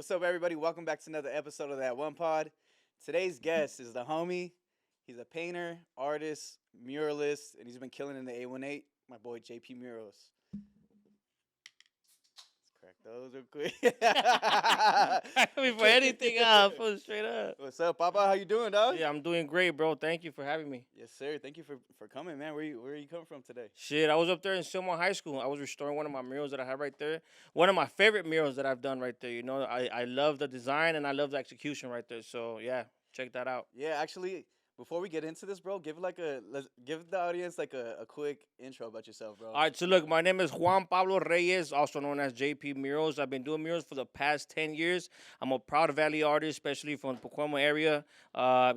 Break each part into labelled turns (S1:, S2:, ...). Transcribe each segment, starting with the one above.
S1: What's up, everybody? Welcome back to another episode of That One Pod. Today's guest is the homie. He's a painter, artist, muralist, and he's been killing in the 818. My boy JpMurals. Let's crack those real quick.
S2: Before anything, full straight up.
S1: What's up, Papa? How you doing, dog?
S2: Yeah, I'm doing great, bro. Thank you for having me.
S1: Yes, sir. Thank you for coming, man. Where are you coming from today?
S2: Shit, I was up there in Silmar High School. I was restoring one of my murals that I have right there. One of my favorite murals that I've done right there. You know, I love the design and I love the execution right there. So yeah, check that out.
S1: Yeah, actually, before we get into this, bro, let's give the audience like a quick intro about yourself, bro.
S2: All right, so look, my name is Juan Pablo Reyes, also known as JpMurals. I've been doing murals for the past 10 years. I'm a proud Valley artist, especially from the Pacoima area. I've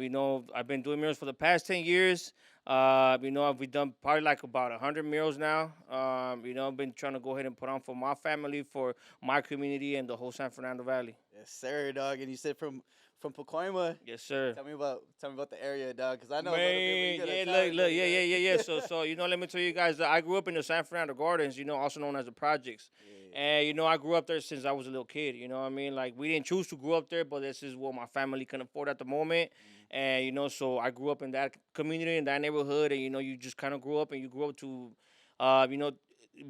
S2: been doing murals for the past 10 years. We've done probably like about 100 murals now. I've been trying to go ahead and put on for my family, for my community, and the whole San Fernando Valley.
S1: Yes, sir, dog. And you said from Pacoima.
S2: Yes, sir.
S1: Tell me about the area, dog, because I know.
S2: Man, yeah. So let me tell you guys that I grew up in the San Fernando Gardens, also known as the projects.
S1: Yeah.
S2: And I grew up there since I was a little kid. You know what I mean? Like, we didn't choose to grow up there, but this is what my family can afford at the moment. And so I grew up in that community, in that neighborhood, and you just kind of grew up, and you grew up to,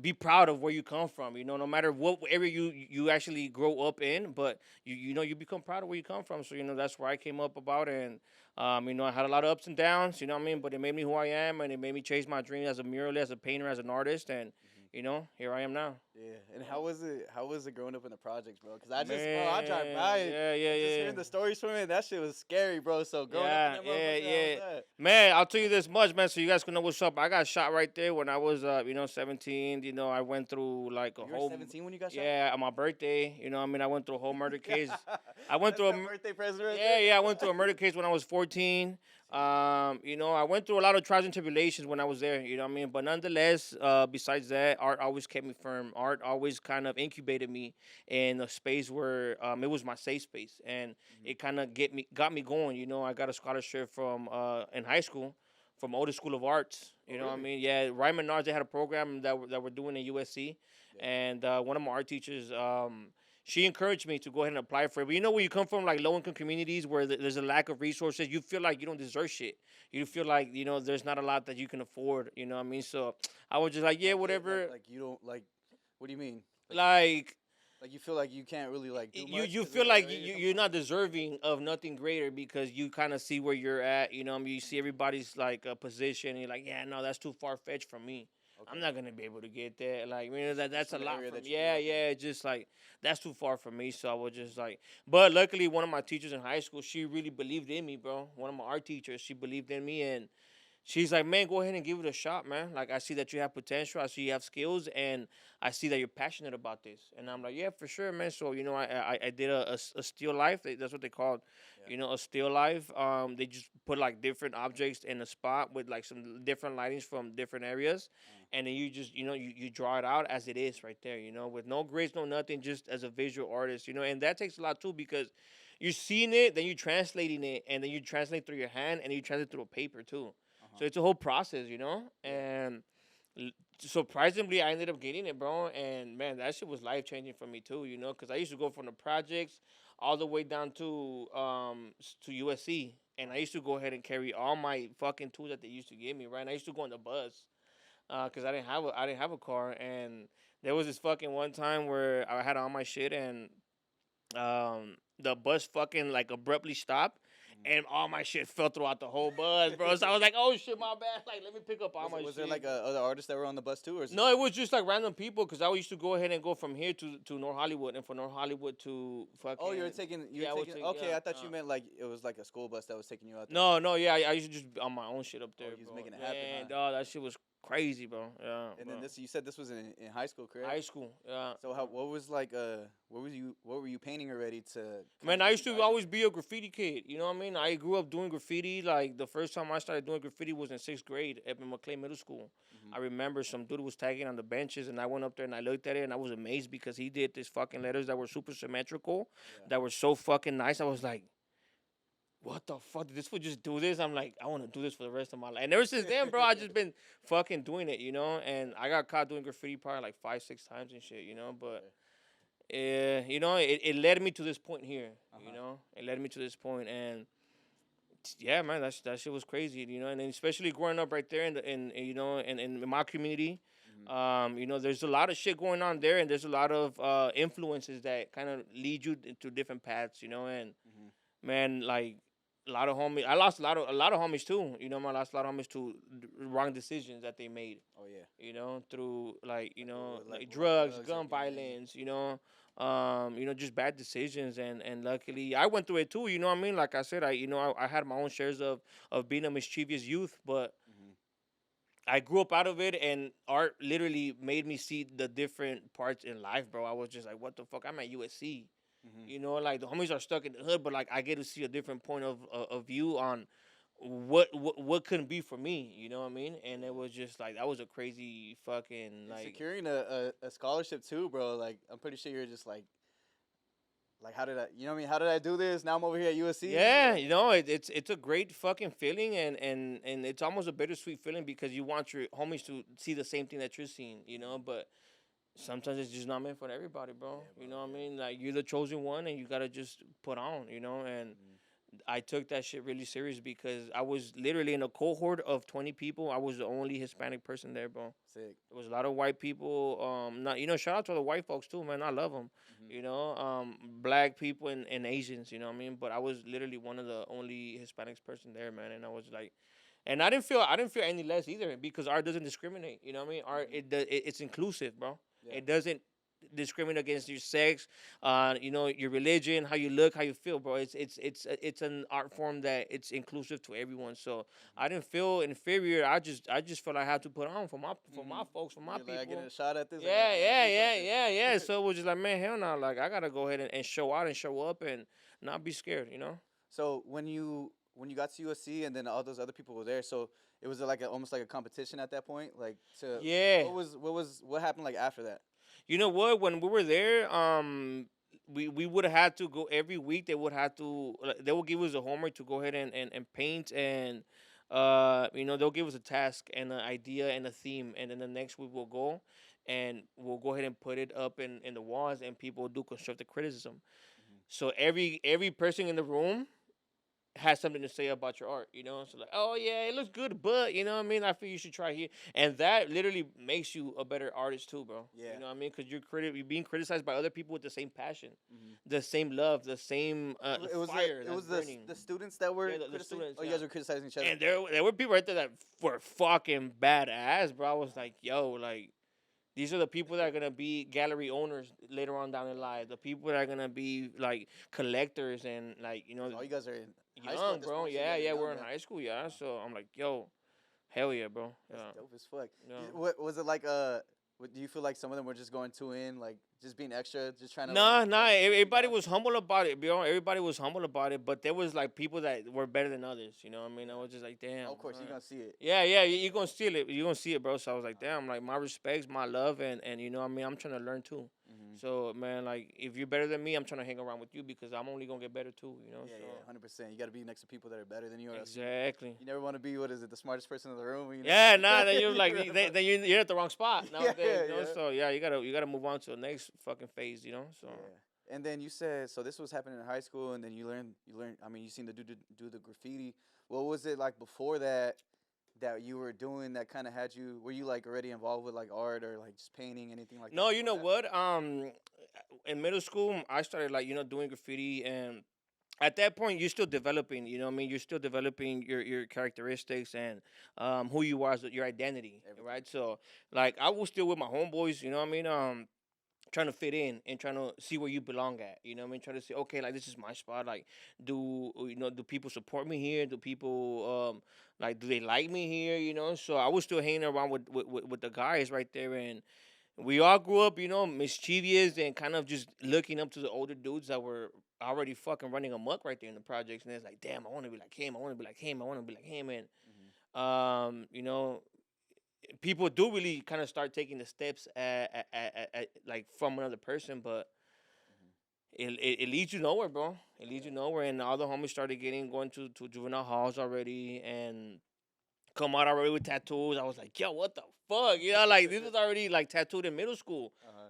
S2: be proud of where you come from. No matter what area you actually grow up in, but you become proud of where you come from. So that's where I came up about, and I had a lot of ups and downs. You know what I mean? But it made me who I am, and it made me chase my dream as a muralist, as a painter, as an artist, and here I am now.
S1: Yeah, and how was it growing up in the projects, bro? Because I drive by.
S2: Yeah.
S1: Just hearing the stories from it, that shit was scary, bro. So growing up in that motherfucker, how was that?
S2: Man, I'll tell you this much, man, so you guys can know what's up. I got shot right there when I was, 17. I went through like
S1: You were 17 when you got shot?
S2: Yeah, on my birthday. I went through a whole murder case. I went through a
S1: birthday present right there?
S2: Yeah, I went through a murder case when I was 14. I went through a lot of trials and tribulations when I was there, you know what I mean? But nonetheless, besides that, art always kept me firm. Art always kind of incubated me in a space where it was my safe space, and it kind of got me going. I got a scholarship from in high school from Otis School of Arts. You know what I mean? Yeah, Ryman Menards, they had a program that we're doing at USC, and one of my art teachers, she encouraged me to go ahead and apply for it. But where you come from, like low-income communities where there's a lack of resources, you feel like you don't deserve shit. You feel like, there's not a lot that you can afford, you know what I mean? So I was just like, yeah, whatever.
S1: Like you don't, like, what do you mean?
S2: Like
S1: you feel like you can't really, like, do much?
S2: you feel like you're not deserving of nothing greater because you kind of see where you're at, you see everybody's, like, position, and you're like, yeah, no, that's too far-fetched from me. Okay. I'm not gonna be able to get there. Like, that's a lot. Just like that's too far from me. So I was just like, but luckily, one of my teachers in high school, she really believed in me, bro. One of my art teachers, she believed in me, and she's like, man, go ahead and give it a shot, man. Like, I see that you have potential. I see you have skills, and I see that you're passionate about this. And I'm like, yeah, for sure, man. So I did a still life. That's what they called. A still life. They just put like different objects in a spot with like some different lightings from different areas, and then you just you draw it out as it is right there. With no grids, no nothing, just as a visual artist. And that takes a lot too, because you're seeing it, then you're translating it, and then you translate through your hand, and you translate through a paper too. So it's a whole process, and surprisingly, I ended up getting it, bro. And man, that shit was life changing for me too, because I used to go from the projects all the way down to USC, and I used to go ahead and carry all my fucking tools that they used to give me, right? And I used to go on the bus, because I didn't have a car, and there was this fucking one time where I had all my shit, and the bus fucking like abruptly stopped. And all my shit fell throughout the whole bus, bro. So I was like, "Oh shit, my bad. Like, let me pick up all my shit."
S1: Was there like other artists that were on the bus too, or?
S2: No, it was just like random people. Cause I used to go ahead and go from here to North Hollywood, and from North Hollywood to fucking.
S1: Oh, you were taking. Okay, I thought you meant like it was like a school bus that was taking you out there.
S2: No, yeah, I used to just on my own shit up there.
S1: You was making it happen.
S2: And dog, that shit was crazy, bro. Yeah.
S1: And then you said this was in high school, correct?
S2: High school, yeah.
S1: So what was like what were you painting already to?
S2: Man, I used to always be a graffiti kid. You know what I mean? I grew up doing graffiti. Like, the first time I started doing graffiti was in 6th grade at Jamoklean Middle School. I remember some dude was tagging on the benches, and I went up there and I looked at it, and I was amazed because he did these fucking letters that were super symmetrical, that were so fucking nice. I was like, what the fuck? Did this fool just do this? I'm like, I want to do this for the rest of my life. And ever since then, bro, I just been fucking doing it, And I got caught doing graffiti probably like 5-6 times and shit, But You know, it led me to this point here. You
S1: Uh-huh.
S2: know, it led me to this point, and yeah, man, that shit was crazy. You know, and then especially growing up right there in you know in my community,
S1: Mhm.
S2: you know, there's a lot of shit going on there, and there's a lot of influences that kind of lead you into different paths. You know, and
S1: Mhm.
S2: man, like a lot of homies. I lost a lot of homies too. You know, I lost a lot of homies to wrong decisions that they made.
S1: Oh yeah.
S2: You know, through like like
S1: Like
S2: drugs,
S1: drugs or
S2: gun
S1: gambling.
S2: violence. You know, just bad decisions, and luckily I went through it too. You know what I mean? Like I said, I had my own shares of being a mischievous youth, but
S1: Mhm.
S2: I grew up out of it, and art literally made me see the different parts in life, bro. I was just like, what the fuck? I'm at USC.
S1: Mhm.
S2: You know, like the homies are stuck in the hood, but like I get to see a different point of view on what couldn't be for me. You know what I mean? And it
S1: Yeah.
S2: was just like that was a crazy fucking
S1: And
S2: like
S1: securing a scholarship too, bro. Like I'm pretty sure you're just like how did I, you know what I mean? How did I do this? Now I'm over here at USC.
S2: yeah,
S1: Like,
S2: you know, it's a great fucking feeling, and it's almost a bittersweet feeling because you want your homies to see the same thing that you're seeing. You know, but sometimes it's just not meant for everybody, bro.
S1: yeah, bro.
S2: You know what I
S1: Yeah.
S2: mean? Like you're the chosen one, and you gotta just put on. You know, and
S1: Mhm.
S2: I took that shit really serious because I was literally in a cohort of 20 people. I was the only Hispanic person there, bro.
S1: Sick.
S2: There was a lot of white people. Not you know, shout out to the white folks too, man. I love them.
S1: Mhm.
S2: You know, black people and Asians. You know what I mean? But I was literally one of the only Hispanics person there, man. And I was like, and I didn't feel any less either because art doesn't discriminate. You know what I mean? Art
S1: Mhm.
S2: it's inclusive, bro.
S1: Yeah.
S2: It doesn't discriminate against your sex, you know, your religion, how you look, how you feel, bro. It's an art form that it's inclusive to everyone. So
S1: Mhm.
S2: I didn't feel inferior. I just felt I had to put on for my
S1: Mhm.
S2: folks, for my
S1: You're like I get
S2: people.
S1: a shot at this.
S2: Yeah,
S1: I gotta
S2: yeah,
S1: do
S2: yeah,
S1: something.
S2: yeah, yeah. So it was just like, man, hell no. Like I gotta go ahead and show out and show up and not be scared, you know?
S1: So when you got to USC and then all those other people were there, so it was like almost like a competition at that point. Like to
S2: Yeah.
S1: what happened like after that?
S2: You know what? When we were there, we would have had to go every week. They would have to. They would give us a homework to go ahead and paint, and you know, they'll give us a task and an idea and a theme, and then the next week we'll go, and we'll go ahead and put it up in the walls, and people will do constructive criticism.
S1: Mhm.
S2: So every person in the room has something to say about your art, you know. So like, oh yeah, it looks good, but you know what I mean. I feel you should try here, and that literally makes you a better artist too, bro.
S1: Yeah.
S2: You know what I mean? Because you're being criticized by other people with the same passion,
S1: Mhm.
S2: the same love, the same fire
S1: It
S2: that's
S1: was
S2: burning.
S1: the students that were
S2: Yeah, the
S1: criticizing.
S2: students,
S1: Oh, you
S2: yeah.
S1: guys were criticizing each other.
S2: And there were people right there that were fucking badass, bro. I was
S1: Uh-huh.
S2: like, yo, like these are the people that are gonna be gallery owners later on down the line. The people that are gonna be like collectors and like you know
S1: Because all you guys are in high school
S2: young,
S1: at this
S2: bro.
S1: point, so you
S2: Yeah,
S1: guys are
S2: yeah,
S1: young.
S2: we're in
S1: Yeah.
S2: high school, yeah.
S1: Uh-huh.
S2: So I'm like, yo, hell yeah, bro.
S1: That's
S2: Yeah,
S1: dope as fuck.
S2: yeah.
S1: What was it like? Do you feel like some of them were just going too in, like just being extra, just trying to
S2: Nah, nah.
S1: piss you
S2: Everybody
S1: off?
S2: was humble about it, bro. Everybody was humble about it, but there was like people that were better than others. You know what I mean? I
S1: Yeah.
S2: was just like, damn.
S1: Of course, you're
S2: Alright.
S1: gonna see it.
S2: Yeah, yeah. You're gonna steal it. You're gonna see it, bro. So I was like,
S1: Uh-huh.
S2: damn. Like my respects, my love, and you know what I mean. I'm trying to learn too.
S1: Mhm.
S2: So man, like if you're better than me, I'm trying to hang around with you because I'm only gonna get better too. You know.
S1: Yeah,
S2: So
S1: yeah, 100%. You got to be next to people that are better than you, or else
S2: exactly.
S1: you never want to be what is it, the smartest person in the room. You know?
S2: Yeah, nah. Then you're like,
S1: You're right about-
S2: then you're at the wrong spot
S1: yeah,
S2: nowadays. You know.
S1: yeah,
S2: So yeah, you gotta move on to the next fucking phase. You know. So.
S1: yeah. And then you said so this was happening in high school, and then you learned. I mean, you seen the do the graffiti. What was it like before that? That you were doing that kind of had you? Were you like already involved with like art or like just painting, anything like that
S2: No, you
S1: before
S2: know
S1: that?
S2: what? In middle school, I started like doing graffiti, and at that point, you're still developing. You know what I mean? You're still developing your characteristics and who you are, so your identity,
S1: Everything.
S2: right? So, like, I was still with my homeboys. You know what I mean? Trying to fit in and trying to see where you belong at. You know what I mean? Trying to say, okay, like this is my spot. Like, do people support me here? Do people like do they like me here? You know? So I was still hanging around with the guys right there, and we all grew up, mischievous and kind of just looking up to the older dudes that were already fucking running amok right there in the projects. And it's like, damn, I want to be like him. I want to be like him. I want to be like him. And
S1: Hmm.
S2: you know, people do really kind of start taking the steps like from another person, but
S1: Hmm.
S2: it leads you nowhere, bro. It leads you nowhere, and all the homies started going to juvenile halls already, and come out already with tattoos. I was like, yo, what the fuck? You know, like this was already like tattooed in middle school.
S1: Uh-huh.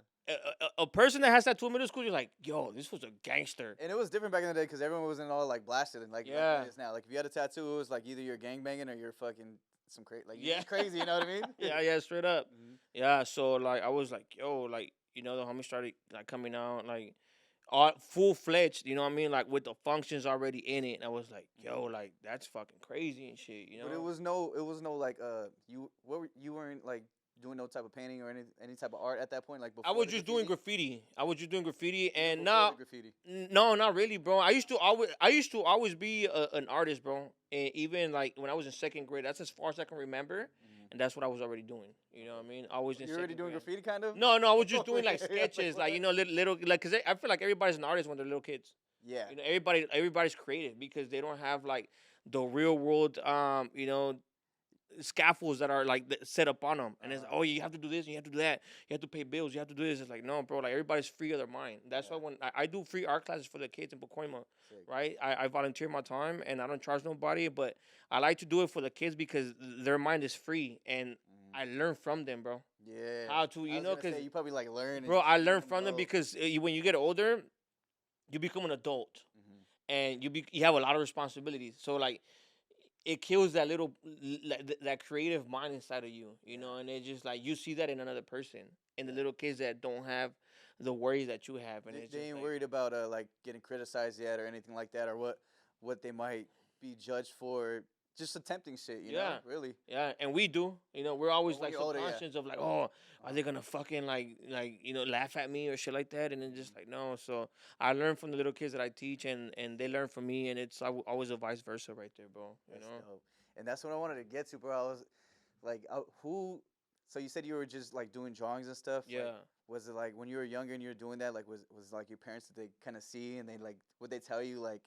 S2: a person that has tattoo in middle school, you're like, yo, this was a gangster.
S1: And it was different back in the day because everyone wasn't all like blasted and like
S2: Yeah.
S1: it is now. Like if you had a tattoo, it was like either you're gangbanging or you're fucking some crazy. Like you're
S2: Yeah.
S1: just crazy. You know what I mean?
S2: Yeah, straight up.
S1: Mhm.
S2: Yeah, so like I was like, yo, like the homie started like coming out like full fledged. You know what I mean? Like with the functions already in it. And I was like, yo, like that's fucking crazy and shit. You know?
S1: But it was no like you weren't like doing no type of painting or any type of art at that point like
S2: I
S1: before
S2: was
S1: the
S2: just doing
S1: graffiti?
S2: graffiti. I was just doing graffiti,
S1: Even
S2: and
S1: before
S2: now,
S1: the graffiti.
S2: no, not really, bro. I used to always be an artist, bro. And even like when I was in second grade, that's as far as I can remember,
S1: Mhm.
S2: and that's what I was already doing. You know what I mean? I was in.
S1: You're already
S2: second
S1: doing
S2: grade.
S1: graffiti kind of?
S2: No, I was just doing like
S1: Yeah,
S2: sketches, like
S1: what?
S2: little like, cause I feel like everybody's an artist when they're little kids.
S1: Yeah.
S2: You know, everybody's creative because they don't have like the real world, scaffolds that are like set up on them, and it's
S1: Uh-huh.
S2: oh, you have to do this, and you have to do that, you have to pay bills, you have to do this. It's like, no, bro, like everybody's free of their mind. That's why
S1: Yeah.
S2: when I do free art classes for the kids in Pacoima,
S1: Sick.
S2: right? I volunteer my time and I don't charge nobody, but I like to do it for the kids because their mind is free and
S1: Mhm.
S2: I learn from them, bro.
S1: Yeah.
S2: How to,
S1: I was gonna
S2: because
S1: say you probably like learn and
S2: bro,
S1: just
S2: I
S1: seeing
S2: learn
S1: them
S2: from them
S1: go.
S2: because when you get older, you become an adult
S1: Mhm.
S2: and you have a lot of responsibilities. So like it kills that little that creative mind inside of you, you
S1: Yeah.
S2: know, and it's just like you see that in another person, in the
S1: Yeah.
S2: little kids that don't have the worries that you have, and it's
S1: They
S2: just
S1: ain't
S2: like,
S1: worried about like getting criticized yet or anything like that or what they might be judged for just attempting shit, you know?
S2: yeah,
S1: Really.
S2: yeah, and we do, you know, we're always
S1: But when
S2: like
S1: you're older, yeah.
S2: subconscious of like, oh, are
S1: Uh-huh.
S2: they gonna fucking like laugh at me or shit like that, and then just
S1: Mhm.
S2: like no. So I learn from the little kids that I teach, and they learn from me, and it's always a vice versa right there, bro. You
S1: That's
S2: know?
S1: dope. And that's what I wanted to get to, bro. I was like, who? So you said you were just like doing drawings and stuff. Like,
S2: Yeah.
S1: was it like when you were younger and you were doing that? Like, was like your parents did they kind of see and they like would they tell you like,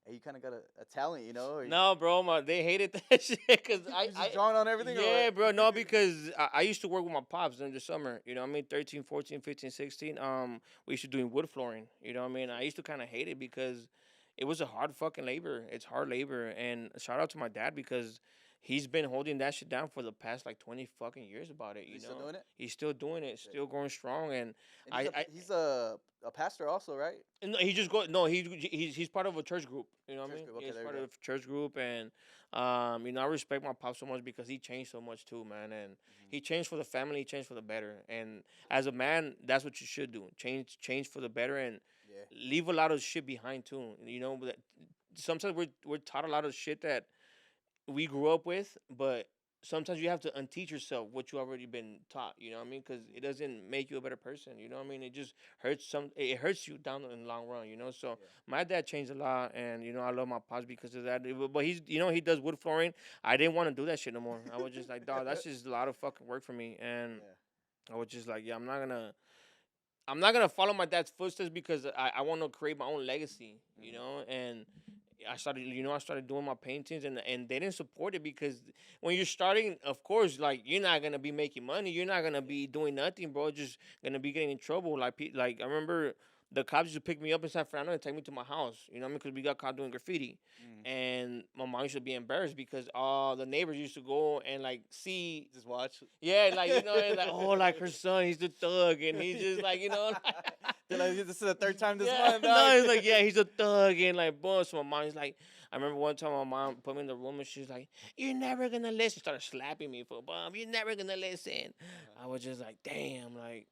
S1: hey, you kind of got a talent, you know? Or you,
S2: No, bro, they hated that shit because
S1: you just drawing on everything or
S2: yeah,
S1: what?
S2: bro, no, because I used to work with my pops during the summer, you know what I mean, 13, 14, 15, 16. We used to doing wood flooring, you know what I mean. I used to kind of hate it because it was a hard fucking labor. It's hard labor, and shout out to my dad because he's been holding that shit down for the past like 20 fucking years about it,
S1: Is he
S2: you
S1: still
S2: know.
S1: doing it?
S2: He's still doing it,
S1: Sick.
S2: still going strong, and
S1: And
S2: I, I
S1: he's a pastor also, right?
S2: no, he just go. No, he's part of a church group. You know what I
S1: Church
S2: mean?
S1: group.
S2: Yeah,
S1: Okay,
S2: he's
S1: there you
S2: part
S1: go.
S2: of a church group, and I respect my pop so much because he changed so much too, man. And
S1: Hmm.
S2: he changed for the family, he changed for the better. And as a man, that's what you should do. Change for the better, and
S1: Yeah.
S2: leave a lot of shit behind too. You know, that sometimes we're taught a lot of shit that we grew up with, but sometimes you have to unteach yourself what you already been taught. You know what I mean? Because it doesn't make you a better person. You know what I mean? It just hurts It hurts you down in the long run. You know. So
S1: Yeah.
S2: my dad changed a lot, and I love my pops because of that. But he's he does wood flooring. I didn't want to do that shit no more. I was just like, dog, that's just a lot of fucking work for me, and
S1: Yeah.
S2: I was just like, yeah, I'm not gonna follow my dad's footsteps because I want to create my own legacy, you
S1: Hmm.
S2: know. And I started doing my paintings, and they didn't support it because when you're starting, of course, like you're not gonna be making money, you're not gonna
S1: Yeah.
S2: be doing nothing, bro. Just gonna be getting in trouble. Like I remember the cops used to pick me up in San Fernando and take me to my house, you know what I mean? Because we got caught doing graffiti,
S1: Mm.
S2: and my mom used to be embarrassed because all the neighbors used to go and like see.
S1: Just watch.
S2: Yeah, like and like oh, like her son, he's the thug, and he's just like
S1: They're like, this is the third time this
S2: yeah,
S1: month,
S2: no,
S1: dog.
S2: he's like yeah, he's a thug, and like boom. So my mom's like, I remember one time my mom put me in the room and she's like, "You're never gonna listen." She started slapping me for bum. You're never gonna listen.
S1: Uh-huh.
S2: I was just like, damn, like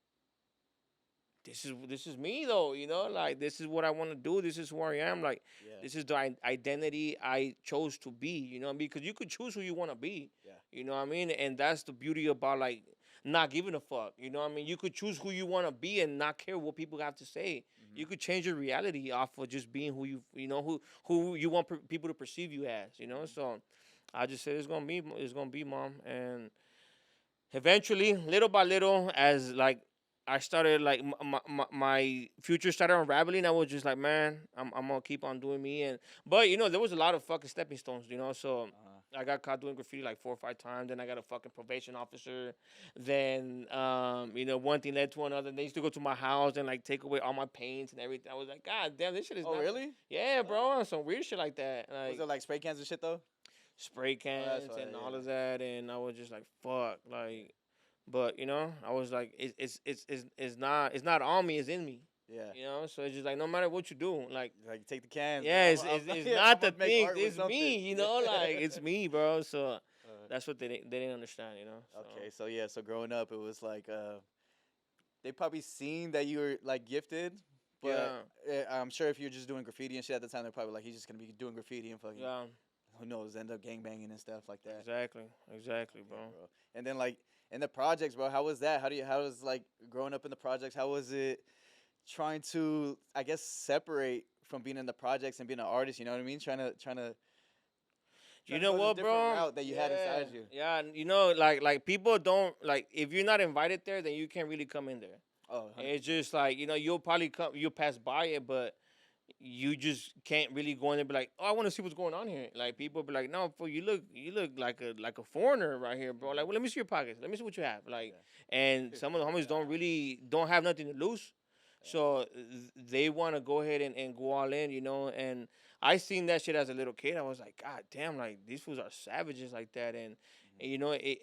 S2: this is me though, you know, like this is what I want to do. This is who I am. Like
S1: Yeah.
S2: this is the identity I chose to be. You know, because you could choose who you want to be.
S1: Yeah.
S2: You know what I mean? And that's the beauty about like not giving a fuck. You know what I mean? You could choose who you want to be and not care what people have to say.
S1: Hmm.
S2: You could change your reality off of just being who you know who you want people to perceive you as. You know,
S1: Hmm.
S2: so I just said it's gonna be mom, and eventually, little by little, as like I started like my future started unraveling, I was just like, man, I'm gonna keep on doing me. And but there was a lot of fucking stepping stones, so
S1: Uh-huh.
S2: I got caught doing graffiti like 4 or 5 times. Then I got a fucking probation officer. Then one thing led to another. They used to go to my house and like take away all my paints and everything. I was like, God damn, this shit is
S1: Oh,
S2: not.
S1: really?
S2: Yeah, bro, some weird shit like that.
S1: Was
S2: Like
S1: it like spray cans and shit though?
S2: spray
S1: Oh, that's
S2: cans
S1: why.
S2: and all
S1: Yeah.
S2: of that, and I was just like, fuck, like But I was like, it's not on me, it's in me.
S1: Yeah.
S2: So it's just like no matter what you do, like
S1: Like take the cans.
S2: yeah, it's
S1: Yeah,
S2: not
S1: I'm
S2: the
S1: gonna make
S2: things,
S1: art with
S2: it's
S1: something.
S2: me. Like it's me, bro. So
S1: Uh,
S2: that's what they didn't understand. So
S1: okay, so yeah, so growing up, it was like they probably seen that you were like gifted, but
S2: yeah,
S1: I'm sure if you're just doing graffiti and shit at the time, they're probably like, he's just gonna be doing graffiti and fucking
S2: yeah,
S1: who knows, end up gang banging and stuff like that.
S2: exactly, bro.
S1: Okay, bro. And then like in the projects, bro, how was that? How was like growing up in the projects? How was it trying to, I guess, separate from being in the projects and being an artist? You know what I mean?
S2: You
S1: Trying to
S2: know
S1: go this
S2: what,
S1: different
S2: bro?
S1: route that you had
S2: Yeah,
S1: inside you.
S2: yeah. Like people don't like if you're not invited there, then you can't really come in there.
S1: Oh,
S2: And
S1: 100
S2: it's just like you'll probably you'll pass by it, but you just can't really go in there and be like, oh, I want to see what's going on here. Like people be like, no, fool, you look like a foreigner right here, bro. Like, well, let me see your pockets. Let me see what you have. Like,
S1: Yeah.
S2: and some of the homies don't have nothing to lose, so they want to go ahead and go all in, And I seen that shit as a little kid. I was like, God damn, like these fools are savages like that, and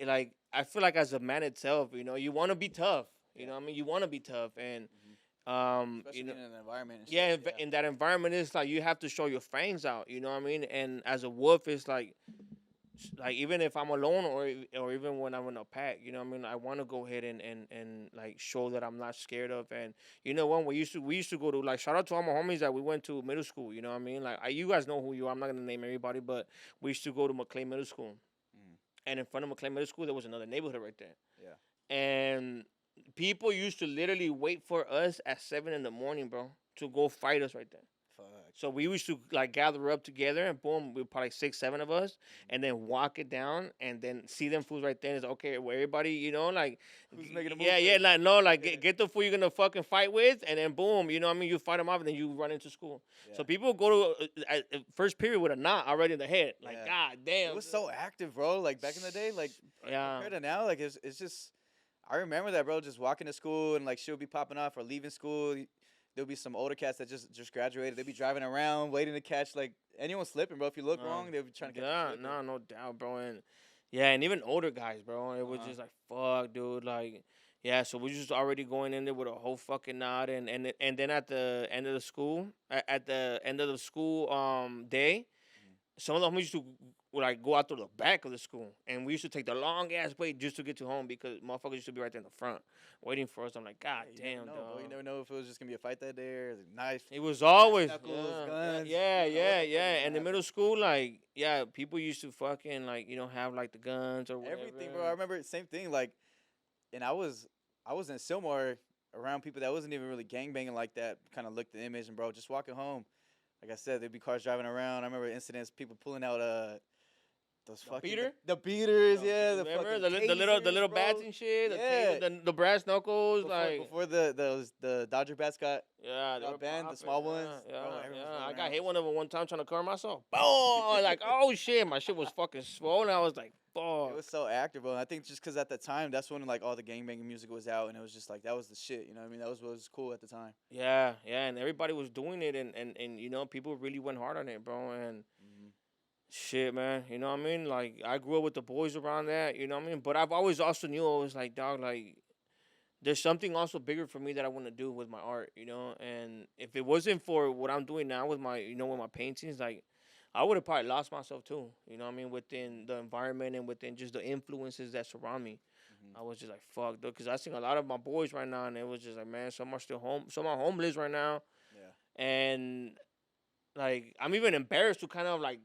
S2: like I feel like as a man itself, you want to be tough. You
S1: Yeah.
S2: know what I mean? You want to be tough, and
S1: Mhm.
S2: um,
S1: Especially
S2: you know,
S1: being in an environment and
S2: yeah,
S1: shit. Yeah.
S2: in that environment, it's like you have to show your fangs out. You know what I mean? And as a wolf, it's like even if I'm alone or even when I'm in a pack, you know what I mean? I want to go ahead and like show that I'm not scared of. And you know what? We used to go to like shout out to all my homies that we went to middle school. You know what I mean? Like you guys know who you are. I'm not gonna name everybody, but we used to go to McLean Middle School,
S1: Mm.
S2: and in front of McLean Middle School there was another neighborhood right there,
S1: Yeah.
S2: and people used to literally wait for us at 7 in the morning, bro, to go fight us right there.
S1: Fuck.
S2: So we used to like gather up together and boom, we probably 6, 7 of us, and then walk it down and then see them fools right there. And it's okay, where everybody, like,
S1: Who's making a move
S2: yeah, yeah,
S1: first?
S2: like no, like get the fool you're gonna fucking fight with, and then boom, you know what I mean? You fight them off, and then you run into school.
S1: Yeah.
S2: So people go to first period with a knot already in the head, like
S1: Yeah.
S2: God
S1: It
S2: damn.
S1: was so active, bro. Like back in the day, like
S2: Yeah,
S1: compared to now, like it's just. I remember that, bro. Just walking to school and like she'll be popping off or leaving school. There'll be some older cats that just graduated. They'd be driving around waiting to catch like anyone slipping, bro. If you look
S2: no,
S1: wrong, they'll be trying to catch you
S2: yeah,
S1: slipping.
S2: no doubt, bro, and yeah, and even older guys, bro. It was
S1: Uh-huh.
S2: just like fuck, dude, like. Yeah, so we just already going in there with a whole fucking knot, and then at the end of the school, at the end of the school day,
S1: Mhm.
S2: some of the homies used to like go out to the back of the school, and we used to take the long ass way just to get to home because motherfuckers used to be right there in the front waiting for us. I'm like, God
S1: Yeah, you
S2: damn,
S1: never know, bro. You
S2: dog.
S1: never know if it was just gonna be a fight that day or a knife,
S2: It was always
S1: knuckles,
S2: yeah,
S1: guns.
S2: yeah,
S1: You don't know what
S2: yeah,
S1: the fuck is
S2: yeah.
S1: gonna
S2: And in
S1: happen.
S2: middle school, like, yeah, people used to fucking like have like the guns or whatever.
S1: Everything, bro. I remember same thing. Like, and I was in Silmar around people that wasn't even really gang banging like that. Kind of looked the image, and bro, just walking home. Like I said, there'd be cars driving around. I remember incidents, people pulling out those
S2: The
S1: fucking
S2: beater?
S1: the beaters, yeah, the
S2: Remember
S1: fucking
S2: the little
S1: tasers,
S2: bats
S1: bro.
S2: and shit,
S1: Yeah,
S2: the brass knuckles,
S1: before
S2: like
S1: before the Dodger bats
S2: yeah, they were
S1: got banned, the
S2: popping.
S1: small ones,
S2: Yeah,
S1: bro.
S2: yeah,
S1: Everyone was
S2: yeah.
S1: running
S2: I got
S1: around.
S2: hit one of them one time trying to cover myself. Boom! Like, oh shit, my shit was fucking swollen. I was like,
S1: It was
S2: fuck.
S1: so active, bro. And I think just because at the time, that's when like all the gangbanging music was out, and it was just like that was the shit. You know what I mean? That was what was cool at the time.
S2: Yeah, yeah, and everybody was doing it, and people really went hard on it, bro. And
S1: Hmm.
S2: shit, man, you know what I mean? Like, I grew up with the boys around that, you know what I mean? But I've always also knew I was like, dog, like, there's something also bigger for me that I want to do with my art, And if it wasn't for what I'm doing now with my, with my paintings, like, I would have probably lost myself too, you know what I mean? Within the environment and within just the influences that surround me.
S1: Hmm.
S2: I was just like, fuck, dude, because I seen a lot of my boys right now, and it was just like, man, some are still home, some are homeless right now,
S1: Yeah.
S2: and like I'm even embarrassed to kind of like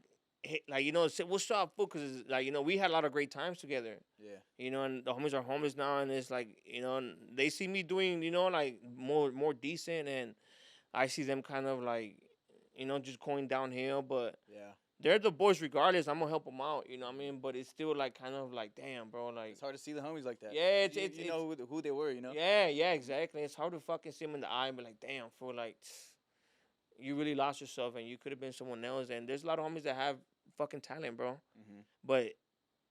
S2: like say what's up, fool? Because like we had a lot of great times together.
S1: Yeah.
S2: And the homies are homeless now, and it's like and they see me doing like more decent, and I see them kind of like just going downhill, but.
S1: Yeah.
S2: They're the boys regardless. I'm gonna help them out, you know what I mean? But it's still like kind of like, damn, bro, like,
S1: It's hard to see the homies like that.
S2: yeah,
S1: You know who they were, you know.
S2: yeah, yeah, exactly. It's hard to fucking see them in the eye and be like, damn, fool, like, you really lost yourself and you could have been someone else. And there's a lot of homies that have fucking talent, bro.
S1: Hmm.
S2: But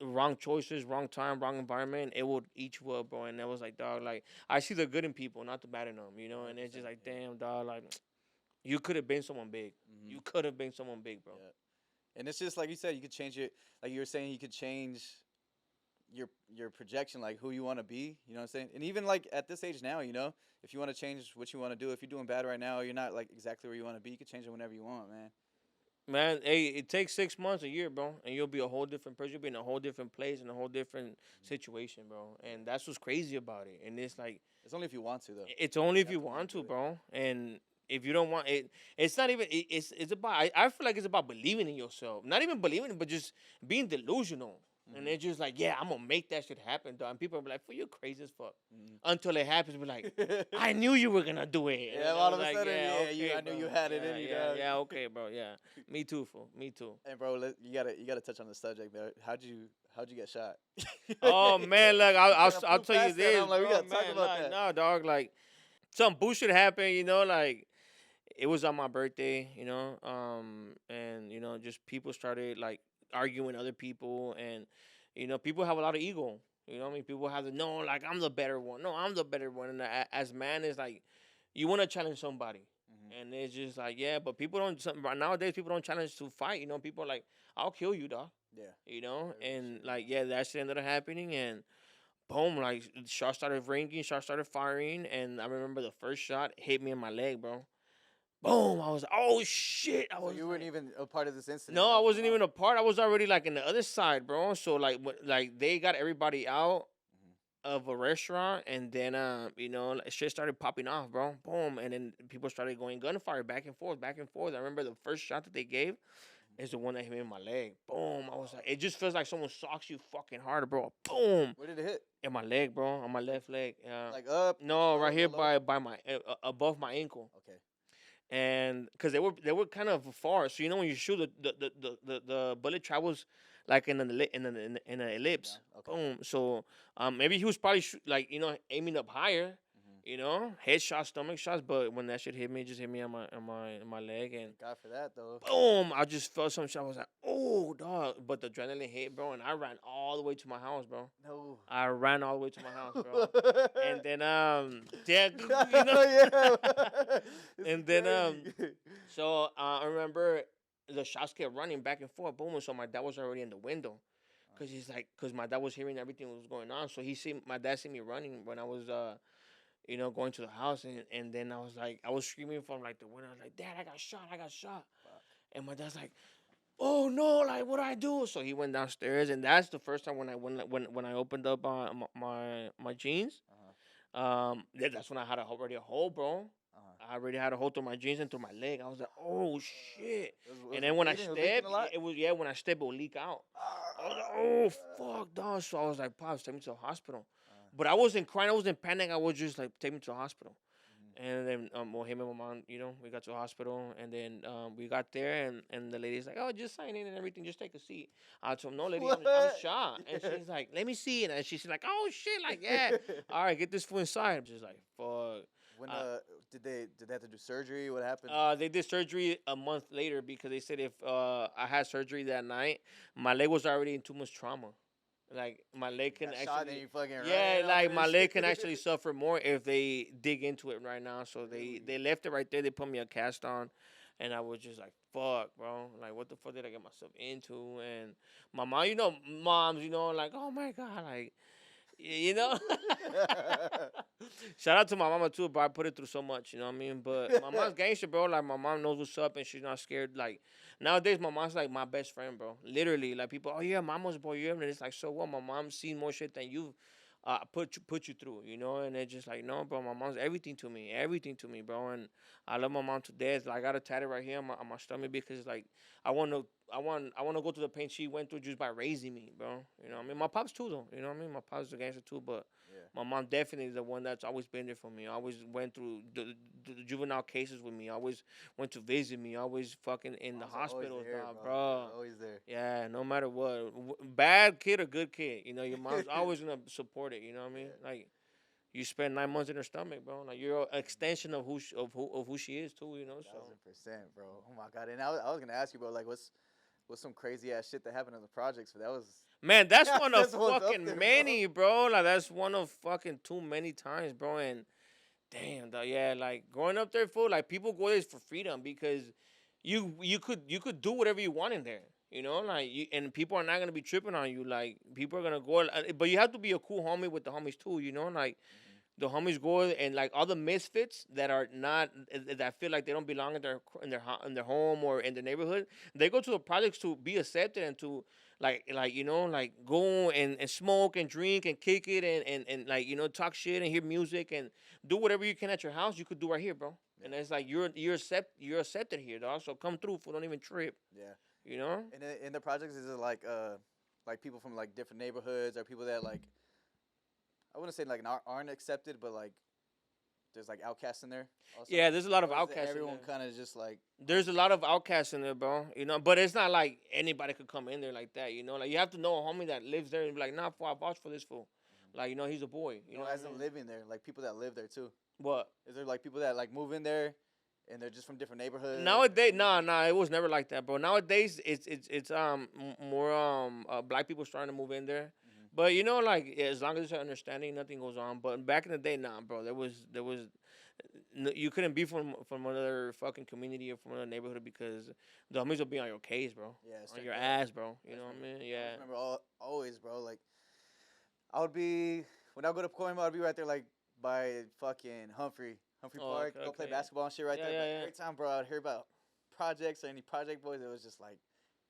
S2: wrong choices, wrong time, wrong environment, it will eat you up, bro. And that was like, dog, like, I see the good in people, not the bad in them, And it's just
S1: 100%,
S2: like,
S1: yeah.
S2: damn, dog, like, you could have been someone big.
S1: Hmm.
S2: You could have been someone big, bro.
S1: Yeah. And it's just like you said, you could change it. Like you were saying, you could change your projection, like who you want to be. You know what I'm saying? And even like at this age now, you know, if you want to change what you want to do, if you're doing bad right now, you're not like exactly where you want to be. You can change it whenever you want, man.
S2: Man, hey, it takes 6 months, a year, bro, and you'll be a whole different person. You'll be in a whole different place, in a whole different situation, bro. And that's what's crazy about it. And it's like,
S1: It's only if you want to, though.
S2: it's only if
S1: You have
S2: you
S1: to
S2: want to,
S1: do it.
S2: bro. And if you don't want it, it's not even. It's about. I feel like it's about believing in yourself. Not even believing, but just being delusional. And
S1: Mhm.
S2: they're just like, yeah, I'm gonna make that shit happen, dog. And people are like, "For you crazy as fuck."
S1: Mhm.
S2: Until it happens, we're like, "I knew you were gonna do it."
S1: Yeah,
S2: And I
S1: all
S2: was
S1: of a
S2: like,
S1: sudden,
S2: "Yeah,
S1: yeah,
S2: okay,
S1: I knew
S2: bro.
S1: you had it
S2: Yeah,
S1: in you,
S2: yeah,
S1: dog.
S2: yeah, okay, bro. Yeah, me too, fool. Me too."
S1: And bro, you gotta touch on the subject, man. How'd you get shot?
S2: Oh man, look,
S1: You kinda
S2: I'll
S1: flew
S2: tell you
S1: past that, and
S2: this,
S1: I'm like, we
S2: bro,
S1: gotta talk
S2: man,
S1: about
S2: like,
S1: that.
S2: nah, dog, like some bullshit happened, you know, like it was on my birthday, you know, and you know, just people started like arguing with other people, and you know, people have a lot of ego. You know what I mean? People have to know, like, I'm the better one. No, I'm the better one. And as man, is like, you want to challenge somebody.
S1: Mhm.
S2: And it's just like, yeah, but people don't, nowadays, people don't challenge to fight. You know, people are like, I'll kill you, dog.
S1: Yeah.
S2: You know?
S1: Very much
S2: And
S1: so.
S2: like, yeah, that shit ended up happening. And boom, like, shots started ringing, shots started firing. And I remember the first shot hit me in my leg, bro. Boom! I was like, oh shit! I
S1: So
S2: was
S1: you weren't
S2: like,
S1: even a part of this incident
S2: no,
S1: that
S2: I
S1: was going
S2: wasn't
S1: on.
S2: even a part. I was already like in the other side, bro. So like, like they got everybody out
S1: Mhm.
S2: of a restaurant, and then you know, like, shit started popping off, bro. Boom, and then people started going gunfire back and forth, back and forth. I remember the first shot that they gave is the one that hit me in my leg. Boom! I was like, it just feels like someone socks you fucking hard, bro. Boom!
S1: Where did it hit?
S2: In my leg, bro, on my
S1: Like,
S2: left leg.
S1: like up,
S2: No,
S1: low,
S2: right here
S1: low.
S2: by my above my ankle.
S1: Okay.
S2: And because they were kind of far, so you know when you shoot the bullet travels like in an
S1: Up and
S2: ellipse.
S1: down. Okay.
S2: Boom. So maybe he was probably like aiming up higher,
S1: Mhm.
S2: headshot, stomach shots. But when that shit hit me, it just hit me on my leg, and
S1: Thank God for that, though.
S2: boom, I just felt some shot. I was like, oh dog, but the adrenaline hit, bro, and I ran all the way to my house, bro.
S1: No.
S2: I ran all the way to my house, bro. And then yeah, you know.
S1: Yeah. This is
S2: And then
S1: crazy.
S2: so I remember the shots kept running back and forth, boom. So my dad was already in the window, cause he's like, cause my dad was hearing everything that was going on. So my dad see me running when I was going to the house, and then I was like, I was screaming from like the window, I was like, Dad, I got shot, I got shot.
S1: Fuck.
S2: And my dad's like, oh no, like what do I do? So he went downstairs, and that's the first time when I opened up my jeans.
S1: Uh-huh.
S2: That's when I had already a hole, bro.
S1: Uh-huh.
S2: I already had a hole through my jeans and through my leg. I was like, oh shit.
S1: Was
S2: And
S1: it
S2: then when I
S1: bleeding? It was leaking
S2: stepped,
S1: a lot?
S2: it was, yeah, when I stepped, it would leak out. I was like, oh fuck, dog. So I was like, Pops, take me to the hospital. But I wasn't crying, I wasn't panicking. I was just like, take me to the hospital.
S1: Mhm.
S2: And then well, him and my mom, we got to the hospital, and then we got there, and the lady's like, oh, just sign in and everything, just take a seat. I told him, no, lady, I'm
S1: What?
S2: shot. And
S1: Yeah.
S2: she's like, let me see it. And she's like, oh shit, like, yeah. All right, get this fool inside. I'm just like, fuck.
S1: When
S2: Uh,
S1: did they have to do surgery? What happened?
S2: They did surgery a month later because they said if I had surgery that night, my leg was already in too much trauma. Like my leg
S1: You
S2: can
S1: got shot and
S2: actually,
S1: you fucking
S2: yeah,
S1: ran off
S2: like
S1: of
S2: my
S1: this
S2: leg
S1: shit.
S2: can actually suffer more if they dig into it right now. So
S1: Really?
S2: they left it right there. They put me a cast on, and I was just like, fuck, bro. Like what the fuck did I get myself into? And my mom, moms, like, oh my god, like, you know. Shout out to my mama too, bro. I put it through so much, you know what I mean? But my mom's gangster, bro. Like my mom knows what's up and she's not scared. Like nowadays, my mom's like my best friend, bro. Literally, like people, oh yeah, mama's boy, you. And it's like, so what? My mom's seen more shit than you've put you through, And it's just like, no, bro. My mom's everything to me, bro. And I love my mom to death. Like, I got a tattoo right here on my stomach because like I want to go through the pain she went through just by raising me, bro. You know what I mean? My pops too, though. You know what I mean? My pops is a gangster too, but
S1: Yeah.
S2: my mom definitely is the one that's always been there for me. Always went through the juvenile cases with me. Always went to visit me. Always fucking in the
S1: Moms are always
S2: hospitals,
S1: there,
S2: dog,
S1: bro.
S2: bro.
S1: They're always there.
S2: Yeah, no matter what, bad kid or good kid, your mom's always gonna support it. You know what I mean?
S1: Yeah.
S2: Like you spend 9 months in her stomach, bro. Like you're an extension of who she is too. So
S1: 1,000%, bro. Oh my god. And I was gonna ask you, bro, like, what's some crazy ass shit that happened in the projects? But that was
S2: man, that's one of
S1: That's what's up
S2: fucking
S1: there, bro.
S2: many, bro. Like that's one of fucking too many times, bro. And damn, dog, yeah, like growing up there, fool. Like people go there for freedom because you could do whatever you want in there. You know, like you, and people are not gonna be tripping on you. Like people are gonna go, but you have to be a cool homie with the homies too. You know, like
S1: Mm-hmm.
S2: the homies go and like all the misfits that are not that feel like they don't belong in their home or in their neighborhood. They go to the projects to be accepted and to like you know like go and smoke and drink and kick it and like you know talk shit and hear music and do whatever you can at your house. You could do right here, bro.
S1: Yeah.
S2: And it's like you're accepted here, dog. So come through, fool. Don't even trip.
S1: Yeah.
S2: You know.
S1: And in the projects, is it like people from like different neighborhoods or people that like I wouldn't say like aren't accepted, but like there's like outcasts in there also.
S2: Yeah, there's a lot of
S1: Or is it
S2: outcasts in
S1: everyone
S2: there.
S1: kind of just like
S2: There's a lot of outcasts in there, bro. You know, but it's not like anybody could come in there like that. You know, like you have to know a homie that lives there and be like, nah, fool, I vouch for this fool. Like, you know, he's a boy. You know, what
S1: as
S2: I
S1: in
S2: mean?
S1: living there, like people that live there too?
S2: What?
S1: Is there like people that like move in there and they're just from different neighborhoods?
S2: Nowadays, nah, it was never like that, bro. Nowadays, it's more black people starting to move in there.
S1: Mm-hmm.
S2: But you know, like as long as there's understanding, nothing goes on. But back in the day, nah, bro, there was you couldn't be from another fucking community or from another neighborhood because the homies will be on your case, bro.
S1: Yeah,
S2: On your
S1: yeah.
S2: ass, bro. You
S1: I
S2: know what I
S1: remember,
S2: mean? Yeah.
S1: remember always, bro. Like I would be when I go to Coima, I'd be right there like by fucking Humphrey
S2: Oh,
S1: Park,
S2: okay,
S1: go play
S2: okay.
S1: basketball and shit right
S2: Yeah,
S1: there.
S2: yeah,
S1: But
S2: yeah.
S1: every time, bro, I'd hear about projects or any project boys, it was just like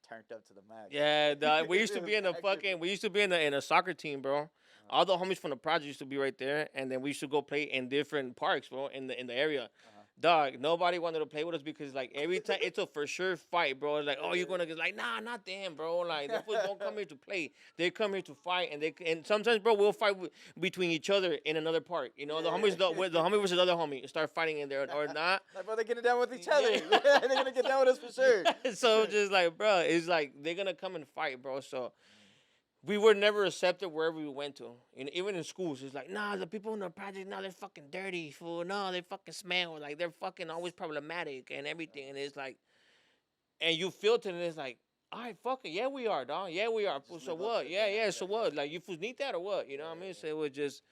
S1: turned up to the max.
S2: Yeah, dog, we used to
S1: It
S2: be
S1: was
S2: in the
S1: actually-
S2: fucking. We used to be in a soccer team, bro.
S1: Uh-huh.
S2: All the homies from the project used to be right there, and then we used to go play in different parks, bro, in the area.
S1: Uh-huh.
S2: Dog, nobody wanted to play with us because like every time it's a for sure fight, bro. It's like, oh, you're gonna get like, nah, not them, bro. Like they fools don't come here to play. They come here to fight, and sometimes, bro, we'll fight with each other in another park. You know, the
S1: Yeah.
S2: homies, the homie versus the other homie, start fighting in there or not.
S1: Like, bro, they're getting down with each other.
S2: Yeah.
S1: They're gonna get down with us for sure.
S2: So just like, bro, it's like they're gonna come and fight, bro. So we were never accepted wherever we went to. And even in schools, it's like, nah, the people in the project, nah, they're fucking dirty, fool. No, they fucking smell. Like, they're fucking always problematic and everything. And it's like, and you filter and it's like, all right, fuck it. Yeah, we are, dog. Yeah, we are.
S1: Just
S2: So
S1: live up
S2: what?
S1: to it,
S2: Yeah,
S1: yeah,
S2: yeah, so
S1: yeah,
S2: what? Like, you fools need that or what? You know what I mean?
S1: yeah.
S2: So it was just,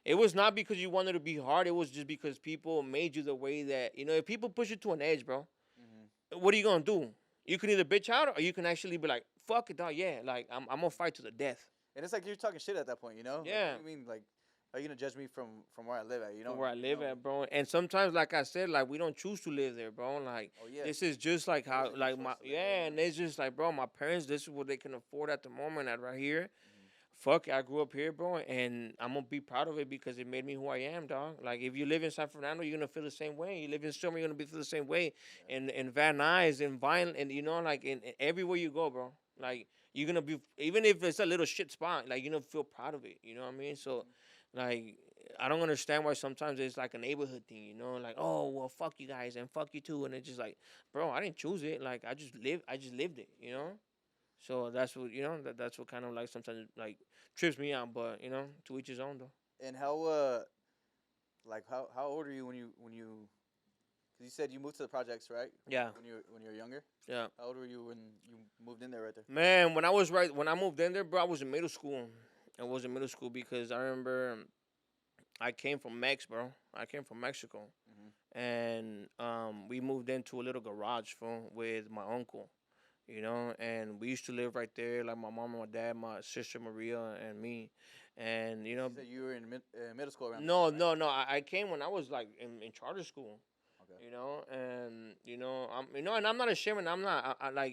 S2: it was not because you wanted to be hard. It was just because people made you the way that, you know, if people push you to an edge, bro,
S1: Mm-hmm.
S2: what are you going to do? You can either bitch out or you can actually be like, fuck it, dog. Yeah, like, I'm going to fight to the death.
S1: And it's like you're talking shit at that point, you know?
S2: Yeah.
S1: Like, I mean, like, are you gonna judge me from where I live at? You know,
S2: From where I
S1: you
S2: live
S1: know?
S2: at, bro. And sometimes, like I said, like we don't choose to live there, bro. Like
S1: Oh yeah.
S2: this is just like
S1: It
S2: how,
S1: was a good
S2: like
S1: choice
S2: my
S1: to live there,
S2: and it's just like, bro, my parents. This is what they can afford at the moment. At right here,
S1: Mm-hmm.
S2: fuck, it, I grew up here, bro, and I'm gonna be proud of it because it made me who I am, dog. Like if you live in San Fernando, you're gonna feel the same way. You live in Summer, you're gonna feel the same way.
S1: Yeah.
S2: In Van Nuys, in Vine, and you know, like in everywhere you go, bro. Like you're gonna be, even if it's a little shit spot, like you're gonna feel proud of it. You know what I mean? So, like. I don't understand why sometimes it's like a neighborhood thing, you know, like, oh well, fuck you guys and fuck you too, and it's just like, bro, I didn't choose it, like I just lived it, you know. So that's what you know. That's what kind of like sometimes like trips me out, but you know, to each his own though.
S1: And how like how old are you when you? Cause you said you moved to the projects, right?
S2: Yeah,
S1: When you were younger.
S2: yeah.
S1: How old were you when you moved in there right there?
S2: Man, when I moved in there, bro, I was in middle school. I was in middle school because I remember I came from bro. I came from Mexico,
S1: Mm-hmm.
S2: and we moved into a little garage with my uncle, you know, and we used to live right there, like my mom and my dad, my sister Maria, and me, and you know,
S1: You said you were in middle school around.
S2: no,
S1: this time,
S2: no, no, I came when I was like in charter school.
S1: right? Okay.
S2: You know, and and I'm not ashamed, and I'm not, I like,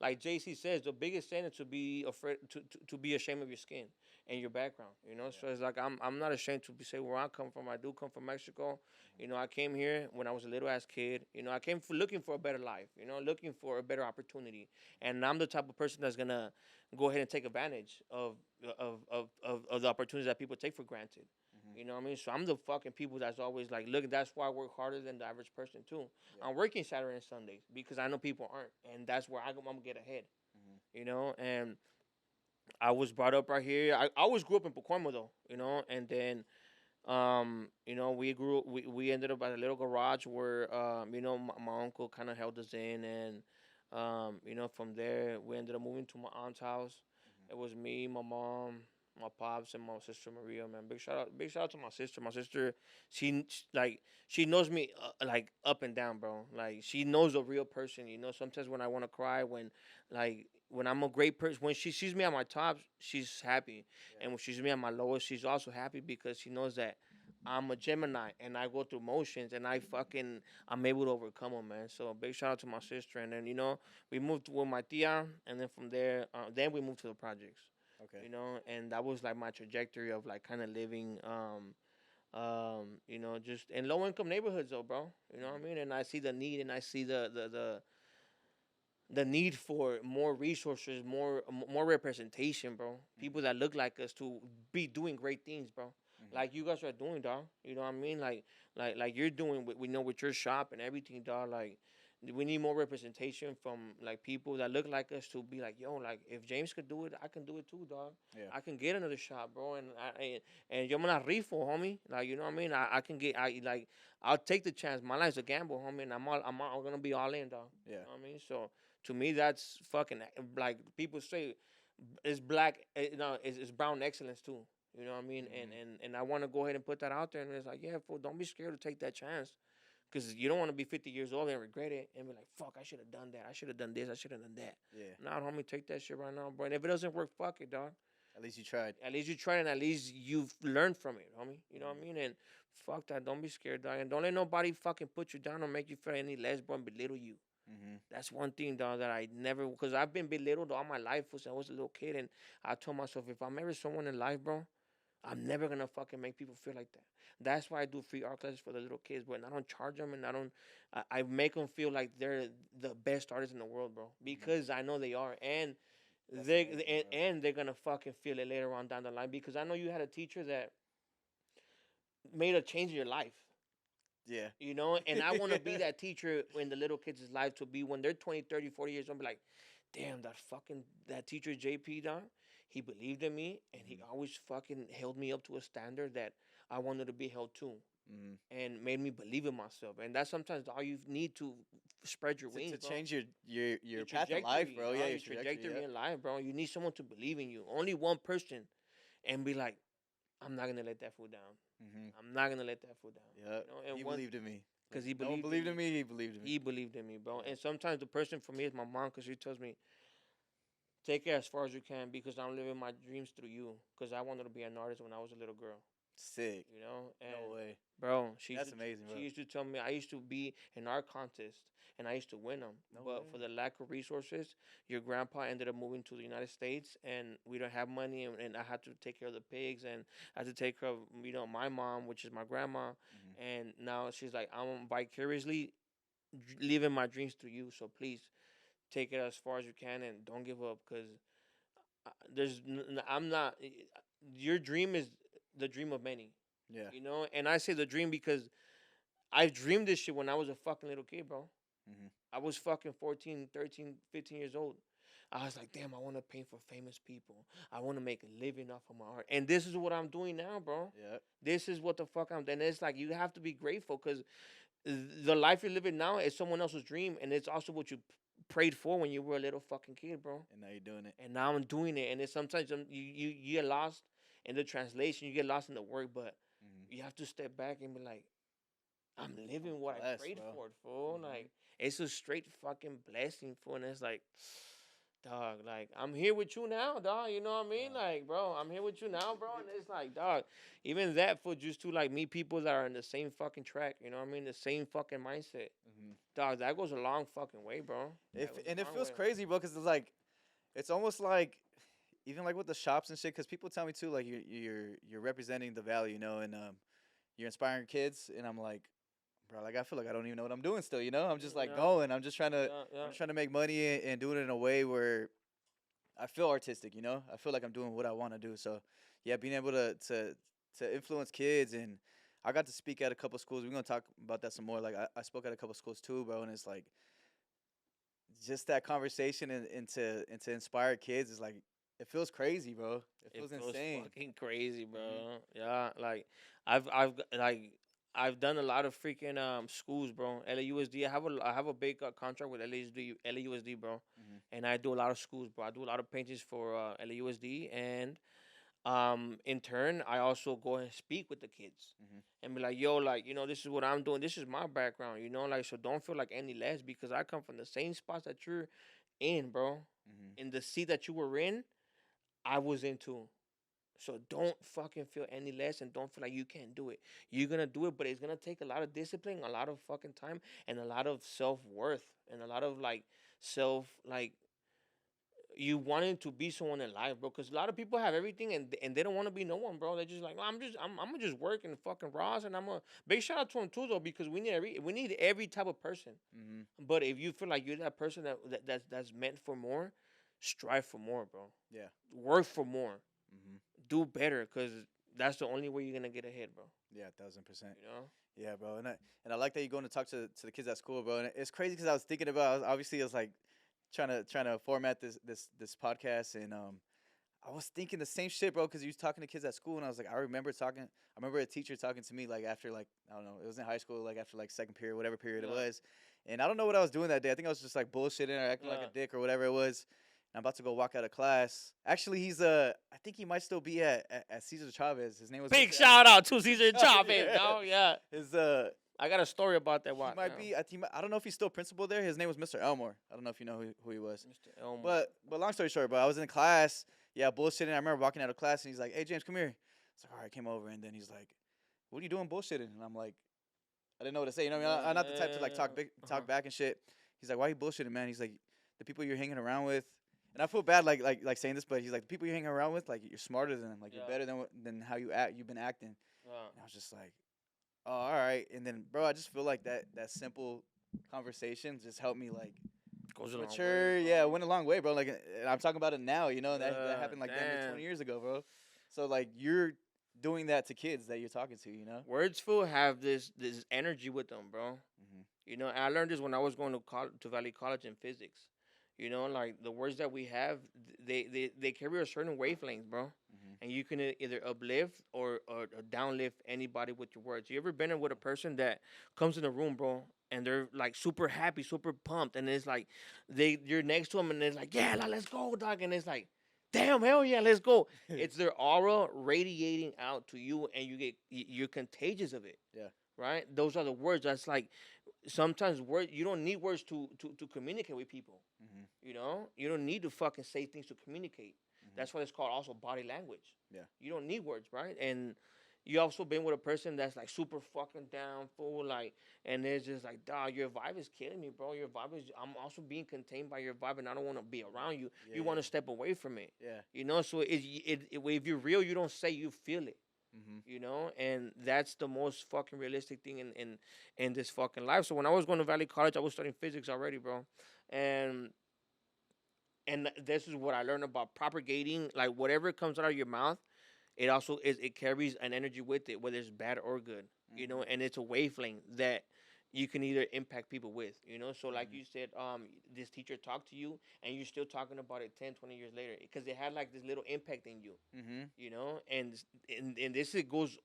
S2: like JC says, the biggest sin is to be afraid to be ashamed of your skin and your background. You know, so
S1: Yeah.
S2: it's like I'm not ashamed to say where I come from. I do come from Mexico. You know, I came here when I was a little ass kid. You know, I came for looking for a better life. You know, looking for a better opportunity, and I'm the type of person that's gonna go ahead and take advantage of the opportunities that people take for granted.
S1: Mm-hmm.
S2: You know what I mean? So I'm the fucking people that's always like, look, that's why I work harder than the average person too.
S1: Yeah.
S2: I'm working Saturday and Sundays because I know people aren't, and that's where I'm gonna get ahead.
S1: Mm-hmm.
S2: You know, and I was brought up right here. I always grew up in Pacoima though, you know, and then we ended up at a little garage where my uncle kind of held us in, and from there we ended up moving to my aunt's house.
S1: Mm-hmm.
S2: It was me, my mom, my pops and my sister Maria, man. Big shout out to my sister. My sister, like she knows me like up and down, bro. Like she knows a real person. You know, sometimes when I want to cry, when I'm a great person, when she sees me at my top, she's happy,
S1: Yeah.
S2: and when she sees me at my lowest, she's also happy because she knows that I'm a Gemini and I go through motions and I'm able to overcome them, man. So big shout out to my sister, and then we moved with my tia, and then from there, then we moved to the projects,
S1: Okay.
S2: and that was like my trajectory of like kind of living, just in low income neighborhoods, though, bro. You know what I mean? And I see the need, and I see the need for more resources, more representation, bro. People that look like us to be doing great things, bro.
S1: Mm-hmm.
S2: Like you guys are doing, dog. You know what I mean? Like you're doing. We know with your shop and everything, dog. Like we need more representation from like people that look like us to be like, yo, like if James could do it, I can do it too, dog.
S1: Yeah.
S2: I can get another shop, bro, and yo me la rifo, homie. Like you know what I mean? I can get I'll take the chance. My life's a gamble, homie, and I'm gonna be all in, dog.
S1: Yeah.
S2: You know what I mean? So to me, that's fucking like people say it's black. No, it's brown excellence too. You know what I mean?
S1: Mm-hmm.
S2: And I want to go ahead and put that out there. And it's like, yeah, fool, don't be scared to take that chance, because you don't want to be 50 years old and regret it and be like, fuck, I should have done that. I should have done this. I should have done that.
S1: Yeah.
S2: Nah, homie, take that shit right now, bro. And if it doesn't work, fuck it, dog.
S1: At least you tried.
S2: At least you tried, and at least you've learned from it, homie. You know what I
S1: Mm-hmm.
S2: mean? And fuck that. Don't be scared, dog. And don't let nobody fucking put you down or make you feel any less, bro, and belittle you.
S1: Mm-hmm.
S2: That's one thing, dog, that I never, because I've been belittled all my life since I was a little kid. And I told myself, if I'm ever someone in life, bro, I'm never going to fucking make people feel like that. That's why I do free art classes for the little kids, but I don't charge them, and I make them feel like they're the best artists in the world, bro, because I know they are. And
S1: That's
S2: they
S1: amazing, bro.
S2: and they're gonna fucking feel it later on down the line, because I know you had a teacher that made a change in your life,
S1: Yeah.
S2: and I want to be that teacher in the little kids' life, to be when they're 20, 30, 40 years old, be like, damn, that teacher JP, dog, he believed in me, and he
S1: Mm-hmm.
S2: always fucking held me up to a standard that I wanted to be held to,
S1: Mm-hmm.
S2: and made me believe in myself. And that's sometimes all you need to spread your wings,
S1: To
S2: bro.
S1: change your
S2: Your
S1: path in life,
S2: trajectory,
S1: bro.
S2: dog,
S1: Yeah,
S2: your
S1: your trajectory.
S2: trajectory
S1: Yeah.
S2: in life, bro. You need someone to believe in you. Only one person, and be like, I'm not gonna let that fool down.
S1: Mm-hmm.
S2: I'm not gonna let that fool down.
S1: Yeah.
S2: And
S1: He
S2: one,
S1: believed in me.
S2: because
S1: When
S2: he
S1: no one
S2: believed
S1: believed
S2: in
S1: in
S2: me.
S1: me. He believed in me.
S2: He believed in me, bro.
S1: Yeah.
S2: And sometimes the person for me is my mom, because she tells me, take it as far as you can, because I'm living my dreams through you. Because I wanted to be an artist when I was a little girl.
S1: Sick.
S2: And
S1: No way.
S2: bro,
S1: That's amazing, bro.
S2: she used to tell me I used to be in art contests and I used to win them,
S1: No
S2: but
S1: way.
S2: for the lack of resources, your grandpa ended up moving to the United States, and we don't have money, and I had to take care of the pigs, and I had to take care of my mom, which is my grandma,
S1: Mm-hmm.
S2: and now she's like, I'm vicariously living my dreams through you, so please take it as far as you can and don't give up, because I'm not. Your dream is the dream of many,
S1: Yeah.
S2: and I say the dream because I dreamed this shit when I was a fucking little kid, bro.
S1: Mm-hmm.
S2: I was fucking 14, 13, 15 years old. I was like, damn, I want to paint for famous people. I want to make a living off of my art. And this is what I'm doing now, bro.
S1: Yeah.
S2: This is what the fuck I'm doing. And it's like, you have to be grateful, because the life you're living now is someone else's dream. And it's also what you prayed for when you were a little fucking kid, bro.
S1: And now you're doing it.
S2: And now I'm doing it. And it's sometimes you get lost in the translation, you get lost in the work, but
S1: Mm-hmm.
S2: you have to step back and be like, I'm living what I
S1: Blessed,
S2: prayed
S1: bro.
S2: for, fool.
S1: Mhm.
S2: Like, it's a straight fucking blessing, fool. And it's like, dog, like, I'm here with you now, dog. You know what I mean?
S1: Yeah.
S2: Like, bro, I'm here with you now, bro. And it's like, dog, even that, fool, just to like meet people that are in the same fucking track. You know what I mean? The same fucking mindset.
S1: Mm-hmm.
S2: Dog, that goes a long fucking way, bro. That goes a
S1: And it
S2: long
S1: feels
S2: way.
S1: crazy, bro, because it's like, it's almost like, even like with the shops and shit, because people tell me too, like you're representing the value, and you're inspiring kids, and I'm like, bro, like I feel like I don't even know what I'm doing still, I'm just like
S2: Yeah,
S1: going, I'm just trying to,
S2: yeah.
S1: I'm trying to make money and doing it in a way where I feel artistic, I feel like I'm doing what I want to do. So yeah, being able to influence kids, and I got to speak at a couple schools. We're gonna talk about that some more. Like I spoke at a couple schools too, bro, and it's like just that conversation and to inspire kids is like it feels crazy, bro. It
S2: It
S1: feels
S2: feels
S1: insane.
S2: fucking crazy, bro.
S1: Mhm.
S2: Yeah, like like I've done a lot of freaking schools, bro. LAUSD. I have a big contract with LAUSD, bro,
S1: Mhm.
S2: and I do a lot of schools, bro. I do a lot of paintings for LAUSD, and In turn, I also go and speak with the kids
S1: Mm-hmm.
S2: and be like, yo, like, this is what I'm doing. This is my background, like, so don't feel like any less because I come from the same spots that you're in, bro.
S1: Mm-hmm.
S2: In the seat that you were in, I was in too. So don't fucking feel any less and don't feel like you can't do it. You're gonna do it, but it's gonna take a lot of discipline, a lot of fucking time, and a lot of self worth and a lot of like self like you wanting to be someone in life, bro. Because a lot of people have everything and they don't want to be no one, bro. They're just like, no, I'm gonna just work in fucking Ross, and I'm a big shout out to him too, though, because we need every type of person.
S1: Mm-hmm.
S2: But if you feel like you're that person that's meant for more, strive for more, bro.
S1: Yeah.
S2: Work for more,
S1: Mm-hmm.
S2: do better, because that's the only way you're gonna get ahead, bro.
S1: Yeah, 1000%.
S2: You know?
S1: Yeah, bro, and I like that you're going to talk to the kids at school, bro. And it's crazy because I was thinking about obviously I was like trying to format this podcast, and I was thinking the same shit, bro. Because you was talking to kids at school, and I was like, I remember a teacher talking to me like after like I don't know, it was in high school, like after like second period, whatever period it
S2: Yeah.
S1: was, and I don't know what I was doing that day. I think I was just like bullshitting or acting like
S2: Yeah.
S1: a dick or whatever it was. And I'm about to go walk out of class. Actually, I think he might still be at Cesar Chavez. His name was
S2: Big
S1: Mr.
S2: shout out to Caesar
S1: Yeah.
S2: Chavez, dog. Yeah.
S1: His
S2: I got a story about that.
S1: he might be. I don't know if he's still principal there. His name was Mr. Elmore. I don't know if you know who he was.
S2: Mr. Elmo.
S1: But long story short, bro, I was in class. Yeah, bullshitting. I remember walking out of class and he's like, "Hey James, come here." It's like, "All right," I came over and then he's like, "What are you doing bullshitting?" And I'm like, I didn't know what to say. You know what I mean? I'm not the type to like talk back and shit. He's like, "Why are you bullshitting, man?" He's like, "The people you're hanging around with." And I feel bad like saying this, but he's like, "The people you're hanging around with, like you're smarter than them. Like you're
S2: Yeah.
S1: better than how you've been acting."
S2: Yeah.
S1: And I was just like, "Oh, all right." And then, bro, I just feel like that simple conversation just helped me like
S2: Goes a long
S1: mature.
S2: way,
S1: Yeah,
S2: bro.
S1: it went a long way, bro. Like, and I'm talking about it now. You know, that
S2: Yeah,
S1: happened like damn near
S2: damn.
S1: 20 years ago, bro. So like you're doing that to kids that you're talking to. You know.
S2: Words fool have this energy with them, bro.
S1: Mm-hmm.
S2: And I learned this when I was going to Valley College in physics. Like the words that we have, they carry a certain wavelength, bro.
S1: Mm-hmm.
S2: And you can either uplift or downlift anybody with your words. You ever been in with a person that comes in the room, bro, and they're like super happy, super pumped, and it's like you're next to them, and it's like, yeah, let's go, dog, and it's like, damn, hell yeah, let's go. It's their aura radiating out to you, and you're contagious of it.
S1: Yeah.
S2: Right? Those are the words. That's like sometimes you don't need words to communicate with people.
S1: Mm-hmm.
S2: You don't need to fucking say things to communicate.
S1: Mm-hmm.
S2: That's why it's called also body language.
S1: Yeah.
S2: You don't need words, right? And you also been with a person that's like super fucking down, full, like, and it's just like, dog, your vibe is killing me, bro. Your vibe is. I'm also being contained by your vibe, and I don't want to be around you.
S1: Yeah,
S2: You want to
S1: yeah.
S2: step away from it.
S1: Yeah.
S2: So if you're real, you don't say, you feel it.
S1: Mm-hmm.
S2: And that's the most fucking realistic thing in this fucking life. So when I was going to Valley College, I was studying physics already, bro, and this is what I learned about propagating. Like whatever comes out of your mouth, it carries an energy with it, whether it's bad or good.
S1: Mm-hmm.
S2: And it's a wavelength that you can either impact people with. So like
S1: Mhm.
S2: you said, this teacher talked to you, and you're still talking about it 10, 20 years later because it had like this little impact in you.
S1: Mm-hmm.
S2: And this it goes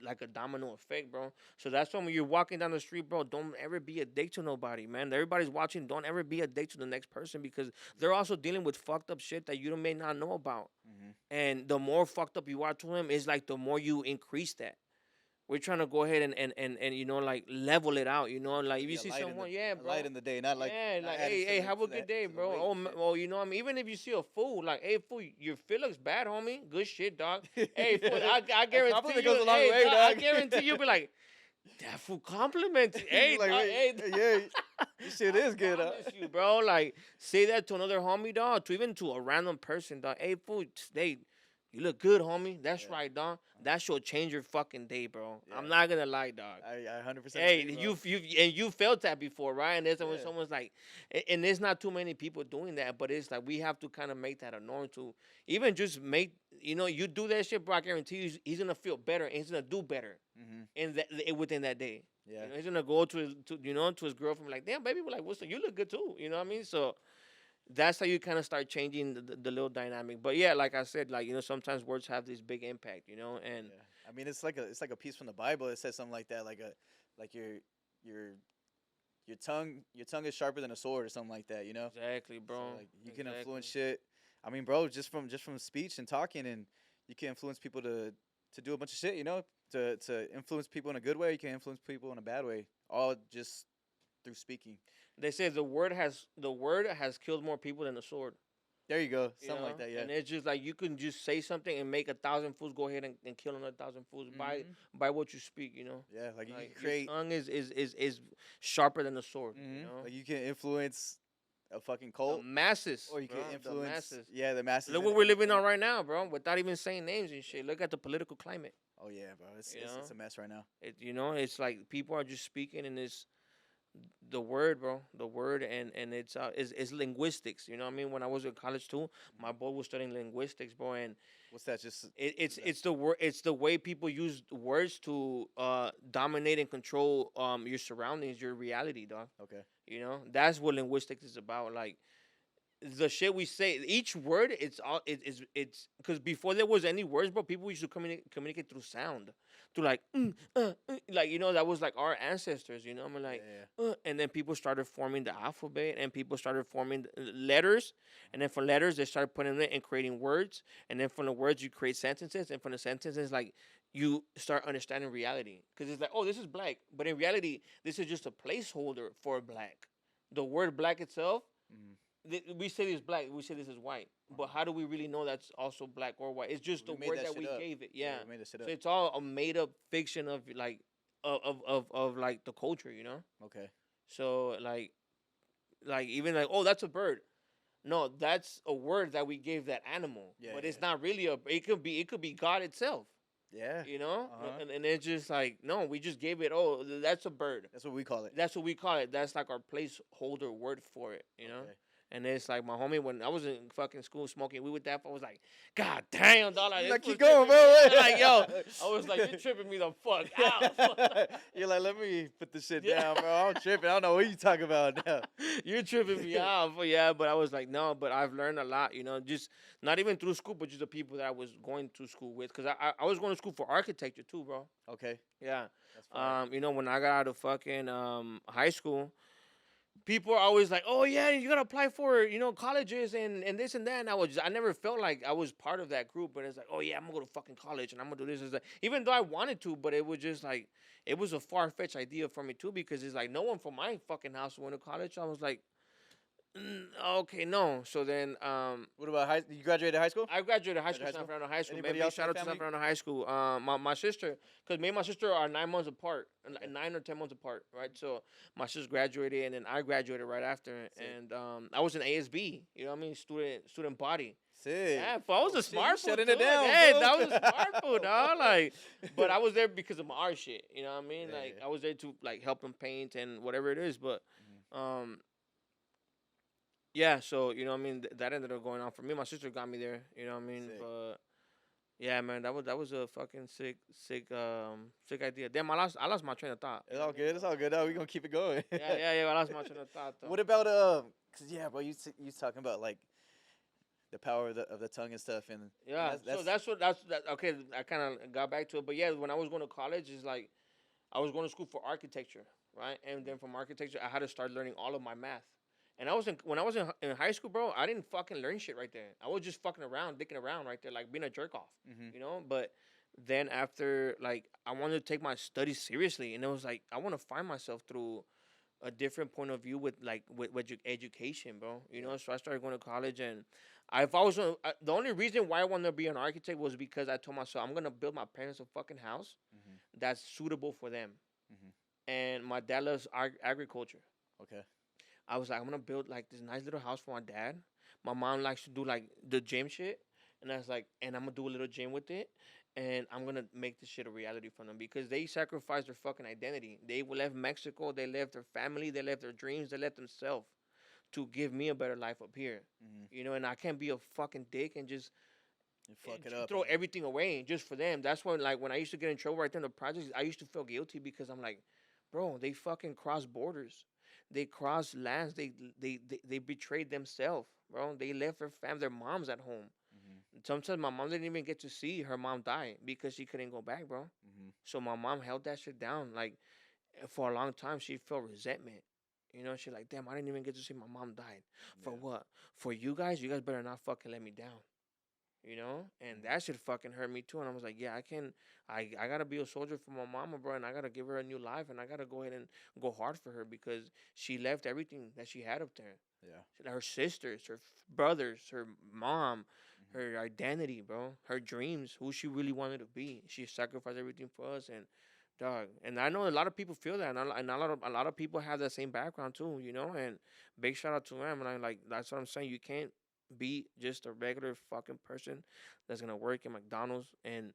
S2: like a domino effect, bro. So that's when you're walking down the street, bro, don't ever be a dick to nobody, man. Everybody's watching. Don't ever be a dick to the next person because they're also dealing with fucked up shit that you may not know about.
S1: Mm-hmm.
S2: And the more fucked up you are to him, it's like the more you increase that. We're trying to go ahead and like level it out, like if
S1: Be
S2: you
S1: a
S2: see
S1: light in
S2: someone,
S1: the
S2: yeah,
S1: a
S2: bro.
S1: light in the day, not like
S2: Yeah,
S1: not
S2: like
S1: adding
S2: hey,
S1: to the-
S2: have a
S1: to
S2: good
S1: that-
S2: day,
S1: to the
S2: bro.
S1: weight
S2: Oh,
S1: and shit.
S2: well, I mean, even if you see a fool, like, hey, fool, your fit looks bad, homie. Good shit, dog. Hey, fool, I guarantee
S1: compliment
S2: you,
S1: goes a long
S2: hey,
S1: way,
S2: dog, I
S1: dog.
S2: guarantee you, be like, that fool compliment. Hey,
S1: You're like,
S2: dog,
S1: wait,
S2: hey,
S1: yeah, this shit is good, huh?
S2: promise you, bro. Like, say that to another homie, dog, to even to a random person, dog. Hey, fool, hey, you look good, homie. That's
S1: Yeah.
S2: right, dog. That should change your fucking day, bro.
S1: Yeah.
S2: I'm not gonna lie, dog.
S1: I 100%.
S2: Hey,
S1: agree, bro.
S2: you felt that before, right? And there's when
S1: Yeah.
S2: someone's like, and there's not too many people doing that, but it's like we have to kind of make that a norm to even just make you do that shit, bro. I guarantee you, he's gonna feel better and he's gonna do better
S1: Mm-hmm.
S2: within that day.
S1: Yeah.
S2: He's gonna go to his girlfriend like, damn, baby, like, what's you look good too. You know what I mean? So that's how you kind of start changing the little dynamic. But yeah, like I said, like sometimes words have this big impact, and
S1: Yeah. I mean, it's like a piece from the Bible. It says something like that, like your your tongue is sharper than a sword or something like that.
S2: exactly,
S1: So
S2: bro.
S1: like you can
S2: Exactly.
S1: influence shit. I mean, bro, just from speech and talking, and you can influence people to do a bunch of shit. You know, to influence people in a good way. You can influence people in a bad way. All just through speaking.
S2: They say the word has killed more people than the sword.
S1: There you go.
S2: You
S1: Something
S2: know,
S1: like that. Yeah.
S2: and it's just like you can just say something and make 1,000 fools go ahead and kill another 1,000 fools
S1: Hmm.
S2: by what you speak. You know,
S1: Yeah. Like you can
S2: like your
S1: create.
S2: tongue is sharper than the sword. You
S1: Hmm.
S2: know,
S1: Like you can influence a fucking
S2: the
S1: cult,
S2: masses,
S1: or you
S2: bro,
S1: can
S2: the
S1: influence.
S2: masses.
S1: Yeah, the masses.
S2: Look
S1: In
S2: what
S1: it.
S2: we're living on right now, bro. Without even saying names and shit. Look at the political climate.
S1: Oh yeah, bro.
S2: You know,
S1: It's a mess right now.
S2: it's like people are just speaking in this the word, bro, the word, and it's linguistics. You know what I mean? When I was in college too, my
S1: Hmm.
S2: boy was studying linguistics, bro, and
S1: What's that? Just what
S2: it's
S1: is that?
S2: it's the word, it's the way people use words to dominate and control your surroundings, your reality, dog.
S1: Okay.
S2: You know, that's what linguistics is about. Like the shit we say, each word, it's because before there was any words, bro, people used to communicate through sound, through like like that was like our ancestors. You know, I mean,
S1: Yeah.
S2: like
S1: Yeah.
S2: and then people started forming the alphabet, and people started forming letters, and then from letters they started putting it and creating words, and then from the words you create sentences, and from the sentences like you start understanding reality because it's like, oh, this is black, but in reality this is just a placeholder for black. The word black itself,
S1: Hmm.
S2: we say this black, we say this is white, but how do we really know that's also black or white? It's just
S1: We
S2: the
S1: made
S2: word
S1: that
S2: that
S1: shit
S2: we
S1: up.
S2: gave it.
S1: Yeah,
S2: Yeah.
S1: we made that shit
S2: So
S1: up.
S2: it's all a made up fiction of like of like the culture, you know.
S1: Okay.
S2: So like even like, oh, that's a bird. No, that's a word that we gave that animal,
S1: Yeah.
S2: but
S1: Yeah.
S2: it's not really a. It could be God itself.
S1: Yeah.
S2: You know,
S1: Uh huh.
S2: and it's just like, no, we just gave it. Oh, that's a bird.
S1: That's what we call it.
S2: That's what we call it. That's like our placeholder word for it, you know?
S1: Okay.
S2: And it's like my homie, when I was in fucking school smoking weed with that, I was like, God damn, dog, like,
S1: You
S2: this
S1: like
S2: fool's
S1: keep going,
S2: tripping me
S1: bro.
S2: out. Like, yo, I was like, you're tripping me the fuck out.
S1: You're like, let me put this shit
S2: Yeah.
S1: down, bro. I'm tripping. I don't know what you talking about now.
S2: You're tripping me out. But yeah, but I was like, no, but I've learned a lot, you know, just not even through school, but just the people that I was going to school with. Because I was going to school for architecture too, bro.
S1: Okay,
S2: Yeah.
S1: that's fire.
S2: When I got out of fucking high school, people are always like, "Oh yeah, you gotta apply for colleges and this and that." And I never felt like I was part of that group. But it's like, "Oh yeah, I'm gonna go to fucking college and I'm gonna do this." It's like, even though I wanted to, but it was just like it was a far fetched idea for me too because it's like no one from my fucking house went to college. I was like, okay, no. So then
S1: What about high? You graduated high school?
S2: I graduated high school,
S1: High
S2: San
S1: school?
S2: Fernando High School. Man,
S1: Anybody
S2: big
S1: else in
S2: shout
S1: the
S2: out to San
S1: family?
S2: Fernando High School. My sister, because me and my sister are 9 months apart,
S1: Okay.
S2: 9 or 10 months apart, right? So my sister graduated, and then I graduated right after,
S1: Sick.
S2: and I was in ASB. You know what I mean? Student body.
S1: Sick.
S2: Yeah, but I was
S1: Oh,
S2: a
S1: shit, you
S2: smart fool
S1: shutting
S2: too.
S1: it down,
S2: Hey,
S1: bro.
S2: that was a smart fool, dog. Like, but I was there because of my art shit. You know what I mean?
S1: Yeah,
S2: Like,
S1: yeah.
S2: I was there to like help them paint and whatever it is. But
S1: Mhm.
S2: um, yeah. So you know what I mean? That ended up going on for me. My sister got me there. You know what I mean?
S1: Sick.
S2: But yeah, man, that was a fucking sick idea. Damn, I lost my train of thought.
S1: It's all good. It's all good. Though. We gonna keep it going.
S2: Yeah. I lost my train of thought though.
S1: What about cause yeah, bro, you talking about like the power of the tongue and stuff, and
S2: Yeah,
S1: that's
S2: so that's okay. I kind of got back to it, but yeah, when I was going to college, it's like I was going to school for architecture, right? And then from architecture, I had to start learning all of my math. And when I was in high school, bro, I didn't fucking learn shit right there. I was just fucking around, dicking around right there, like being a jerk off,
S1: hmm
S2: you know. But then after, like, I wanted to take my studies seriously, and it was like I want to find myself through a different point of view with like with education, bro. You
S1: Yeah.
S2: know, so I started going to college, and if I was the only reason why I wanted to be an architect was because I told myself I'm gonna build my parents a fucking house
S1: hmm
S2: that's suitable for them.
S1: hmm
S2: And my dad loves agriculture.
S1: Okay.
S2: I was like, I'm gonna build like this nice little house for my dad. My mom likes to do like the gym shit, and I was like, and I'm gonna do a little gym with it, and I'm gonna make this shit a reality for them because they sacrificed their fucking identity. They left Mexico, they left their family, they left their dreams, they left themselves to give me a better life up here.
S1: hmm
S2: You know, and I can't be a fucking dick and just
S1: You fuck it up.
S2: throw
S1: Huh?
S2: everything away just for them. That's when, like, when I used to get in trouble right there in the projects, I used to feel guilty because I'm like, bro, they fucking crossed borders, they crossed lands, they betrayed themselves, bro. They left their their moms at home.
S1: hmm
S2: Sometimes my mom didn't even get to see her mom die because she couldn't go back, bro.
S1: hmm
S2: So my mom held that shit down, like, for a long time. She felt resentment. You know, she like, damn, I didn't even get to see my mom died. For
S1: Yeah.
S2: what? For you guys? You guys better not fucking let me down. you know, and
S1: Mhm.
S2: that shit fucking hurt me too. And I was like, yeah, I gotta be a soldier for my mama, bro, and I gotta give her a new life, and I gotta go ahead and go hard for her because she left everything that she had up there.
S1: Yeah.
S2: Her sisters, her brothers, her mom,
S1: Mhm.
S2: her identity, bro, her dreams, who she really wanted to be. She sacrificed everything for us, and dog. And I know a lot of people feel that, and a lot of people have that same background too, you know. And big shout out to them. And I like that's what I'm saying. You can't be just a regular fucking person that's gonna work at McDonald's. And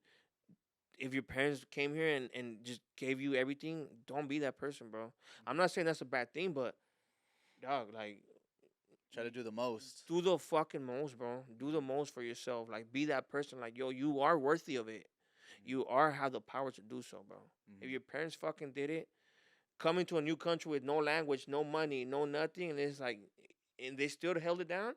S2: if your parents came here and just gave you everything, don't be that person, bro. I'm not saying that's a bad thing, but dog, like
S1: Try to do the most.
S2: do the fucking most, bro. Do the most for yourself. Like be that person. Like yo, you are worthy of it. You are have the power to do so, bro. If
S1: Mhm.
S2: your parents fucking did it, coming to a new country with no language, no money, no nothing, and it's like, and they still held it down,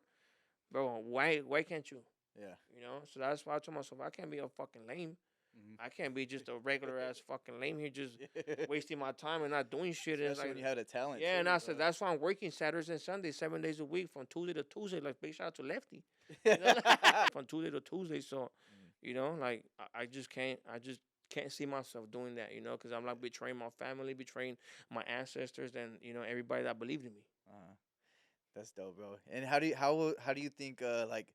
S2: bro. Why can't you?
S1: Yeah.
S2: You know. So that's why I told myself I can't be a fucking lame.
S1: Mhm.
S2: I can't be just a regular ass fucking lame here, just wasting my time and not doing shit. And it's
S1: Especially
S2: like,
S1: when you have the talent
S2: yeah, and
S1: too,
S2: I said
S1: bro.
S2: that's why I'm working Saturdays and Sundays, 7 days a week, from Tuesday to Tuesday. Like big shout out to Lefty, you know, from Tuesday to Tuesday. So,
S1: Mhm.
S2: you know, like I just can't, see myself doing that, you know, because I'm like betraying my family, betraying my ancestors, and you know everybody that believed in me.
S1: Uh-huh. That's dope, bro. And how do you think like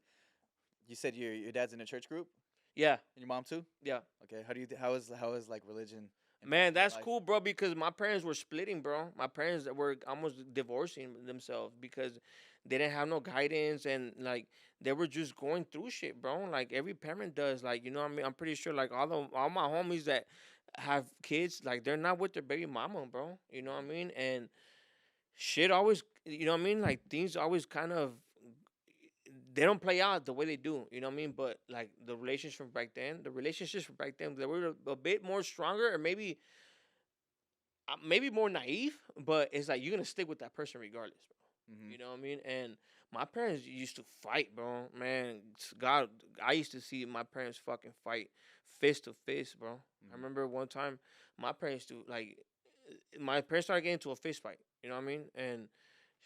S1: you said your dad's in a church group
S2: Yeah,
S1: and your mom too?
S2: yeah.
S1: Okay. How is like religion
S2: Man,
S1: impacting your
S2: that's
S1: life?
S2: cool, bro, because my parents were splitting, bro. My parents were almost divorcing themselves because they didn't have no guidance, and like they were just going through shit, bro. Like every parent does. Like, you know what I mean? I'm pretty sure like all my homies that have kids, like they're not with their baby mama, bro. You know what I
S1: Mhm.
S2: mean? And shit always, you know what I mean? Like things always kind of, they don't play out the way they do, you know what I mean? But like the relationships from back then, they were a bit more stronger, or maybe more naive, but it's like you're gonna stick with that person regardless, bro.
S1: Mhm.
S2: You know what I mean? And my parents used to fight, bro. Man, God, I used to see my parents fucking fight fist to fist, bro. I
S1: Mhm.
S2: remember one time my parents my parents started getting into a fist fight. You know what I mean? And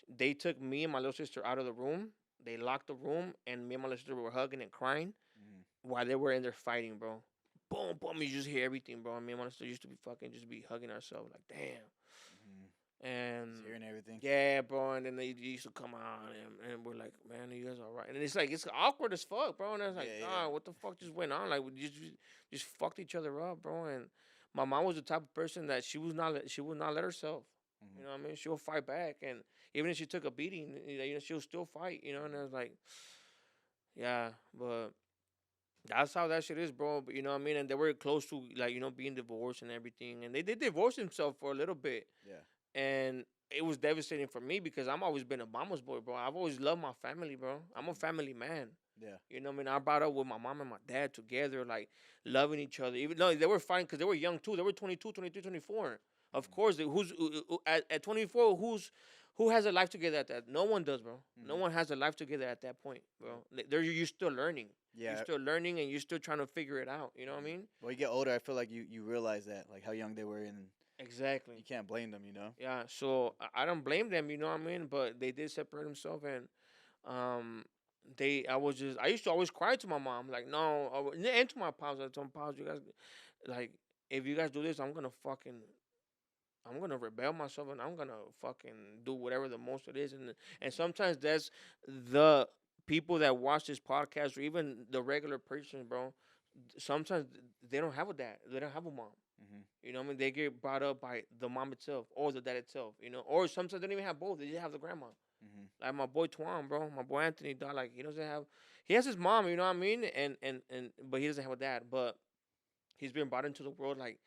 S2: they took me and my little sister out of the room. They locked the room, and me and my little sister were hugging and crying
S1: Mhm.
S2: while they were in there fighting, bro. Boom, boom. You just hear everything, bro. I mean, my sister used to be fucking just be hugging ourselves like, damn.
S1: Mhm. Just
S2: And
S1: hearing everything.
S2: yeah, bro. And then they used to come on, and we're like, man, are you guys all right? And it's like it's awkward as fuck, bro. And I was like,
S1: Yeah, yeah.
S2: ah, what the fuck just went on? Like we just fucked each other up, bro. And my mom was the type of person that she would not let herself.
S1: Mhm.
S2: You know what I mean? She'll fight back, and even if she took a beating, you know, she'll still fight. You know, and I was like, yeah, but that's how that shit is, bro. But you know what I mean? And they were close to like, you know, being divorced and everything. And they did divorce themselves for a little bit.
S1: Yeah.
S2: And it was devastating for me because I'm always been a mama's boy, bro. I've always loved my family, bro. I'm a
S1: Mhm.
S2: family man.
S1: Yeah.
S2: You know what I mean? I brought up with my mom and my dad together, like loving each other. Even though they were fighting because they were young too. They were 22, 23, 24. Of
S1: Mhm.
S2: course, at 24, who has a life together at that? No one does, bro. No
S1: Mhm.
S2: one has a life together at that point, bro.
S1: Yep.
S2: They're you're still learning. You're
S1: Yeah.
S2: still learning, and you're still trying to figure it out. You know what I
S1: Mhm.
S2: mean?
S1: When you get older, I feel like you realize that like how young they were, and
S2: Exactly.
S1: you can't blame them. You know.
S2: Yeah. So I don't blame them. You know what I mean? But they did separate themselves, and um, I used to always cry to my mom, like, no, and to my pops. I told my pops, you guys, like, if you guys do this, I'm gonna rebel myself, and I'm gonna fucking do whatever the most it is. And sometimes that's the people that watch this podcast, or even the regular person, bro. Sometimes they don't have a dad, they don't have a mom.
S1: Mhm.
S2: You know what I mean? They get brought up by the mom itself or the dad itself, you know, or sometimes they don't even have both. They just have the grandma.
S1: Mhm.
S2: Like my boy Twan, bro. My boy Anthony, dog. Like he has his mom. You know what I mean? But he doesn't have a dad. But he's been brought into the world like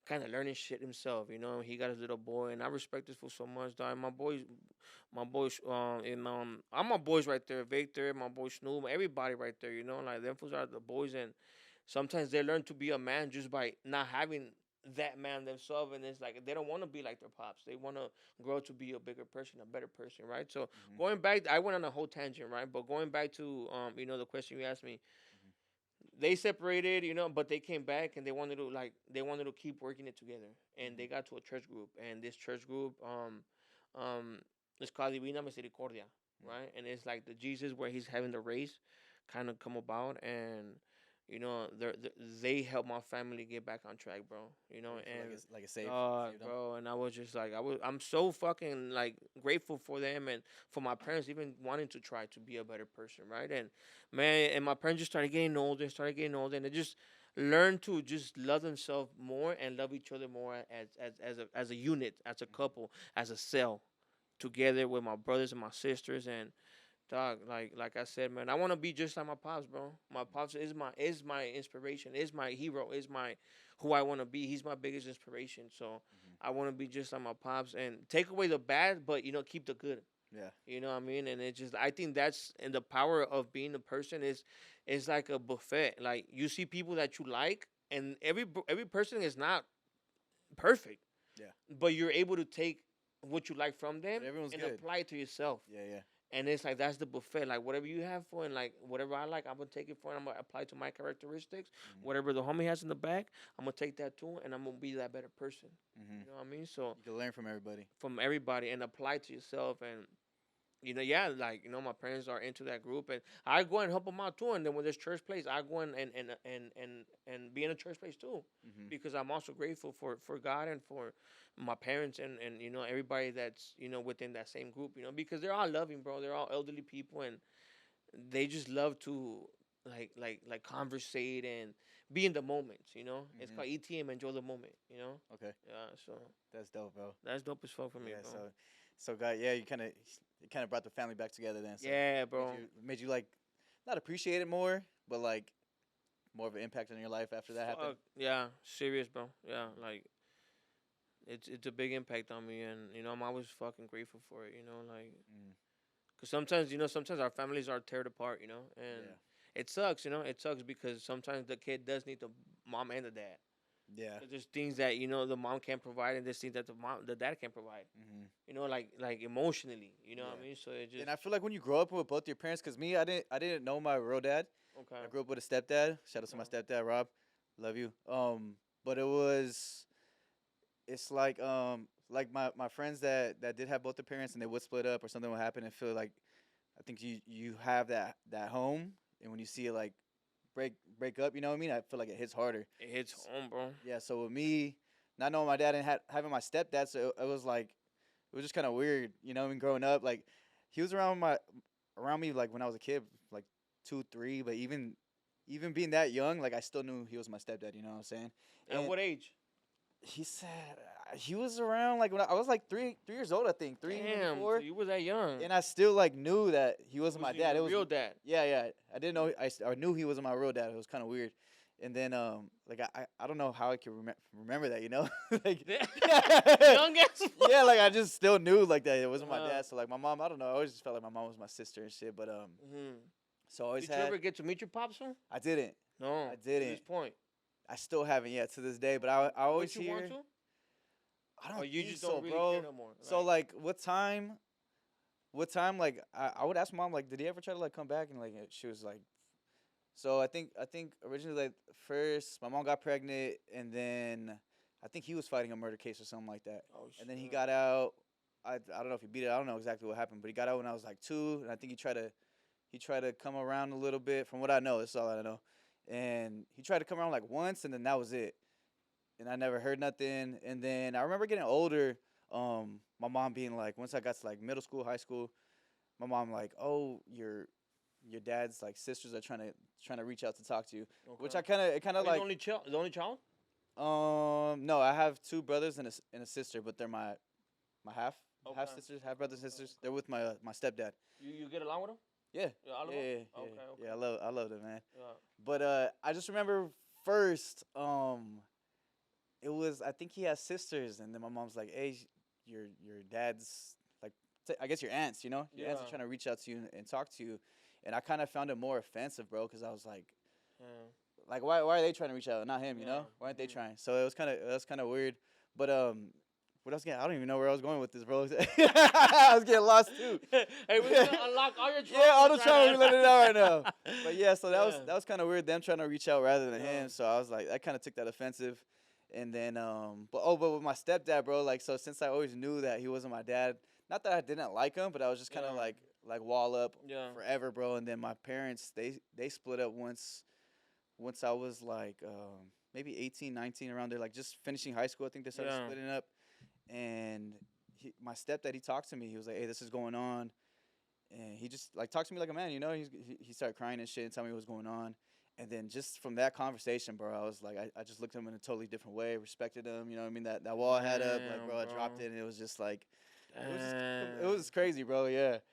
S2: kind of learning shit himself. You know, he got his little boy, and I respect this fool so much, dog. My boys, I'm my boys right there. Victor, my boy Snoop, everybody right there. You know, like them fools are the boys, and sometimes they learn to be a man just by not having that man themselves, and it's like they don't want to be like their pops. They want to grow to be a bigger person, a better person, right? So
S1: Mhm.
S2: going back, I went on a whole tangent, right? But going back to the question you asked me,
S1: Mhm.
S2: they separated, but they came back and they wanted to keep working it together, and
S1: Mhm.
S2: they got to a church group, and this church group um it's called Divina Misericordia,
S1: Mhm.
S2: right? And it's like the Jesus where he's having the race, kind of come about, and you know, they helped my family get back on track, bro. You know,
S1: You feel
S2: and
S1: like it's safe, saved them.
S2: bro, and I was just like, I'm so fucking like grateful for them and for my parents even wanting to try to be a better person, right? And man, and my parents just started getting older, and they just learned to just love themselves more and love each other more as a unit, as a couple, as a cell, together with my brothers and my sisters. And dog, like I said, man, I want to be just like my pops, bro. My pops is my inspiration, is my hero, is my who I want to be. He's my biggest inspiration. So
S1: Mhm.
S2: I want to be just like my pops and take away the bad, but keep the good.
S1: Yeah.
S2: You know what I mean? And it just, I think that's, and the power of being a person is like a buffet. Like you see people that you like, and every person is not perfect,
S1: Yeah.
S2: but you're able to take what you like from them
S1: But everyone's
S2: and
S1: good.
S2: apply it to yourself.
S1: Yeah, yeah.
S2: And it's like that's the buffet. Like whatever you have for, and like whatever I like, I'm gonna take it for, and I'm gonna apply to my characteristics.
S1: Mhm.
S2: Whatever the homie has in the back, I'm gonna take that too, and I'm gonna be that better person.
S1: Mhm.
S2: You know what I mean? So
S1: You can learn from everybody.
S2: from everybody and apply to yourself. And yeah, like my parents are into that group, and I go and help them out too. And then when there's church place, I go and be in a church place too,
S1: Mhm.
S2: because I'm also grateful for God and for my parents and everybody that's within that same group. Because they're all loving, bro. They're all elderly people, and they just love to like conversate and be in the moment. It's
S1: Mhm.
S2: called ETM, enjoy the moment.
S1: Okay.
S2: Yeah, so
S1: That's dope, bro.
S2: that's dope as fuck for me,
S1: Yeah.
S2: bro.
S1: So, God, yeah, you kind of brought the family back together then. So
S2: Yeah, bro.
S1: made you like not appreciate it more, but like more of an impact on your life after that happened.
S2: Fuck yeah, serious, bro. Yeah, like it's a big impact on me, and I'm always fucking grateful for it. Like,
S1: Mm.
S2: cause sometimes our families are teared apart. And
S1: Yeah.
S2: it sucks. It sucks because sometimes the kid does need the mom and the dad.
S1: Yeah.
S2: 'Cause there's things that the mom can't provide, and there's things that the dad can't provide.
S1: Mhm.
S2: Like emotionally. You know what I
S1: Yeah.
S2: mean? So it just
S1: And I feel like when you grow up with both your parents, cause me, I didn't know my real dad.
S2: okay.
S1: I grew up with a stepdad. Shout out to my stepdad, Rob. Love you. But it's like my friends that did have both their parents and they would split up or something would happen and feel like I think you have that home and when you see it like break up, you know what I mean? I feel like it hits harder.
S2: It hits home, bro.
S1: Yeah, so with me not knowing my dad and having my stepdad, so it was like it was just kind of weird, you know, I mean, growing up, like he was around me like when I was a kid, like 2, 3, but even being that young, like I still knew he was my stepdad. You know what I'm saying?
S2: At
S1: And
S2: what age?
S1: he said he was around like when I was like 3 years old, I think 3, maybe
S2: Damn, so
S1: 4,
S2: you was that young.
S1: and I still like knew that he wasn't my
S2: Was
S1: dad. It
S2: your
S1: was
S2: real dad.
S1: yeah, yeah. I didn't know I knew he wasn't my real dad. It was kind of weird. And then like I don't know how I can remember that, you know, like
S2: Young as fuck.
S1: yeah, like I just still knew like that it wasn't my
S2: Uh-huh.
S1: dad. So like my mom, I don't know. I always just felt like my mom was my sister and shit. But
S2: Mhm.
S1: so I always
S2: Did you
S1: had.
S2: ever get to meet your pops, son?
S1: I didn't.
S2: No.
S1: I
S2: To this
S1: didn't.
S2: point.
S1: I still haven't yet to this day. But I always
S2: Would you want
S1: hear.
S2: to?
S1: I don't
S2: Or you
S1: think
S2: just
S1: so,
S2: don't really
S1: bro.
S2: care no more?
S1: So like, what time? What time? Like, I would ask mom like, did he ever try to like come back? And like, she was like, so I think originally like first my mom got pregnant and then I think he was fighting a murder case or something like that.
S2: Oh,
S1: And then he
S2: shit.
S1: got out. I don't know if he beat it. I don't know exactly what happened, but he got out when I was like 2, and I think he tried to come around a little bit. From what I know, that's all I know. And he tried to come around like once, and then that was it. And I never heard nothing. And then I remember getting older. My mom being like, once I got to like middle school, high school, my mom like, oh, your dad's like sisters are trying to reach out to talk to you, which
S2: Okay.
S1: it kind
S2: Are
S1: of
S2: you
S1: like
S2: the only child?
S1: no, I have 2 brothers and a sister, but they're my half
S2: Okay.
S1: sisters, half brothers and sisters. They're with my stepdad.
S2: You get along with them?
S1: Yeah,
S2: Yeah, all of
S1: yeah,
S2: them?
S1: yeah, yeah.
S2: Okay, okay.
S1: Yeah, I love them, man.
S2: Yeah.
S1: But I just remember first, it was I think he has sisters, and then my mom's like, "Hey, your dad's like, I guess your aunts, you know, your aunts are
S2: Yeah.
S1: trying to reach out to you and talk to you," and I kind of found it more offensive, bro, because I was
S2: Yeah.
S1: like, why are they trying to reach out, not him, you know?
S2: Yeah.
S1: Why aren't they
S2: Mhm.
S1: trying? So it was kind of weird, but what else? I don't even know where I was going with this, bro. I was getting lost too.
S2: Hey, we're gonna unlock all your traumas.
S1: Yeah, all the
S2: right
S1: trauma
S2: now.
S1: we let it out right now. But yeah, so that was
S2: Yeah.
S1: that was kind of weird. Them trying to reach out rather than
S2: Yeah.
S1: him. So I was like, I kind of took that offensive. And then but with my stepdad, bro, like so since I always knew that he wasn't my dad, not that I didn't like him, but I was just kind of
S2: Yeah.
S1: like like wall up
S2: Yeah.
S1: forever, bro. And then my parents they split up once I was like maybe 18, 19, around there, like just finishing high school. I think they started
S2: Yeah.
S1: splitting up, and my stepdad, he talked to me. He was like, "Hey, this is going on," and he just like talked to me like a man, you know. He started crying and shit and telling me what was going on. And then just from that conversation, bro, I was like, I just looked at him in a totally different way, respected him. You know what I mean? That wall I had up, like,
S2: Damn,
S1: bro, I dropped
S2: bro.
S1: it, and it was just like, it
S2: Damn.
S1: was crazy, bro. Yeah, it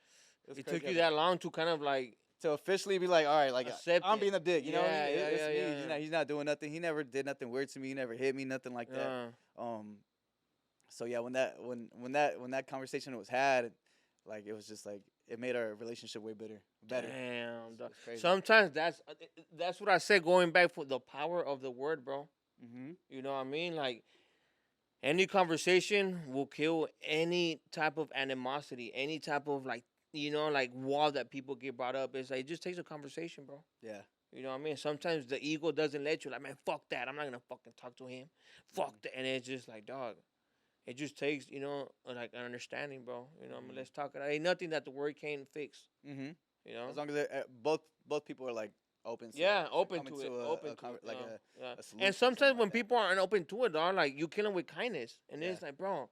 S1: was
S2: It
S1: crazy
S2: took you that long to kind of like
S1: to officially be like, all right, like
S2: accept
S1: I'm
S2: it.
S1: being a dick. You know what I mean?
S2: Yeah, yeah,
S1: It's
S2: yeah,
S1: me.
S2: yeah.
S1: He's not doing nothing. He never did nothing weird to me. He never hit me, nothing like that.
S2: Yeah.
S1: Um, so yeah, when that conversation was had, like it was just like it made our relationship way better.
S2: Damn, dog.
S1: It's crazy.
S2: Sometimes that's what I said. Going back for the power of the word, bro.
S1: Mhm.
S2: You know what I mean? Like any conversation will kill any type of animosity, any type of like like wall that people get brought up. It's like it just takes a conversation, bro.
S1: Yeah.
S2: You know what I mean? Sometimes the ego doesn't let you. Like, man, fuck that. I'm not gonna fucking talk to him. Fuck
S1: Mhm.
S2: that. And it's just like, dog. It just takes, like an understanding, bro. I mean,
S1: Mhm.
S2: let's talk it out. Ain't nothing that the word can't fix.
S1: Mhm.
S2: You know?
S1: As long as both people are like open
S2: Yeah,
S1: to
S2: open
S1: coming
S2: to it,
S1: to
S2: open to it.
S1: like
S2: Yeah, yeah.
S1: a
S2: And
S1: solution or something
S2: sometimes
S1: like
S2: when
S1: that.
S2: people aren't open to it, dog, like you kill them with kindness, and
S1: Yeah.
S2: it's like, bro,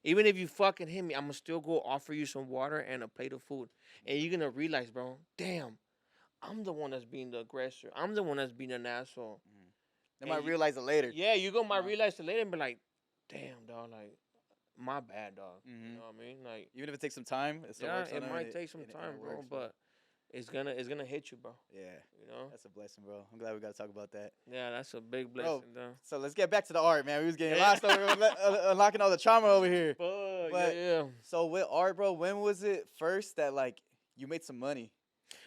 S2: even if you fucking hit me, I'm gonna still go offer you some water and a plate of food, and you're gonna realize, bro, damn, I'm the one that's being the aggressor. I'm the one that's being an asshole.
S1: Mhm. They
S2: And
S1: might realize it later.
S2: yeah, you gonna
S1: You
S2: might
S1: know.
S2: realize it later and be like, damn, dog, like my bad, dog. You
S1: Mhm.
S2: know what I mean? Like,
S1: Even if it takes some time, it still
S2: yeah,
S1: works on
S2: it
S1: them,
S2: might take some
S1: and
S2: time,
S1: it
S2: bro,
S1: works, bro.
S2: but it's gonna hit you, bro.
S1: Yeah.
S2: You know?
S1: That's a blessing, bro. I'm glad we got to talk about that.
S2: Yeah, that's a big
S1: Bro,
S2: blessing, though.
S1: so let's get back to the art, man. We was getting
S2: Yeah.
S1: lost over unlocking all the trauma over here.
S2: Fuck, yeah,
S1: But
S2: yeah.
S1: so with art, bro, when was it first that like you made some money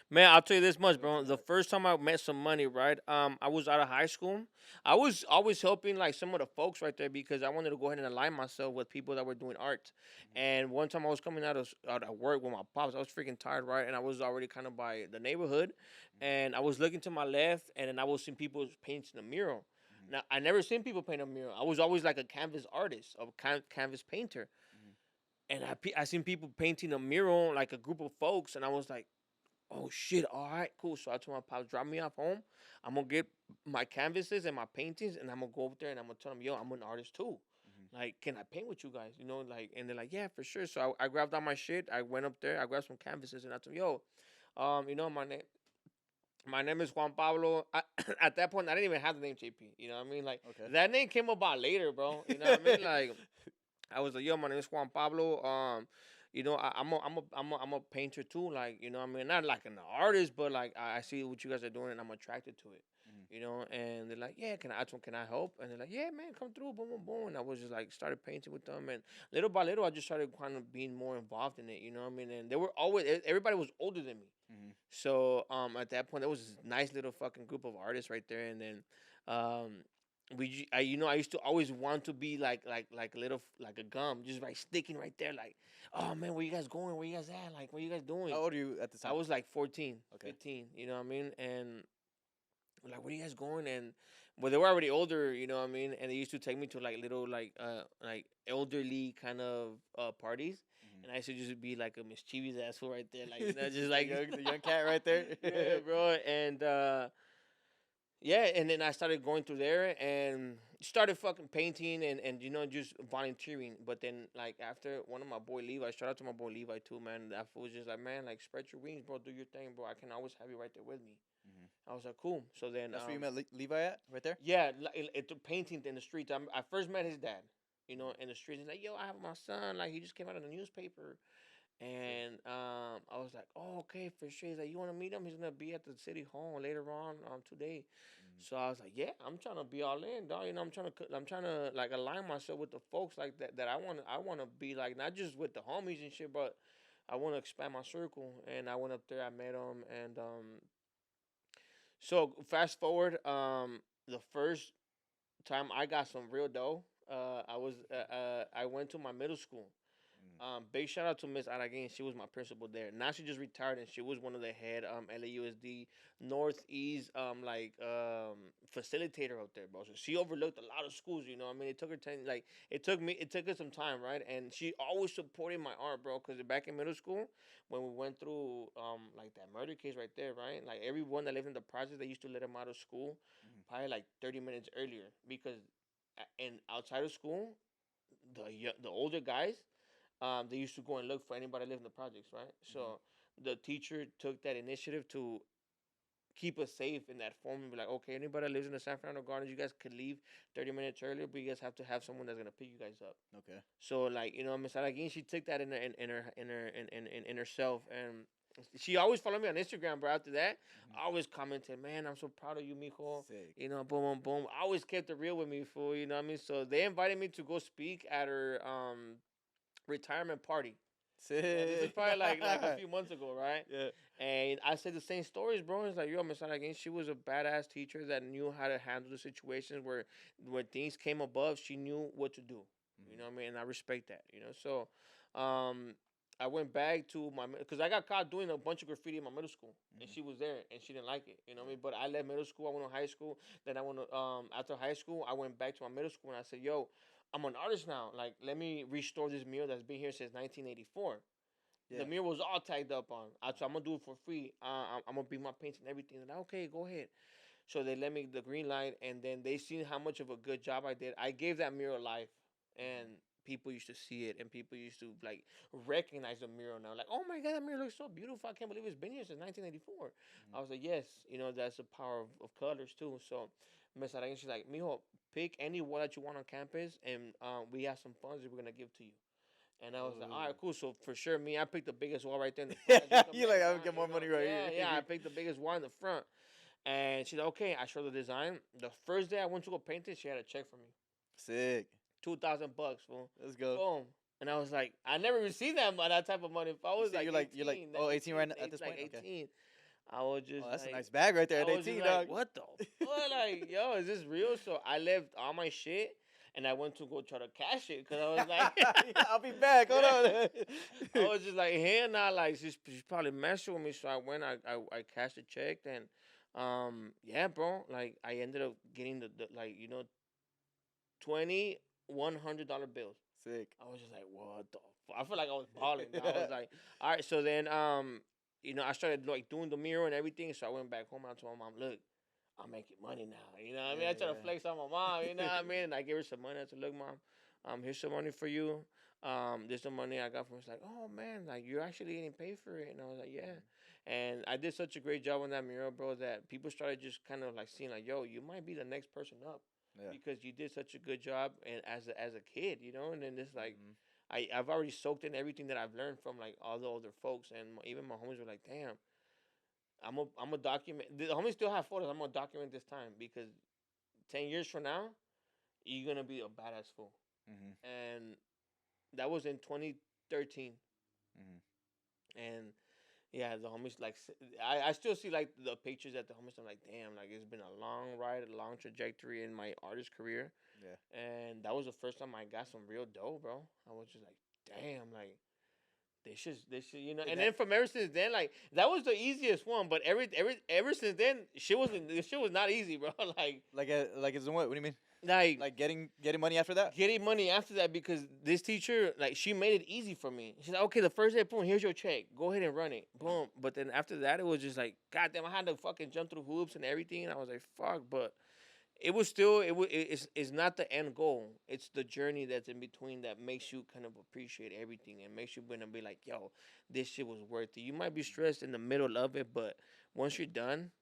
S2: Man, I'll tell you this much,
S1: doing
S2: bro.
S1: some
S2: The
S1: art?
S2: first time I met some money, right? I was out of high school. I was always helping like some of the folks right there because I wanted to go ahead and align myself with people that were doing art. And one time I was coming out of work with my pops. I was freaking tired, right? And I was already kind of by the neighborhood, and I was looking to my left, and then I was seeing people painting a mural.
S1: Mhm.
S2: Now I never seen people paint a mural. I was always like a canvas artist, a canvas painter,
S1: Mhm.
S2: and I seen people painting a mural, like a group of folks, and I was like, oh shit, all right, cool. So I told my pops, drop me off home. I'm gonna get my canvases and my paintings, and I'm gonna go over there and I'm gonna tell them, yo, I'm an artist too.
S1: Mhm.
S2: Like, can I paint with you guys? Like, and they're like, yeah, for sure. So I grabbed all my shit. I went up there. I grabbed some canvases, and I told them, yo, my name is Juan Pablo. At that point, I didn't even have the name JP. You know what I mean? Like
S1: Okay.
S2: that name came about later, bro. You know what I mean? Like I was like, yo, my name is Juan Pablo. I'm a painter too. Like, you know what I mean? Not like an artist, but like I see what you guys are doing and I'm attracted to it.
S1: Mhm.
S2: And they're like, yeah, can I ask them, can I help? And they're like, yeah, man, come through, boom, boom, boom. And I was just like started painting with them, and little by little I just started kind of being more involved in it, you know what I mean? And they were always everybody was older than me.
S1: Mhm.
S2: So at that point there was this nice little fucking group of artists right there, and then um I used to always want to be like a little like a gum, just like sticking right there, like, oh man, where you guys going? Where you guys at? Like, what you guys doing?
S1: How old are you at the
S2: I
S1: time?
S2: was like 14,
S1: Okay.
S2: 15, you know what I mean? And like, where you guys going? And well, they were already older, you know what I mean? And they used to take me to like little like elderly kind of parties.
S1: Mhm.
S2: And I used to just be like a mischievous asshole right there, like just
S1: Just
S2: like
S1: the young cat right there.
S2: yeah, bro. And yeah, and then I started going through there and started fucking painting and just volunteering. But then like after one of my boy Levi, shout out to my boy Levi too, man. That fool was just like, man, like spread your wings, bro. Do your thing, bro. I can always have you right there with me.
S1: Mhm.
S2: I was like, cool. So then,
S1: That's where you met Levi at, right there.
S2: yeah, painting in the streets. I first met his dad,
S1: Mhm.
S2: in the streets. He's like, yo, I have my son. Like he just came out of the newspaper.
S1: Sure.
S2: And I was like, oh, okay, for sure. He's like, you want to meet him? He's gonna be at the city hall later on today.
S1: Mhm.
S2: So I was like, yeah, I'm trying to be all in, dog. I'm trying to like align myself with the folks like that. That I wanna be like not just with the homies and shit, but I want to expand my circle. And I went up there, I met him, and so fast forward, the first time I got some real dough, I went to my middle school. Big shout out to Miss Araguin. She was my principal there. Now she just retired and she was one of the head LAUSD Northeast facilitator out there, bro. So she overlooked a lot of schools. You know, I mean, it took her it took her some time, right? And she always supported my art, bro. Because back in middle school, when we went through like that murder case right there, right? Like everyone that lived in the project, they used to let them out of school probably like 30 minutes earlier because and outside of school, the older guys they used to go and look for anybody that lived in the projects, right? So the teacher took that initiative to keep us safe in that form and be like, okay, anybody that lives in the San Fernando Gardens, you guys could leave 30 minutes earlier, but you guys have to have someone that's gonna pick you guys up.
S1: Okay.
S2: So like Miss Alaguin, she took that in herself, and she always followed me on Instagram, bro. After that, I always commented, man, I'm so proud of you, mijo.
S1: Sick.
S2: You know, boom, boom, boom. I always kept it real with me, fool. You know what I mean? So they invited me to go speak at her retirement party.
S1: Sick.
S2: Yeah, this is probably like a few months ago, right?
S1: Yeah.
S2: And I said the same stories, bro. It's like, yo, Miss Alaguin, she was a badass teacher that knew how to handle the situations where things came above. She knew what to do. You know what I mean? And I respect that. You know, so I went back to because I got caught doing a bunch of graffiti in my middle school, and she was there, and she didn't like it. You know what I mean? But I left middle school. I went to high school. Then I went to, after high school, I went back to my middle school, and I said, yo, I'm an artist now. Like, let me restore this mural that's been here since 1984. Yeah. The mural was all tagged up on. I said, I'm gonna do it for free. I'm gonna bring my paints and everything. And okay, go ahead. So they let me the green light, and then they seen how much of a good job I did. I gave that mural life, and people used to see it, and people used to like recognize the mural now. Like, oh my god, that mural looks so beautiful. I can't believe it's been here since 1984. I was like, yes, you know that's the power of colors too. So Miss Araguin, she's like, mijo, pick any wall that you want on campus, and we have some funds that we're gonna give to you. And I was like, all right, cool. So for sure, me, I picked the biggest wall right there in the front.
S1: You like, I would get more money right
S2: here.
S1: here.
S2: Yeah, I picked the biggest wall in the front. And she's like, okay, I showed the design. The first day I went to go paint it, she had a check for me.
S1: Sick.
S2: $2,000, fool.
S1: Let's go.
S2: Boom. And I was like, I never received that type of money. If I was
S1: you're like 18 right now at this point?
S2: Like 18.
S1: Okay.
S2: I was just
S1: that's
S2: like,
S1: a nice bag right there at
S2: I was
S1: 18,
S2: just
S1: dog.
S2: like, what the fuck? Like, yo, is this real? So I left all my shit. And I went to go try to cash it because I was like,
S1: yeah, I'll be back. Hold on.
S2: I was just like, hey, now, like, she's probably messing with me. So I went, I cashed the check. And, yeah, bro, like, I ended up getting the like, you know, $2,100 bills.
S1: Sick.
S2: I was just like, what the fuck? I feel like I was balling. I was like, all right. So then, you know, I started, like, doing the mural and everything. So I went back home and I told my mom, look, I'm making money now. You know what I mean? I try to flex on my mom. You know what I mean? And I gave her some money. I said, look, mom, here's some money for you. There's some money I got from her. She's like, oh, man, like, you're actually getting paid for it. And I was like, yeah. And I did such a great job on that mural, bro, that people started just kind of, like, seeing, like, yo, you might be the next person up. Yeah. Because you did such a good job and as a kid, you know? And then it's like, I've already soaked in everything that I've learned from, like, all the older folks. And even my homies were like, damn. I'm a document. The homies still have photos. I'm gonna document this time because 10 years from now, you're gonna be a badass fool. And that was in 2013. And yeah, the homies like I still see like the pictures at the homies. I'm like, damn, like it's been a long ride, a long trajectory in my artist career. Yeah. And that was the first time I got some real dough, bro. I was just like, damn, like. They should, you know. And then from ever since then, like that was the easiest one. But ever since then, shit was not easy, bro. like
S1: it's what? What do you mean?
S2: Like
S1: getting money after that?
S2: Getting money after that because this teacher, like, she made it easy for me. She's like, okay, the first day, boom, here's your check. Go ahead and run it, boom. But then after that, it was just like, goddamn, I had to fucking jump through hoops and everything. And I was like, fuck, but. It was still it's not the end goal. It's the journey that's in between that makes you kind of appreciate everything and makes you gonna be like, yo, this shit was worth it. You might be stressed in the middle of it, but once you're done,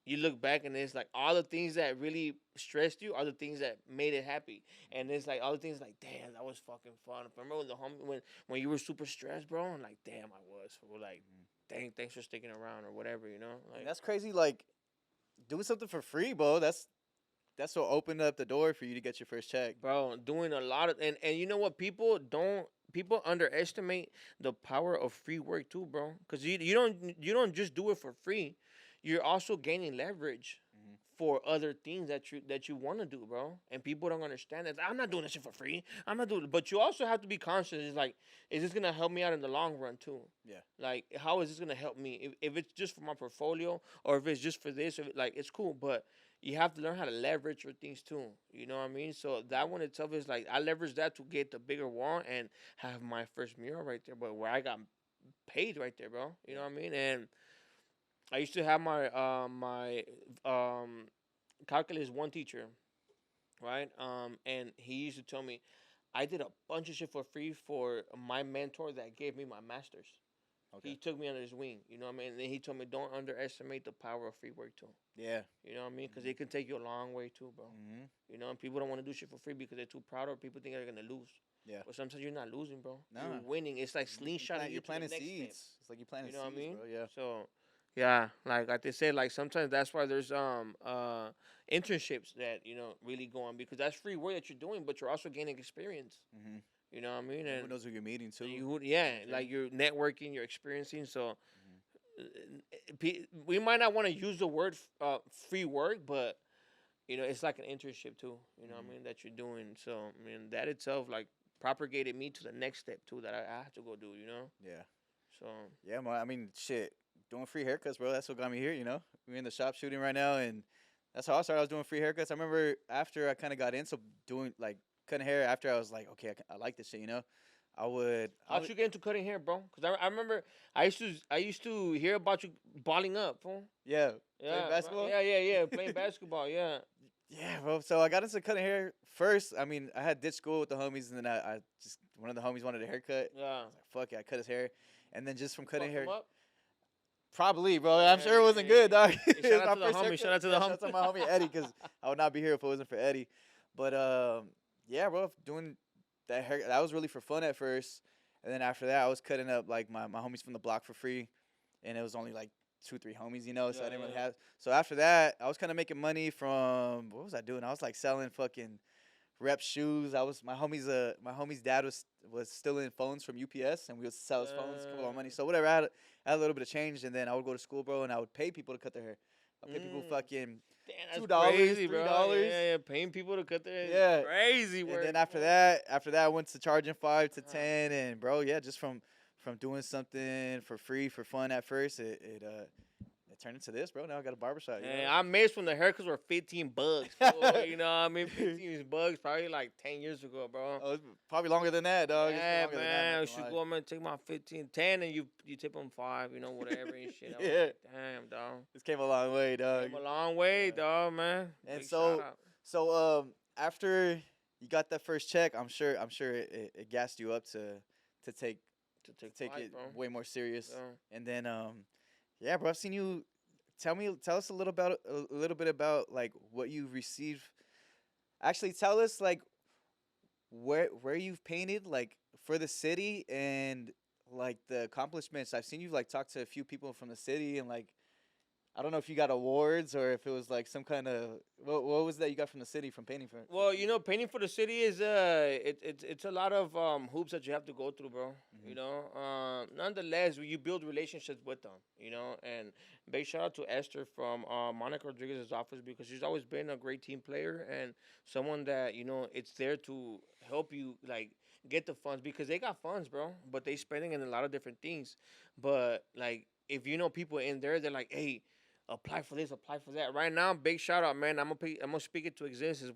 S2: you look back and it's like all the things that really stressed you are the things that made it happy. And it's like all the things like, damn, that was fucking fun. Remember when you were super stressed, bro? And like, damn, I was. We're like, dang, thanks for sticking around or whatever, you know? Like,
S1: that's crazy. Like doing something for free, bro. That's what opened up the door for you to get your first check.
S2: Bro, doing a lot of and you know what, people underestimate the power of free work too, bro. Cuz you don't just do it for free. You're also gaining leverage for other things that you want to do, bro. And people don't understand that. I'm not doing that shit for free. I'm not doing it. But you also have to be conscious. It's like, is this gonna help me out in the long run too?
S1: Yeah.
S2: Like, how is this gonna help me? If it's just for my portfolio, or if it's just for this, or like, it's cool. But you have to learn how to leverage your things too. You know what I mean? So that one itself is like, I leverage that to get the bigger wall and have my first mural right there. But where I got paid right there, bro. You know what I mean? And I used to have my calculus one teacher, right? And he used to tell me I did a bunch of shit for free for my mentor that gave me my master's.
S1: Okay.
S2: He took me under his wing, you know what I mean? And then he told me, don't underestimate the power of free work too.
S1: Yeah.
S2: You know what I mean? Because it can take you a long way too, bro.
S1: Mm-hmm.
S2: You know, and people don't want to do shit for free because they're too proud, or people think they're gonna lose.
S1: Yeah.
S2: But sometimes you're not losing, bro.
S1: Nah.
S2: You're winning. It's like slingshotting
S1: You're
S2: to the
S1: planting
S2: next
S1: seeds.
S2: step.
S1: It's like you planting
S2: You know
S1: seeds,
S2: what I mean?
S1: bro. Yeah.
S2: So, yeah, like they said, like sometimes that's why there's internships that really go on, because that's free work that you're doing, but you're also gaining experience.
S1: Mm-hmm.
S2: You know what I mean?
S1: And who knows who you're meeting too?
S2: Like you're networking, you're experiencing. So
S1: Mm-hmm.
S2: we might not want to use the word free work, but it's like an internship too. You know what I mean, that you're doing. So I mean, that itself like propagated me to the next step too that I have to go do.
S1: Yeah.
S2: So
S1: Yeah, man. I mean, shit. Doing free haircuts, bro. That's what got me here. We're in the shop shooting right now, and that's how I started. I was doing free haircuts. I remember after I kind of got into doing like cutting hair. After I was like, okay, I like this shit.
S2: How'd you get into cutting hair, bro? Because I remember I used to hear about you balling up, fool.
S1: Yeah.
S2: Yeah,
S1: Playing basketball.
S2: yeah, playing basketball, yeah.
S1: Yeah, bro. So I got into cutting hair first. I mean, I had ditched school with the homies, and then I just one of the homies wanted a haircut.
S2: Yeah.
S1: I was like, fuck it, I cut his hair, and then just from cutting
S2: Fucked
S1: hair,
S2: him up?
S1: probably, bro. I'm sure it wasn't good, dog.
S2: Hey,
S1: It was
S2: shout out
S1: my
S2: to the
S1: first
S2: homie.
S1: haircut.
S2: Shout out to the
S1: Yeah,
S2: homie.
S1: shout out to my homie Eddie, because I would not be here if it wasn't for Eddie. But yeah, bro, doing that hair, that was really for fun at first, and then after that, I was cutting up like my homies from the block for free, and it was only like 2-3 homies, so I didn't really have. So after that, I was kind of making money from, what was I doing? I was like selling fucking rep shoes. My homie's dad was stealing phones from UPS, and we would sell his phones, a couple of money. So whatever, I had a little bit of change, and then I would go to school, bro, and I would pay people to cut their hair. I'd pay people fucking
S2: Damn,
S1: $2,
S2: crazy, bro.
S1: $3.
S2: Yeah, paying people to cut their hair.
S1: Yeah.
S2: Crazy work.
S1: And then after that, I went to charging 5 to 10, and bro, yeah, just from doing something for free for fun at first, it turned into this, bro. Now I got a barbershop.
S2: And I missed when the haircuts were $15. Bro. You know what I mean? $15 probably like 10 years ago, bro.
S1: Oh, it's probably longer than that, dog.
S2: Yeah, man. You should go up and take my 10, and you tip them 5, whatever and shit.
S1: Yeah.
S2: Like, damn, dog.
S1: This came a long way, dog.
S2: Came a long way, dog, man.
S1: And
S2: Big
S1: so
S2: shout out.
S1: after you got that first check, I'm sure it gassed you up to take
S2: flight,
S1: it
S2: bro.
S1: way more serious.
S2: Yeah.
S1: And then yeah, bro, I've seen you. Tell us a little bit about like what you've received. Actually, tell us like where you've painted like for the city, and like the accomplishments. I've seen you like talk to a few people from the city, and like I don't know if you got awards or if it was like some kind of what was that you got from the city from painting for.
S2: Well, painting for the city is it's a lot of hoops that you have to go through, bro. Nonetheless, you build relationships with them, and big shout out to Esther from Monica Rodriguez's office, because she's always been a great team player and someone that it's there to help you like get the funds, because they got funds, bro, but they spending in a lot of different things. But like if people in there, they're like, hey, apply for this, apply for that. Right now, big shout out, man. I'm gonna speak it to existence.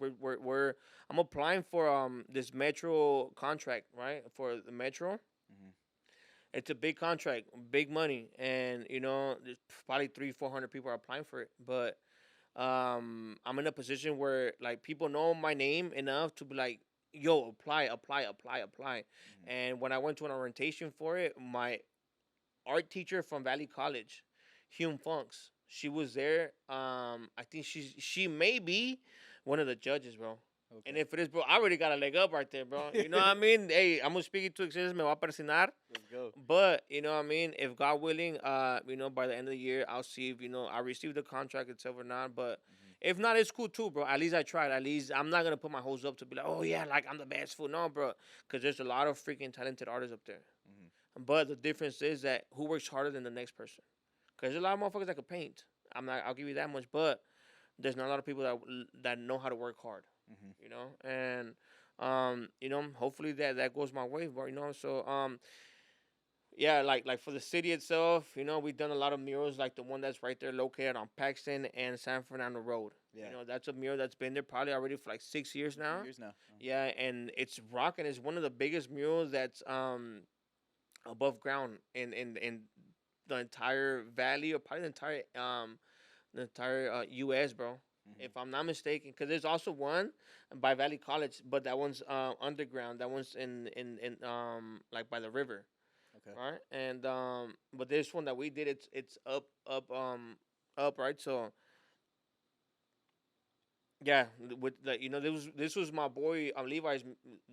S2: I'm applying for this metro contract, right? For the metro.
S1: Mm-hmm.
S2: It's a big contract, big money, and there's probably 300-400 people are applying for it. But I'm in a position where like people know my name enough to be like, yo, apply.
S1: Mm-hmm.
S2: And when I went to an orientation for it, my art teacher from Valley College, Hume Funks, she was there. I think she may be one of the judges, bro. Okay. And if it is, bro, I already got a leg up right there, bro. You know what I mean? Hey, I'm gonna speak it to existence. Me voy a persinar.
S1: Let's go.
S2: But you know what I mean? If God willing, by the end of the year, I'll see if I receive the contract itself or not. But if not, it's cool too, bro. At least I tried. At least I'm not gonna put my hopes up to be like, oh yeah, like I'm the best fool. No, bro, because there's a lot of freaking talented artists up there. But the difference is that who works harder than the next person. Because there's a lot of motherfuckers that could paint. I'll give you that much. But there's not a lot of people that know how to work hard,
S1: Mhm.
S2: you know, and hopefully that goes my way, but so yeah, like for the city itself, we've done a lot of murals, like the one that's right there located on Paxton and San Fernando Road.
S1: Yeah.
S2: That's a mural that's been there probably already for like 6 years
S1: A few
S2: now.
S1: years now.
S2: Yeah, and it's rocking. It's one of the biggest murals that's above ground in the entire valley, or probably the entire U.S., bro.
S1: Mhm.
S2: If I'm not mistaken, because there's also one by Valley College, but that one's underground. That one's in like by the river,
S1: Okay.
S2: right? And but this one that we did, it's up, right? So yeah, with like this was my boy Levi's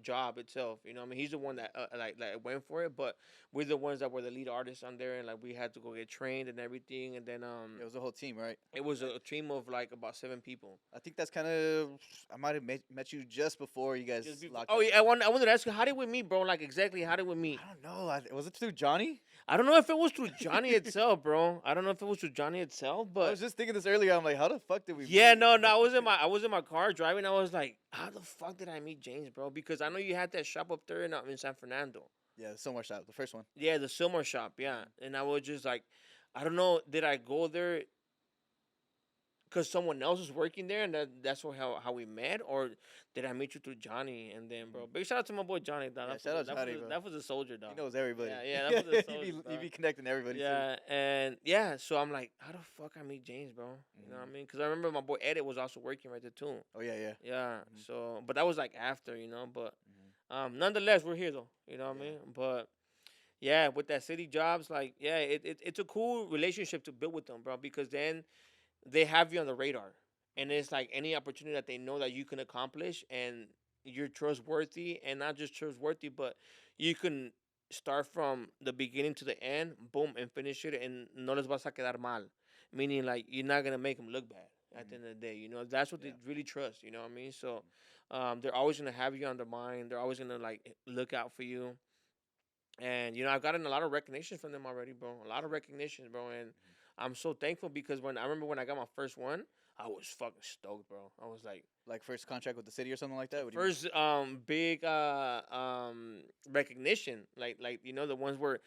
S2: job itself. I mean, he's the one that like went for it, but we're the ones that were the lead artists on there, and like we had to go get trained and everything, and then
S1: It was a whole team, right?
S2: it was a team of like about 7 people.
S1: I think that's kind of. I might have met you just before you guys
S2: Just before,
S1: locked
S2: oh
S1: up.
S2: yeah, I wanted to ask you, how did we meet, bro? Like exactly how did we meet?
S1: I don't know. Was it through Johnny?
S2: I don't know if it was through Johnny itself, bro. I don't know if it was through Johnny itself,
S1: I
S2: but
S1: was just thinking this earlier. I'm like, how the fuck did we?
S2: yeah,
S1: meet?
S2: no, I was in my car driving. I was like, how the fuck did I meet James, bro? Because I know you had that shop up there in San Fernando.
S1: Yeah, so much shop, the first one.
S2: Yeah, the Silmar shop. Yeah, and I was just like, I don't know, did I go there because someone else was working there, and that's how we met, or did I meet you through Johnny? And then, bro, big shout out to my boy Johnny. Dog.
S1: Yeah,
S2: That
S1: shout
S2: was-
S1: out
S2: that
S1: Johnny,
S2: was,
S1: bro.
S2: that was a soldier, dog.
S1: He knows everybody.
S2: Yeah, that was a
S1: he
S2: soldier,
S1: be
S2: dog.
S1: connecting everybody.
S2: Yeah, and yeah, so I'm like, how the fuck I meet James, bro? You know what I
S1: Mhm.
S2: mean? Because I remember my boy Edit was also working right there too.
S1: Oh yeah, yeah.
S2: Yeah,
S1: Mhm.
S2: so but that was like after, but
S1: Mhm.
S2: nonetheless, we're here though. You know what I
S1: Yeah.
S2: mean? But yeah, with that city jobs, like yeah, it's a cool relationship to build with them, bro, because then they have you on the radar, and it's like any opportunity that they know that you can accomplish, and you're trustworthy, and not just trustworthy, but you can start from the beginning to the end, boom, and finish it, and no les vas a quedar mal, meaning like you're not gonna make them look bad at the
S1: Mhm.
S2: end of the day. That's what
S1: Yeah.
S2: they really trust. You know what I mean? So, they're always gonna have you on their mind. They're always gonna like look out for you. And I've gotten a lot of recognition from them already, bro. A lot of recognition, bro. And I'm so thankful because when I remember when I got my first one, I was fucking stoked, bro. I was like,
S1: Like first contract with the city or something like that. What do you mean?
S2: first big recognition, like the ones where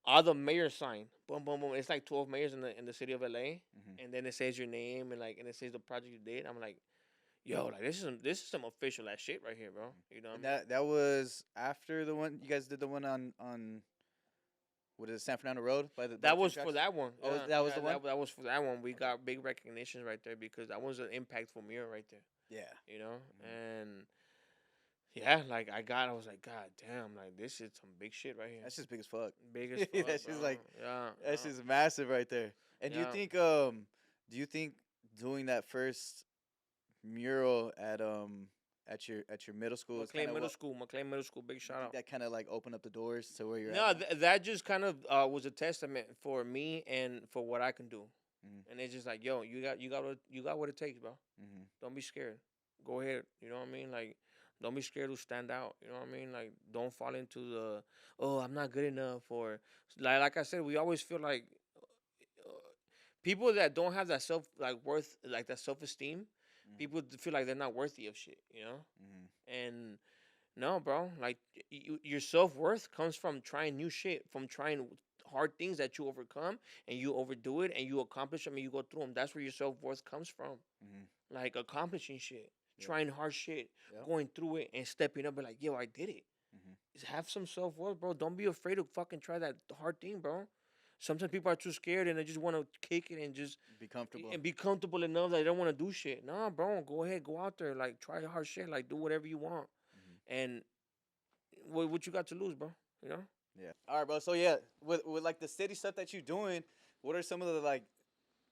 S2: all the mayors sign, boom, boom, boom. It's like 12 mayors in the city of LA,
S1: Mhm.
S2: and then it says your name, and it says the project you did. I'm like, yo, like this is some official ass shit right here, bro. You know what I
S1: And
S2: mean?
S1: that was after the one you guys did, the one on what is it, San Fernando Road by the
S2: That
S1: train
S2: was for
S1: tracks?
S2: that one.
S1: Oh,
S2: Yeah,
S1: that was
S2: yeah,
S1: the one.
S2: that was for that one. We
S1: Okay.
S2: got big recognitions right there because that was an impactful mural right there.
S1: Yeah.
S2: And yeah, like I was like, God damn, like this is some big shit right here.
S1: That's just big as fuck.
S2: Big as fuck,
S1: That's just
S2: bro.
S1: like
S2: Yeah,
S1: that's
S2: yeah,
S1: just massive right there. And
S2: yeah.
S1: do you think doing that first mural at your middle school is kind of what
S2: McLean Middle School. Big
S1: you
S2: shout
S1: think
S2: out.
S1: that kind of like opened up the doors to where you're at
S2: No,
S1: now?
S2: that just kind of was a testament for me and for what I can do.
S1: Mhm.
S2: And it's just like, yo, you got what it takes, bro.
S1: Mhm.
S2: Don't be scared. Go ahead. You know what I mean? Like, don't be scared to stand out. You know what I mean? Like, don't fall into the, oh, I'm not good enough, or like I said, we always feel like uh, people that don't have that worth, like that self esteem,
S1: Mhm.
S2: people feel like they're not worthy of shit.
S1: Mhm.
S2: And no, bro, like your self worth comes from trying new shit, from trying hard things that you overcome and you overdo it and you accomplish them and you go through them. That's where your self worth comes from,
S1: Mhm.
S2: like accomplishing shit,
S1: Yep.
S2: trying hard shit,
S1: Yep.
S2: going through it and stepping up and like, yo, I did it.
S1: Mhm.
S2: Just have some self worth, bro. Don't be afraid to fucking try that hard thing, bro. Sometimes people are too scared and they just want to kick it and just
S1: Be comfortable.
S2: and be comfortable enough that they don't want to do shit. Nah, bro, go ahead, go out there, like try hard shit, like do whatever you want.
S1: Mhm.
S2: And what you got to lose, bro? You know?
S1: Yeah. All right, bro. So yeah, with like the city stuff that you're doing, what are some of the like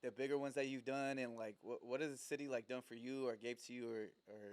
S1: the bigger ones that you've done, and like what has the city like done for you or gave to you, or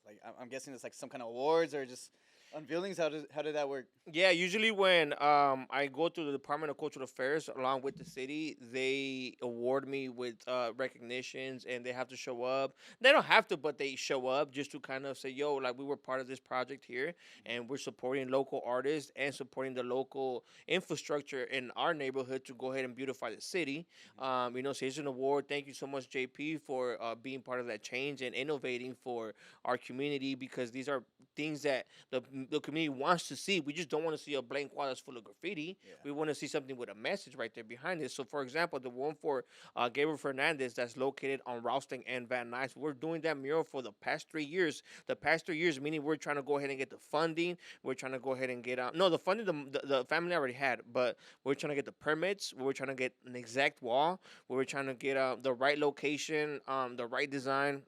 S1: like I'm guessing it's like some kind of awards or just Unveilings. How did that work?
S2: Yeah, usually when I go to the Department of Cultural Affairs along with the city, they award me with recognitions, and they have to show up. They don't have to, but they show up just to kind of say, "Yo, like we were part of this project here, and we're supporting local artists and supporting the local infrastructure in our neighborhood to go ahead and beautify the city." So it's an award. Thank you so much, JP, for being part of that change and innovating for our community, because these are things that the community wants to see. We just don't want to see a blank wall that's full of graffiti.
S1: Yeah.
S2: We want to see something with a message right there behind it. So, for example, the one for Gabriel Fernandez that's located on Ralston and Van Nuys, we're doing that mural for the past 3 years. The past 3 years, meaning we're trying to go ahead and get the funding. We're trying to go ahead and get out. No, the funding the family already had, but we're trying to get the permits. We're trying to get an exact wall. We're trying to get the right location, the right design.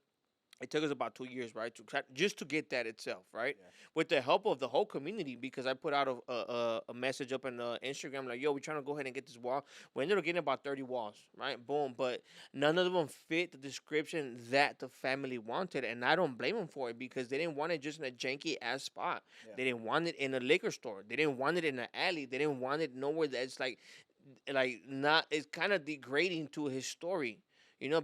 S2: It took us about 2 years, right, just to get that itself, right,
S1: Yeah.
S2: with the help of the whole community. Because I put out a message up on Instagram like, "Yo, we're trying to go ahead and get this wall." We ended up getting about 30 walls, right? Boom, but none of them fit the description that the family wanted, and I don't blame them for it, because they didn't want it just in a janky ass spot.
S1: Yeah.
S2: They didn't want it in a liquor store. They didn't want it in an alley. They didn't want it nowhere that's like not. It's kind of degrading to his story.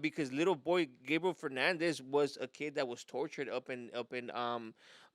S2: Because little boy Gabriel Fernandez was a kid that was tortured up in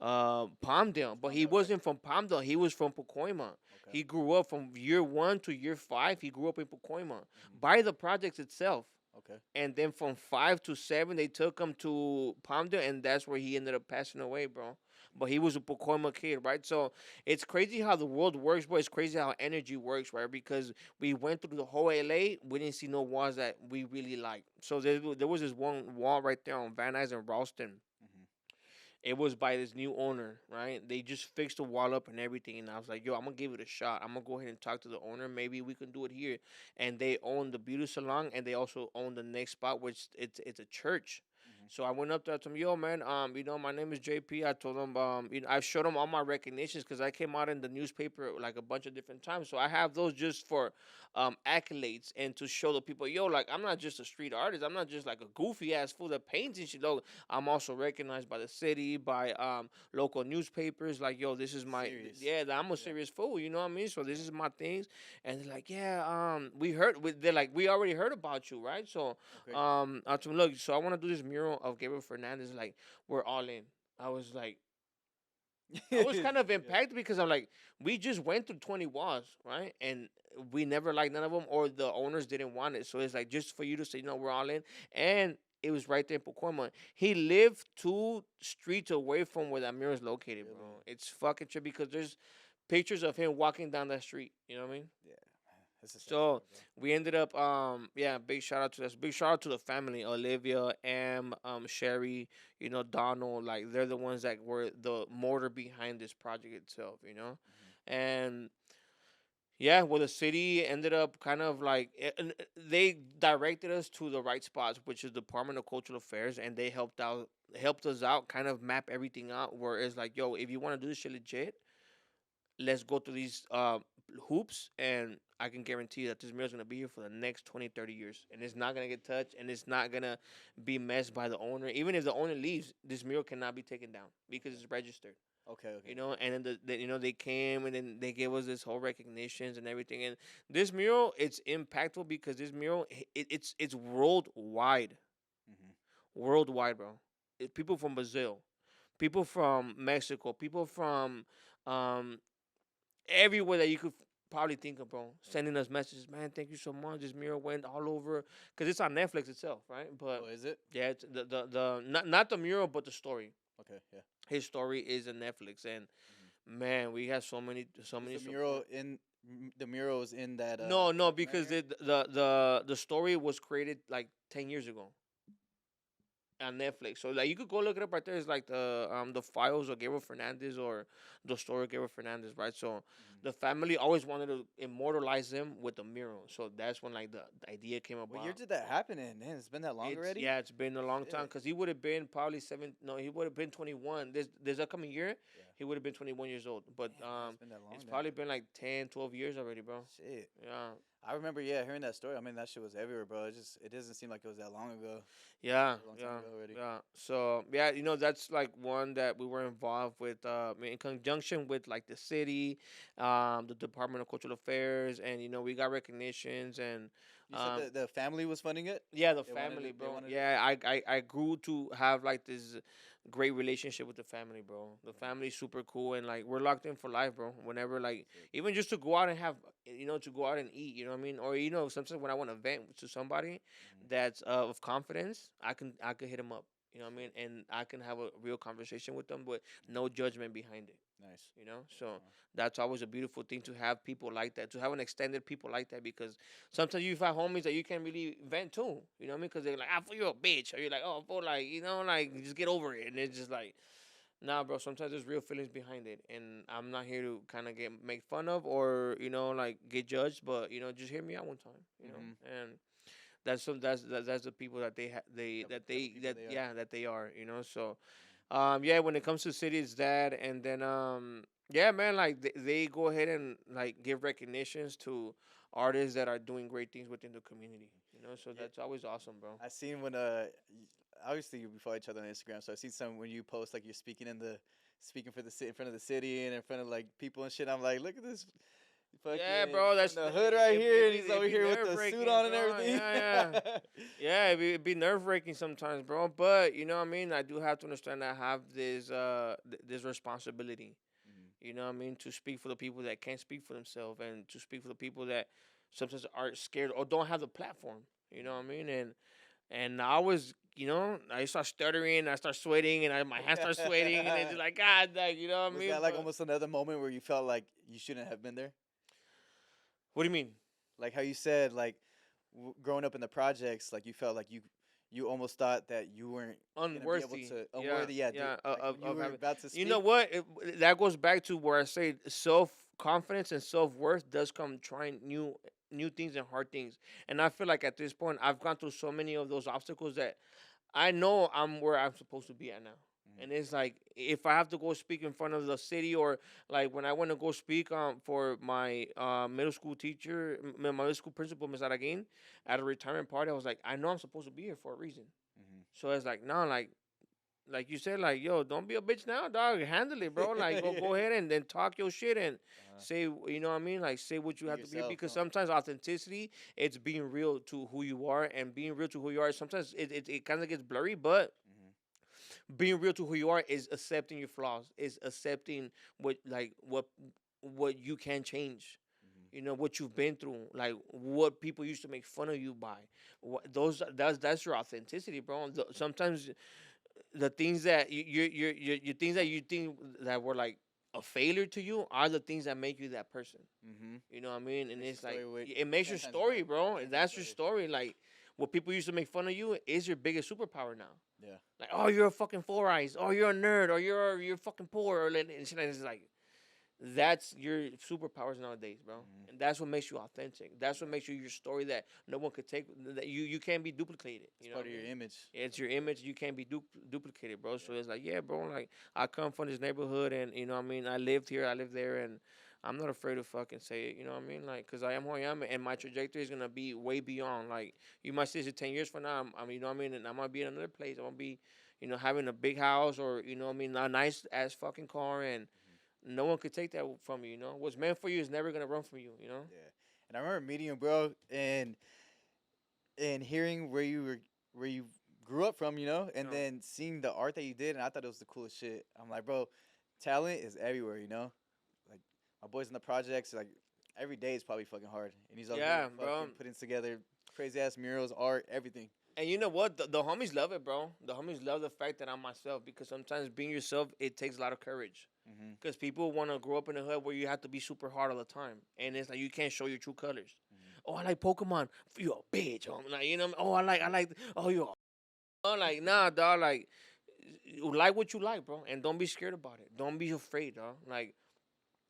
S2: Palmdale, but he
S1: Palmdale,
S2: wasn't from Palmdale. He was from Pacoima.
S1: Okay.
S2: He grew up from year 1 to year 5. He grew up in Pacoima
S1: Mhm.
S2: by the projects itself.
S1: Okay.
S2: And then from 5 to 7, they took him to Palmdale, and that's where he ended up passing away, bro. But he was a Pacoima kid, right? So it's crazy how the world works, but it's crazy how energy works, right? Because we went through the whole LA, we didn't see no walls that we really liked. So there was this one wall right there on Van Nuys and Ralston.
S1: Mhm.
S2: It was by this new owner, right? They just fixed the wall up and everything, and I was like, "Yo, I'm gonna give it a shot. I'm gonna go ahead and talk to the owner. Maybe we can do it here." And they own the beauty salon, and they also own the next spot, which it's a church.
S1: Mhm.
S2: So I went up there to him, "Yo, man, my name is JP." I told him, I showed him all my recognitions, because I came out in the newspaper like a bunch of different times. So I have those just for accolades and to show the people, "Yo, like I'm not just a street artist. I'm not just like a goofy ass fool that paints and shit. Though I'm also recognized by the city, by local newspapers. Like, yo, this is my
S1: Serious.
S2: yeah, I'm a
S1: Yeah.
S2: serious fool. You know what I mean? So this is my things." And they're like, "Yeah, we heard. They're like, we already heard about you, right?" So
S1: Okay.
S2: I told him, "Look, so I want to do this mural of Gabriel Fernandez. Like, we're all in." I was like, I was kind of
S1: Yeah.
S2: impacted, because I'm like, we just went through 20 walls, right? And we never liked none of them, or the owners didn't want it. So it's like, just for you to say, "No, we're all in." And it was right there in Pacoima. He lived 2 streets away from where that mural is located, bro.
S1: Really?
S2: It's fucking true, because there's pictures of him walking down that street. You know what I mean?
S1: Yeah. Man, that's a sad
S2: So
S1: story, bro.
S2: we ended up, yeah, big shout out to us. Big shout out to the family, Olivia, Sherry, Donald. Like, they're the ones that were the motor behind this project itself.
S1: Mhm.
S2: And yeah, well, the city ended up kind of like, they directed us to the right spots, which is Department of Cultural Affairs, and they helped us out, kind of map everything out. Where it's like, "Yo, if you want to do this shit legit, let's go through these hoops, and I can guarantee you that this mural is going to be here for the next 20, 30 years, and it's not going to get touched, and it's not going to be messed by the owner. Even if the owner leaves, this mural cannot be taken down, because it's registered."
S1: Okay. Okay.
S2: And then they came, and then they gave us this whole recognitions and everything. And this mural, it's impactful, because this mural, it's worldwide.
S1: Mhm.
S2: Worldwide, bro. People from Brazil, people from Mexico, people from um everywhere that you could probably think of, bro, sending us messages. "Man, thank you so much. This mural went all over," because it's on Netflix itself, right? But
S1: Oh, is it?
S2: yeah, it's the not the mural, but the story.
S1: Okay. Yeah.
S2: His story is on Netflix, and
S1: Mhm.
S2: man, we have so many
S1: Is the mural
S2: support.
S1: in the mural is in that
S2: No, because
S1: documentary?
S2: the story was created like 10 years ago on Netflix. So like, you could go look it up right there. It's like the files of Gabriel Fernandez, or the story of Gabriel Fernandez, right? So
S1: Mhm.
S2: the family always wanted to immortalize him with a mural. So that's when like the idea came
S1: What year
S2: about.
S1: did that happen in? Man, it's been that long
S2: It's
S1: already.
S2: yeah, it's been a long time,
S1: Shit.
S2: because he would have been probably seven. No, he would have been 21. This upcoming year,
S1: Yeah.
S2: he would have been 21 years old. But
S1: Damn, man, it's been that long
S2: it's
S1: then.
S2: probably been like 10, 12 years already, bro.
S1: Shit.
S2: Yeah.
S1: I remember, yeah, hearing that story. I mean, that shit was everywhere, bro. It doesn't seem like it was that long ago.
S2: Yeah,
S1: A long time
S2: yeah,
S1: ago already.
S2: yeah. So yeah, that's like one that we were involved with, in conjunction with like the city, the Department of Cultural Affairs, and we got recognitions and
S1: You said
S2: um,
S1: the family was funding it.
S2: yeah, the
S1: They wanted
S2: family,
S1: it. They
S2: bro.
S1: wanted it.
S2: Yeah, I grew to have like this great relationship with the family, bro. The family's super cool, and like we're locked in for life, bro. Whenever like
S1: Sick.
S2: even just to go out and have, to go out and eat, you know what I mean? Or sometimes when I want to vent to somebody
S1: Mhm.
S2: that's of confidence, I can hit them up. You know what I mean?
S1: Sick.
S2: And I can have a real conversation with them with no judgment behind it.
S1: Nice.
S2: So
S1: Uh,
S2: that's always a beautiful thing to have people like that, to have an extended people like that, because sometimes you find homies that you can really vent to, you know what I mean? Because they're like, I feel you're a bitch, or you're like, oh, fool, like, like, just get over it. And it's just like, nah, bro, sometimes there's real feelings behind it. And I'm not here to kind of get make fun of or, like, get judged, but, just hear me out one time,
S1: mhm.
S2: And that's the people that they
S1: Type of people they are.
S2: that they are, so yeah, when it comes to cities, that, and then yeah, man, like they go ahead and like give recognitions to artists that are doing great things within the community, so
S1: Yeah,
S2: that's always awesome, bro.
S1: I seen when obviously we follow each other on Instagram, so I seen some when you post like you're speaking for the city in front of the city and in front of like people and shit. I'm like, look at this
S2: Yeah,
S1: fucking
S2: bro,
S1: from the hood right here, and he's
S2: it
S1: over
S2: be
S1: here with
S2: nerve
S1: the suit
S2: wracking,
S1: on and
S2: bro.
S1: everything.
S2: Yeah, yeah. Yeah, it be nerve wracking sometimes, bro. But you know what I mean. I do have to understand that I have this responsibility.
S1: Mhm.
S2: You know what I mean, to speak for the people that can't speak for themselves, and to speak for the people that sometimes are scared or don't have the platform. You know what I mean, and I was, I start stuttering, I start sweating, and my hands start sweating, and it's just like God, like you know what I
S1: Was
S2: mean.
S1: that like
S2: But
S1: almost another moment where you felt like you shouldn't have been there?
S2: what do you mean?
S1: Like how you said, like growing up in the projects, like you felt like you almost thought that you weren't gonna be able
S2: Unworthy.
S1: to
S2: Yeah,
S1: unworthy. Yeah,
S2: yeah,
S1: like when you
S2: of
S1: were
S2: having.
S1: about to
S2: You know
S1: speak.
S2: what? That goes back to where I say self confidence and self worth does come trying new things and hard things. And I feel like at this point, I've gone through so many of those obstacles that I know I'm where I'm supposed to be at now.
S1: Mhm.
S2: And it's like if I have to go speak in front of the city, or like when I went to go speak for my middle school teacher, my middle school principal, Miss Araguin, at a retirement party, I was like, I know I'm supposed to be here for a reason.
S1: Mhm.
S2: So it's like, no, like you said, like, yo, don't be a bitch now, dog. Handle it, bro. Like, go
S1: Yeah.
S2: ahead and then talk your shit and
S1: Uh,
S2: say, you know what I mean? Like, say what you
S1: be
S2: have to be,
S1: yourself.
S2: because
S1: Don't.
S2: sometimes authenticity, it's being real to who you are, and being real to who you are. Sometimes it kind of gets blurry, but
S1: Mhm.
S2: being real to who you are is accepting your flaws, is accepting what you can change.
S1: Mhm.
S2: What you've been through, like what people used to make fun of you by. That's your authenticity, bro. Sometimes the things that you things that you think that were like a failure to you are the things that make you that person.
S1: Mhm.
S2: You know what I mean? And
S1: Makes the
S2: it's like
S1: story way
S2: it makes your
S1: 10 times
S2: story,
S1: better.
S2: bro.
S1: 10 times
S2: That's your
S1: better.
S2: story. Like what people used to make fun of you is your biggest superpower now.
S1: Yeah.
S2: Like, oh, you're a fucking four eyes. Oh, you're a nerd. Or you're fucking poor. Or and shit. It's like that's your superpowers nowadays, bro.
S1: Mhm.
S2: And that's what makes you authentic. That's what
S1: Yeah.
S2: makes you your story that no one could take. That you can't be duplicated.
S1: It's
S2: You know what
S1: part
S2: I
S1: of your
S2: mean?
S1: image.
S2: It's your image. You can't be duplicated, bro. So
S1: Yeah.
S2: it's like, yeah, bro. Like I come from this neighborhood, and you know what I mean. I lived here. I lived there, and I'm not afraid to fucking say it. You know what I mean? Like, cause I am who I am, and my trajectory is gonna be way beyond. Like you might see this 10 years from now. You know what I mean? And I'm gonna be in another place. I'm gonna be, having a big house, or you know what I mean, a nice ass fucking car, and
S1: Mhm.
S2: no one could take that from you. What's meant for you is never gonna run from you.
S1: Yeah. And I remember meeting you, bro, and hearing where you grew up from, and
S2: No.
S1: then seeing the art that you did, and I thought it was the coolest shit. I'm like, bro, talent is everywhere. Like my boys in the projects, like every day is probably fucking hard, and he's over here
S2: Yeah, bro.
S1: fucking putting together crazy ass murals, art, everything.
S2: And you know what? The homies love it, bro. The homies love the fact that I'm myself, because sometimes being yourself, it takes a lot of courage.
S1: Mhm.
S2: Because people want to grow up in a hood where you have to be super hard all the time, and it's like you can't show your true colors.
S1: Mhm.
S2: Oh, I like Pokemon. You a bitch. Like, Oh, I like. Oh, you. Like, nah, dog. Like, you like what you like, bro, and don't be scared about it. Don't be afraid, dog. Like,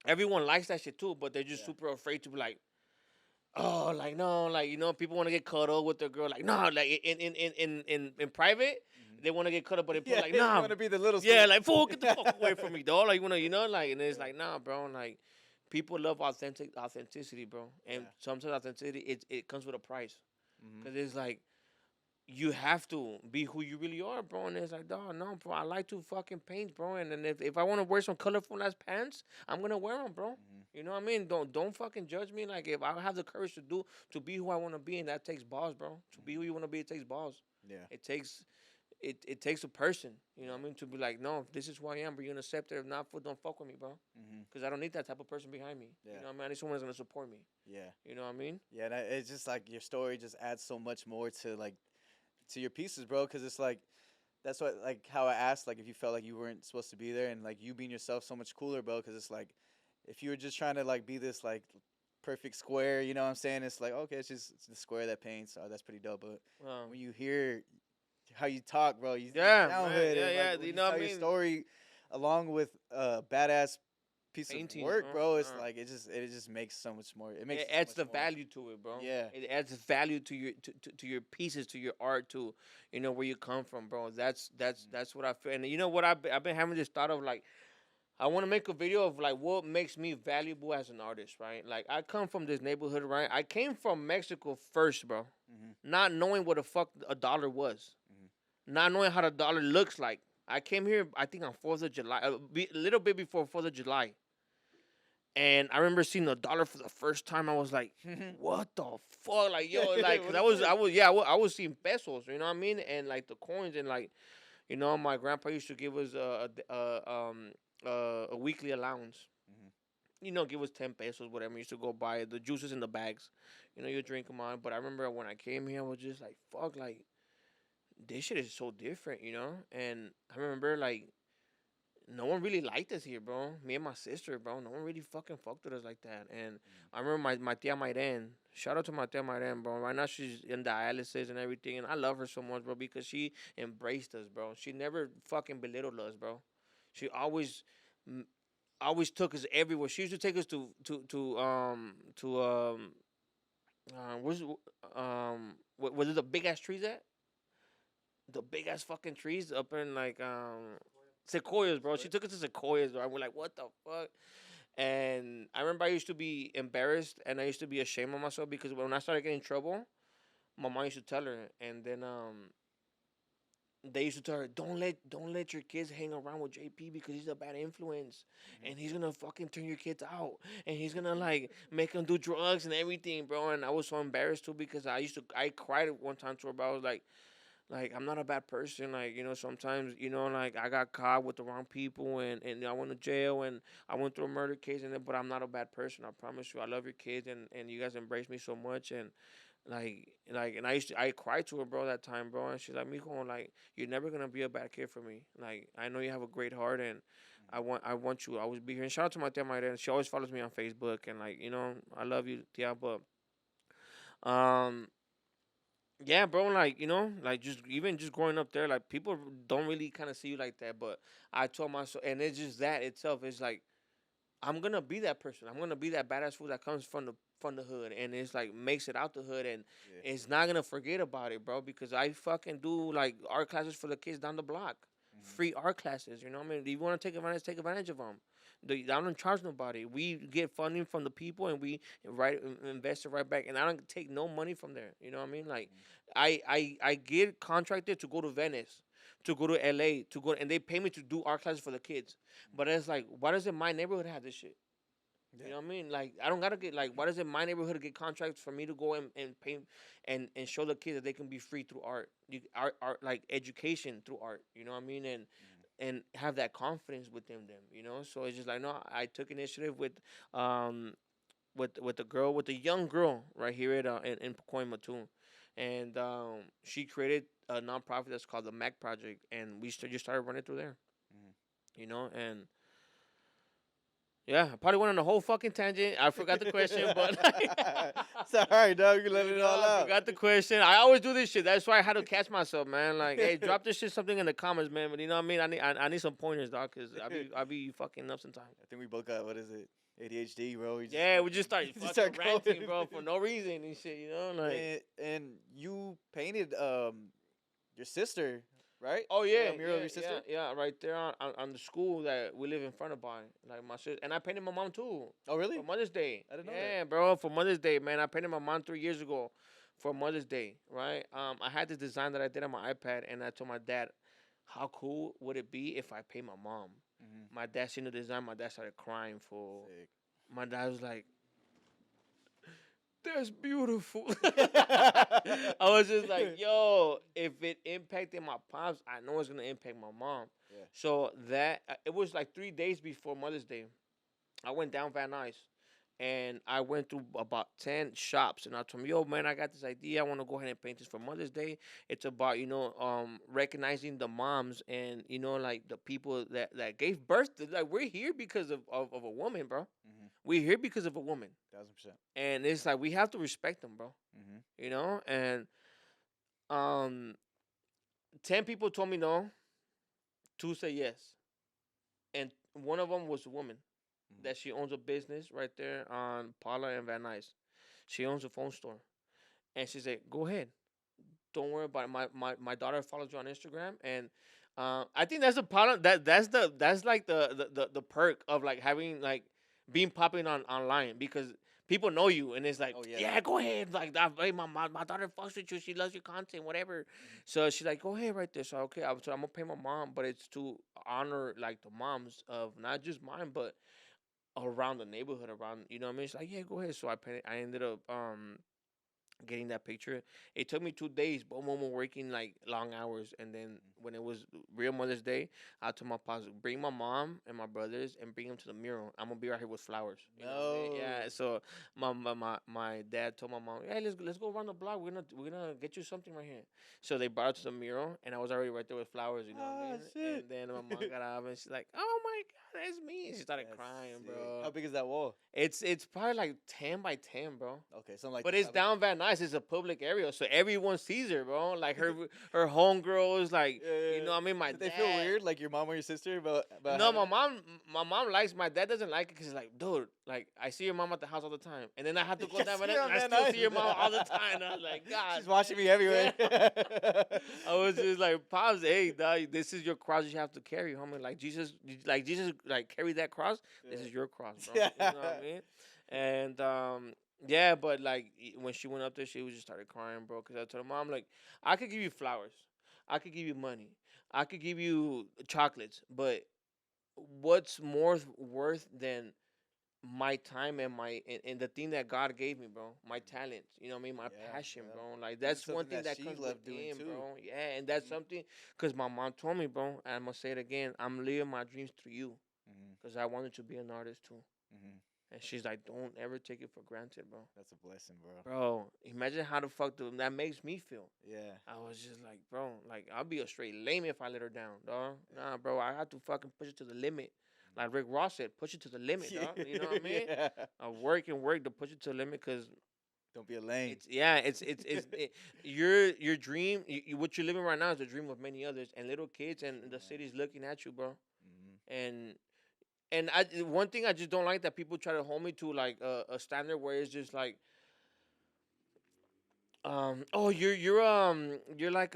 S2: everyone likes that shit too, but they're just
S1: Yeah.
S2: super afraid to be like, oh, like no, like people want to get cuddled with their girl, like no, like in private,
S1: Mhm.
S2: they want to get cuddled, but in public,
S1: Yeah,
S2: like
S1: you
S2: nah,
S1: want to be the little
S2: yeah,
S1: sweet.
S2: like fool, get the fuck away from me, dog. Like like, and it's like nah, bro, like People love authenticity, bro. And sometimes authenticity it comes with a price,
S1: Mm-hmm.
S2: cause it's like you have to be who you really are, bro. And it's like, dog, no, bro. I like to fucking paint, bro. And then if I want to wear some colorful ass pants, I'm gonna wear them, bro.
S1: Mm-hmm.
S2: You know what I mean? Don't fucking judge me. Like if I have the courage to be who I want to be, and that takes balls, bro. To be who you want to be, it takes balls.
S1: Yeah.
S2: It takes it takes a person. You know
S1: Yeah.
S2: what I mean? To be like, no, this is who I am. But you're gonna accept it. If not, don't fuck with me, bro.
S1: Mm-hmm.
S2: Because I don't need that type of person behind me.
S1: Yeah.
S2: You know what I mean? I need someone that's gonna support me.
S1: Yeah.
S2: You know what I mean?
S1: Yeah. And it's just like your story just adds so much more to like to your pieces, bro. Because it's like that's what like how I asked like if you felt like you weren't supposed to be there and like you being yourself so much cooler, bro. Because it's like if you were just trying to like be this like perfect square, you know what I'm saying? It's like okay, it's the square that paints. Oh, that's pretty dope. But when you hear how you talk, bro, you sound
S2: man,
S1: hood,
S2: yeah,
S1: and
S2: yeah.
S1: like when
S2: You
S1: you
S2: know what
S1: tell
S2: I
S1: your
S2: mean?
S1: story along with a badass piece of
S2: Painting,
S1: work, bro. It's like it just makes so much more. It makes
S2: it
S1: it so
S2: adds
S1: much
S2: the
S1: more.
S2: value to it, bro.
S1: Yeah.
S2: It adds value to your to your pieces, to your art, to where you come from, bro. That's what I feel. And you know what I've been having this thought of like I want to make a video of like what makes me valuable as an artist, right? Like I come from this neighborhood, right? I came from Mexico first, bro,
S1: Mm-hmm.
S2: not knowing what the fuck a dollar was,
S1: Mm-hmm.
S2: not knowing how the dollar looks like. I came here, I think on 4th of July, a little bit before 4th of July. And I remember seeing a dollar for the first time. I was like, "What the fuck?" Like, yo, like, cause
S1: What is this?
S2: yeah, I was seeing pesos. You know what I mean? And like the coins, and like, my grandpa used to give us a weekly allowance.
S1: Mm-hmm.
S2: Give us 10 pesos, whatever. We used to go buy the juices in the bags. You drink them on. But I remember when I came here, I was just like, "Fuck!" Like, this shit is so different, And I remember like no one really liked us here, bro. Me and my sister, bro. No one really fucking fucked with us like that. And I remember my tia Mayren. Shout out to my tia Mayren, bro. Right now she's in dialysis and everything, and I love her so much, bro, because she embraced us, bro. She never fucking belittled us, bro. She mm, always took us everywhere. She used to take us to where's was it the big ass trees at? The big ass fucking trees up in like sequoias, bro. She took us to sequoias, bro. And we're like, what the fuck? And I remember I used to be embarrassed and I used to be ashamed of myself because when I started getting in trouble, my mom used to tell her, and then they used to tell her, don't let your kids hang around with JP because he's a bad influence, and he's gonna fucking turn your kids out, and he's gonna like make them do drugs and everything, bro. And I was so embarrassed too because I cried one time to her, but I was like I'm not a bad person. Like, sometimes, like I got caught with the wrong people and I went to jail and I went through a murder case but I'm not a bad person. I promise you. I love your kids and you guys embrace me so much and and I cried to her, bro, that time, bro, and she's like, Mijo, like you're never gonna be a bad kid for me. Like I know you have a great heart and I want you. I always be here. And shout out to my tia Mayra. She always follows me on Facebook and like, I love you, tia, but um yeah, bro, like, like just growing up there, like people don't really kind of see you like that. But I told myself, and it's just that itself is like, I'm gonna be that person. I'm gonna be that badass fool that comes from the hood and it's like makes it out the hood and
S1: Yeah.
S2: it's not gonna forget about it, bro, because I fucking do like art classes for the kids down the block.
S1: Mm-hmm.
S2: Free art classes, you know what I mean? If you want to take advantage of them. I don't charge nobody. We get funding from the people and we invest it right back. And I don't take no money from there. You know what I mean? Like, I get contracted to go to Venice, to go to LA, and they pay me to do art classes for the kids. But it's like, why doesn't my neighborhood have this shit?
S1: Yeah.
S2: You know what I mean? Like, I don't gotta get like, why does it my neighborhood get contracts for me to go and paint and show the kids that they can be free through art, art like education through art. You know what I mean? And have that confidence within them. So it's just like, no, I took initiative um with the young girl right here in Pacoima too, and she created a nonprofit that's called the Mac Project, and we just started running through there.
S1: Mm-hmm.
S2: And yeah, I probably went on a whole fucking tangent. I forgot the question, but
S1: It's all right, dog. You let it all
S2: I
S1: out.
S2: forgot the question. I always do this shit. That's why I had to catch myself, man. Like, hey, drop this shit something in the comments, man. But you know what I mean? I need some pointers, dog, because I be fucking up sometimes.
S1: I think we both got what is it? ADHD, bro.
S2: Yeah, we just started
S1: just
S2: fucking
S1: start
S2: ranting,
S1: going.
S2: bro, for no reason and shit. Like
S1: And you painted your sister. right?
S2: Oh yeah,
S1: A mural of your sister.
S2: right there on the school that we live in front of by. Like my sister, and I painted my mom too.
S1: Oh, really?
S2: For Mother's Day.
S1: I didn't know
S2: Yeah, bro, for Mother's Day, man. I painted my mom 3 years ago for Mother's Day, right? I had this design that I did on my iPad, and I told my dad, how cool would it be if I paid my mom?
S1: that. Mm-hmm.
S2: My dad seen the design. My dad started crying for.
S1: Sick.
S2: My dad was like, "That's beautiful." I was just like, "Yo, if it impacted my pops, I know it's gonna impact my mom."
S1: Yeah.
S2: So that it was like 3 days before Mother's Day. I went down Van Nuys, and I went through about 10 shops, and I told them, "Yo, man, I got this idea. I want to go ahead and paint this for Mother's Day. It's about recognizing the moms and like the people that gave birth to, like, we're here because of a woman, bro.
S1: Mm-hmm.
S2: We're here because of a woman,
S1: 1000%.
S2: and it's like we have to respect them, bro.
S1: Mm-hmm.
S2: And um, 10 people told me no, two said yes, and one of them was a woman
S1: Mm-hmm.
S2: that she owns a business right there on Paula and Van Nuys. She owns a phone store. And she said, go ahead. Don't worry about it. My daughter follows you on Instagram. And I think that's the problem. That's like the perk of like having like being popping on online, because people know you and it's like,
S1: Oh, yeah.
S2: yeah, go ahead. Like that, hey, my daughter fucks with you. She loves your content, whatever.
S1: Mm-hmm.
S2: So she's like, go ahead right there. So okay, so I'm gonna pay my mom, but it's to honor like the moms of not just mine, but around the neighborhood, around, what I mean. It's like, yeah, go ahead. So I ended up getting that picture. It took me 2 days, but I'm working like long hours. And then when it was real Mother's Day, I told my pops, bring my mom and my brothers and bring them to the mural. I'm gonna be right here with flowers. You know what I mean?
S1: No.
S2: Yeah. So my dad told my mom, hey, let's go around the block. We're gonna get you something right here. So they brought it to the mural, and I was already right there with flowers. You know what I mean?
S1: Shit.
S2: And then my mom got out and she's like, oh my god, that's me. She started
S1: That's
S2: crying,
S1: sick.
S2: bro.
S1: How big is that wall?
S2: It's probably like 10 by 10, bro.
S1: Okay, something like.
S2: But
S1: this.
S2: it's down Van Nuys. It's a public area, so everyone sees her, bro. Like her homegirls, like,
S1: Yeah.
S2: you know what I mean. My
S1: Did
S2: dad.
S1: they feel weird, like your mom or your sister, about
S2: No,
S1: having
S2: my mom likes. My dad doesn't like it because he's like, dude, like I see your mom at the house all the time, and then I have to go
S1: You
S2: down
S1: see
S2: Van
S1: her
S2: Nuys,
S1: on
S2: and I
S1: Van
S2: still
S1: Nuys.
S2: see your mom all the time. And I was like, God,
S1: She's watching me everywhere.
S2: I was just like, pops, hey, dog, this is your cross you have to carry, homie. Like Jesus, like carried that cross. This is your cross, bro. You know what I mean? And yeah, but like when she went up there, she was just started crying, bro. Cause I told her mom, like, I could give you flowers, I could give you money, I could give you chocolates, but what's more worth than my time and and the thing that God gave me, bro, my talent, you know what I mean, my
S1: Yeah,
S2: passion,
S1: yeah.
S2: bro. Like
S1: And
S2: that's one
S1: something
S2: thing
S1: that
S2: that
S1: she
S2: comes
S1: loved doing
S2: within,
S1: too.
S2: bro. Yeah, and that's
S1: Mhm.
S2: something, cause my mom told me, bro, and I'm gonna say it again. I'm living my dreams through you,
S1: Mhm.
S2: cause I wanted to be an artist too.
S1: Mhm.
S2: And she's like, don't ever take it for granted, bro.
S1: That's a blessing, bro.
S2: Bro, imagine how the fuck that makes me feel.
S1: Yeah.
S2: I was just like, bro, like I'll be a straight lame if I let her down, dog. Nah, bro, I have to fucking push it to the limit. Like Rick Ross said, push it to the limit, dog. You know what I mean?
S1: Yeah.
S2: I work and work to push it to the limit, cause
S1: Don't be a lame.
S2: your dream, what you're living right now is the dream of many others, and little kids and the city's looking at you, bro.
S1: Mhm.
S2: And one thing I just don't like that people try to hold me to like a standard where it's just like, oh, you're like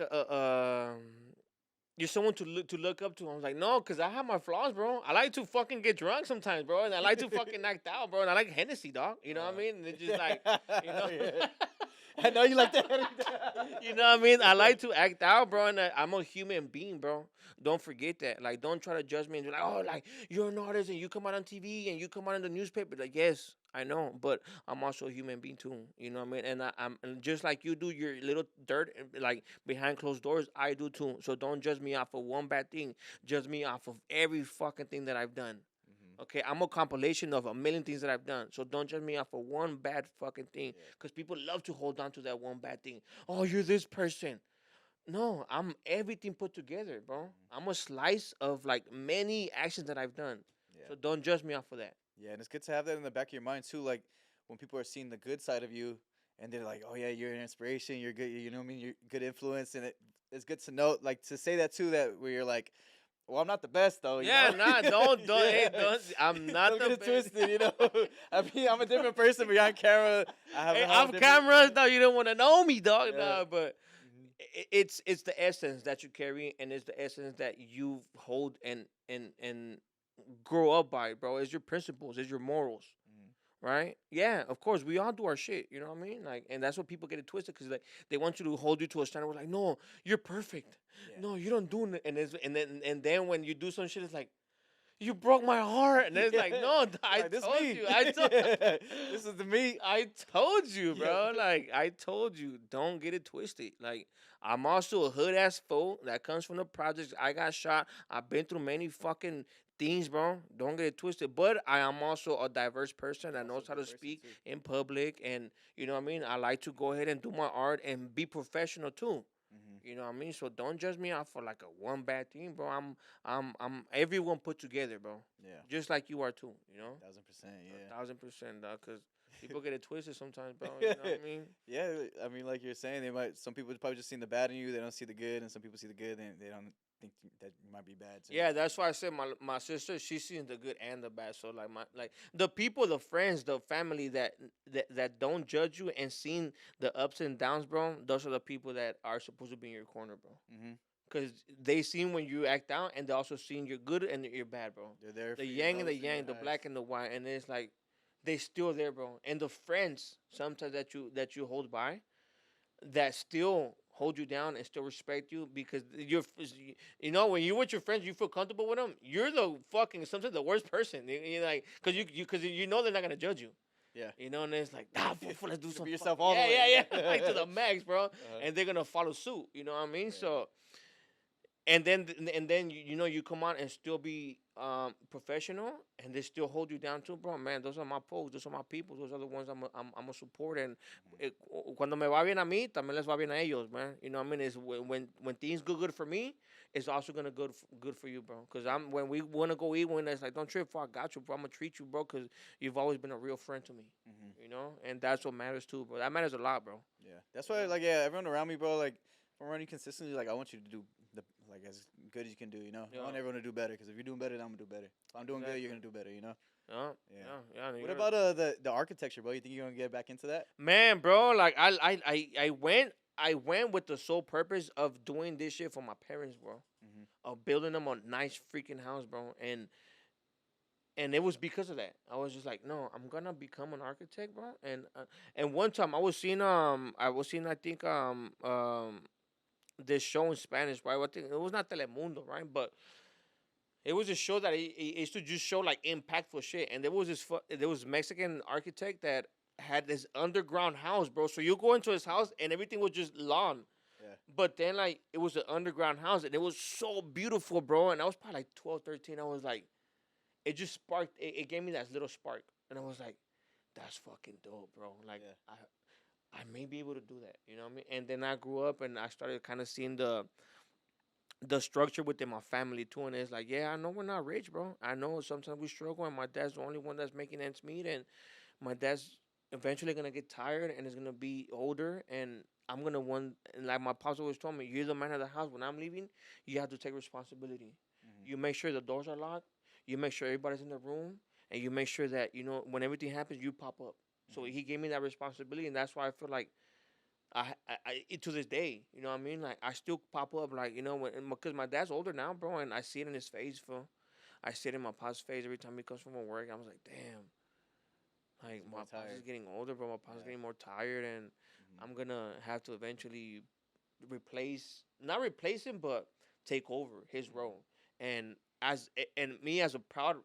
S2: you're someone to look up to. I was like, no, cause I have my flaws, bro. I like to fucking get drunk sometimes, bro, and I like to fucking act out, bro, and I like Hennessy, dog. You know what I mean? And it's just like, you know.
S1: Yeah. I know you like that.
S2: You know what I mean? I like to act out, bro, and I'm a human being, bro. Don't forget that. Like, don't try to judge me and be like, oh, like, you're an artist and you come out on TV and you come out in the newspaper. Like, yes, I know, but I'm also a human being too. You know what I mean? And I'm and just like you do your little dirt, like, behind closed doors, I do too. So don't judge me off of one bad thing. Judge me off of every fucking thing that I've done.
S1: Mhm.
S2: Okay, I'm a compilation of a million things that I've done. So don't judge me off of one bad fucking thing.
S1: Yeah.
S2: Because people love to hold on to that one bad thing. Oh, you're this person. No, I'm everything put together, bro. I'm a slice of like many actions that I've done.
S1: Yeah.
S2: So don't judge me off of that.
S1: Yeah, and it's good to have that in the back of your mind too. Like when people are seeing the good side of you, and they're like, "Oh yeah, you're an inspiration. You're good. You know what I mean? You're good influence." And it's good to know, like, to say that too. That where you're like, "Well, I'm not the best though." You
S2: Yeah,
S1: know?
S2: nah, don't, hey,
S1: Yeah.
S2: don't. I'm not
S1: Don't
S2: the
S1: get it
S2: best.
S1: twisted. You know, I mean, I'm a different person behind camera. I have
S2: Hey,
S1: a whole
S2: off
S1: different-
S2: camera, though, you don't want to know me, dog.
S1: Yeah.
S2: Nah, but
S1: Mhm.
S2: it's the essence that you carry, and it's the essence that you hold and grow up by, bro. It's your principles, it's your morals,
S1: Mhm.
S2: right? Yeah, of course, we all do our shit. You know what I mean? Like, and that's what people get it twisted because like they want you to hold you to a standard. We're like, no, you're perfect.
S1: Yeah.
S2: No, you don't do it. And then when you do some shit, it's like you broke my heart, and it's like, no, I
S1: Like this
S2: told
S1: me.
S2: you, I told.
S1: This is the me.
S2: I told you,
S1: Yeah.
S2: bro. Like I told you, don't get it twisted. Like I'm also a hood ass fool that comes from the projects. I got shot. I've been through many fucking things, bro. Don't get it twisted. But I am also a diverse person that
S1: Also a
S2: knows how
S1: good
S2: to
S1: person
S2: speak
S1: too.
S2: in public, and you know what I mean. I like to go ahead and do my art and be professional too.
S1: Mhm.
S2: You know what I mean? So don't judge me out for like a one bad thing, bro. I'm everyone put together, bro.
S1: Yeah.
S2: Just like you are too. You know,
S1: 1000%. Yeah.
S2: 1,000%, dog. Cause people get it twisted sometimes, bro. You know what I mean?
S1: Yeah, I mean, like you're saying, they might. Some people probably just seen the bad in you. They don't see the good, and some people see the good, and they don't think that you might be bad too.
S2: Yeah, that's why I said my sister, she's seen the good and the bad. So like the people, the friends, the family that don't judge you and seen the ups and downs, bro. Those are the people that are supposed to be in your corner, bro.
S1: Mhm.
S2: Cause they seen when you act out, and they also seen your good and your bad, bro.
S1: They're there
S2: The
S1: for your
S2: yang and the
S1: lows and your
S2: yang, the
S1: highs.
S2: black and the white, and it's like they still there, bro. And the friends sometimes that you hold by that still hold you down and still respect you because you know when you're with your friends you feel comfortable with them, you're the fucking sometimes the worst person. You're like because you know they're not gonna judge you.
S1: Yeah.
S2: You know, and it's like, nah, let's do
S1: You can
S2: some
S1: be
S2: fuck.
S1: yourself all the
S2: Yeah,
S1: way.
S2: yeah, yeah, like to the max, bro.
S1: Uh-huh.
S2: And they're gonna follow suit. You know what I mean?
S1: Yeah.
S2: So and then you know you come out and still be professional and they still hold you down too, bro. Man, those are my folks, those are my people, those are the ones I'm a support. And
S1: Mhm.
S2: cuando me va bien a mí también les va bien a ellos, man. You know what I mean? It's when things go good for me, it's also gonna good for you, bro. Because I'm when we wanna go eat, when it's like don't trip, bro, I got you, bro. I'm gonna treat you, bro, because you've always been a real friend to me.
S1: Mhm.
S2: You know, and that's what matters too, bro. That matters a lot, bro.
S1: Yeah. That's why, like, yeah, everyone around me, bro, like, if I'm running consistently, like, I want you to do the like as good as you can do. You know, I want
S2: Yeah,
S1: everyone to do better because if you're doing better, then I'm gonna do better. If I'm doing good, you're
S2: exactly.
S1: gonna do better. You know.
S2: Yeah,
S1: Yeah.
S2: yeah, yeah.
S1: What about the architecture, bro? You think you're gonna get back into that?
S2: Man, bro, like I went with the sole purpose of doing this shit for my parents, bro.
S1: Mhm.
S2: Of building them a nice freaking house, bro. And it was because of that. I was just like, no, I'm gonna become an architect, bro. And one time I was seeing I think this show in Spanish, right? I think it was not Telemundo, right? But it was a show that he used to just show like impactful shit. And there was Mexican architect that had this underground house, bro. So you go into his house and everything was just lawn.
S1: Yeah.
S2: But then like it was an underground house and it was so beautiful, bro. And I was probably like 12, 13. I was like, it just sparked. It gave me that little spark, and I was like, that's fucking dope, bro. Like
S1: Yeah.
S2: I may be able to do that. You know what I mean? And then I grew up and I started kind of seeing the structure within my family too. And it's like, yeah, I know we're not rich, bro. I know sometimes we struggle, and my dad's the only one that's making ends meet, and my dad's eventually gonna get tired and is gonna be older, and I'm gonna one. And like my pops always told me, you're the man of the house. When I'm leaving, you have to take responsibility.
S1: Mhm.
S2: You make sure the doors are locked. You make sure everybody's in the room, and you make sure that you know when everything happens, you pop up. So
S1: Mhm.
S2: he gave me that responsibility, and that's why I feel like to this day, you know what I mean? Like I still pop up, like you know, when because my dad's older now, bro, and I see it in his face, bro. I see it in my pop's face every time he comes from work. I was like, damn, like
S1: He's
S2: my
S1: more
S2: pops is
S1: tired.
S2: getting older, bro. My pops is
S1: Yeah.
S2: getting more tired, and
S1: Mhm.
S2: I'm gonna have to eventually not replace him, but take over his
S1: Mhm.
S2: role. And and me as a proud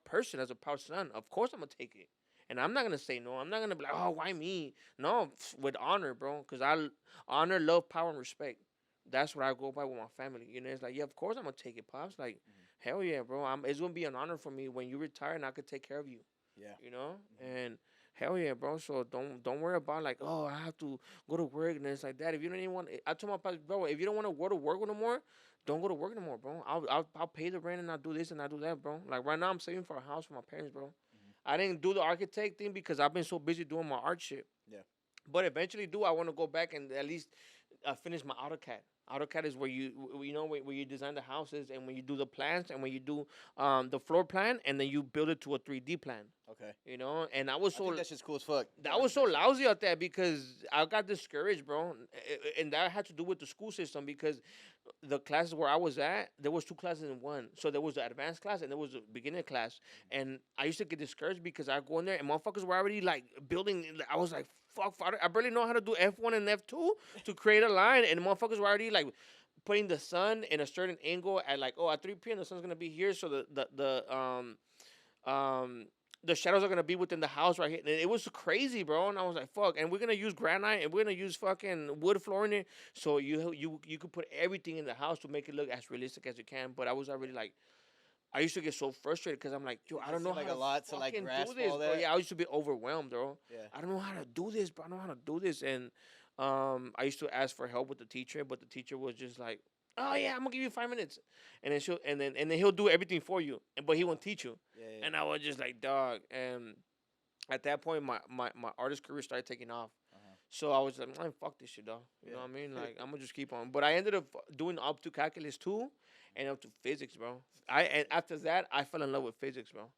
S2: person, as a proud son, of course I'm gonna take it. And I'm not gonna say no. I'm not gonna be like, oh, why me? No, with honor, bro. Cause honor, love, power, and respect. That's what I go by with my family. You know, it's like, yeah, of course I'm gonna take it, pops. Like,
S1: Mhm.
S2: hell yeah, bro. It's gonna be an honor for me when you retire and I could take care of you.
S1: Yeah.
S2: You know,
S1: Mhm.
S2: and hell yeah, bro. So don't worry about like, oh, I have to go to work and it's like that. If you don't even want, I told my pops, bro, if you don't want to go to work no more, don't go to work no more, bro. I'll pay the rent and I'll do this and I'll do that, bro. Like right now, I'm saving for a house for my parents, bro.
S1: Mhm.
S2: I didn't do the architect thing because I've been so busy doing my art shit.
S1: Yeah.
S2: But eventually, do I want to go back and at least I finished my AutoCAD. AutoCAD is where you know where you design the houses and when you do the plans and when you do the floor plan and then you build it to a 3D plan.
S1: Okay.
S2: You know, and
S1: I think that shit's cool as fuck.
S2: I was so lousy at that because I got discouraged, bro, and that had to do with the school system because the classes where I was at, there was two classes in one. So there was the advanced class and there was the beginner class, and I used to get discouraged because I go in there and motherfuckers were already like building. I was like, fuck, I barely know how to do F1 and F2 to create a line, and motherfuckers were already like putting the sun in a certain angle at like, oh, at 3 p.m. the sun's gonna be here, so the shadows are gonna be within the house right here. And it was crazy, bro. And I was like, fuck. And we're gonna use granite and we're gonna use fucking wood flooring it. So you could put everything in the house to make it look as realistic as you can. But I was already like, I used to get so frustrated because I'm like, yo, I don't know how
S1: like
S2: to
S1: a lot to like
S2: fucking
S1: grasp
S2: do this,
S1: all
S2: bro.
S1: that.
S2: Yeah, I used to be overwhelmed, bro.
S1: Yeah.
S2: I don't know how to do this, bro. I don't know how to do this. And I used to ask for help with the teacher, but the teacher was just like, oh yeah, I'm gonna give you 5 minutes, and then he'll do everything for you, but he won't teach you.
S1: Yeah.
S2: And I was just like, dog. And at that point, my artist career started taking off. So I was like, man, fuck this shit, dog. You know what I mean? Like, I'm gonna just keep on. But I ended up doing up to calculus 2 and up to physics, bro. And after that, I fell in love with physics, bro.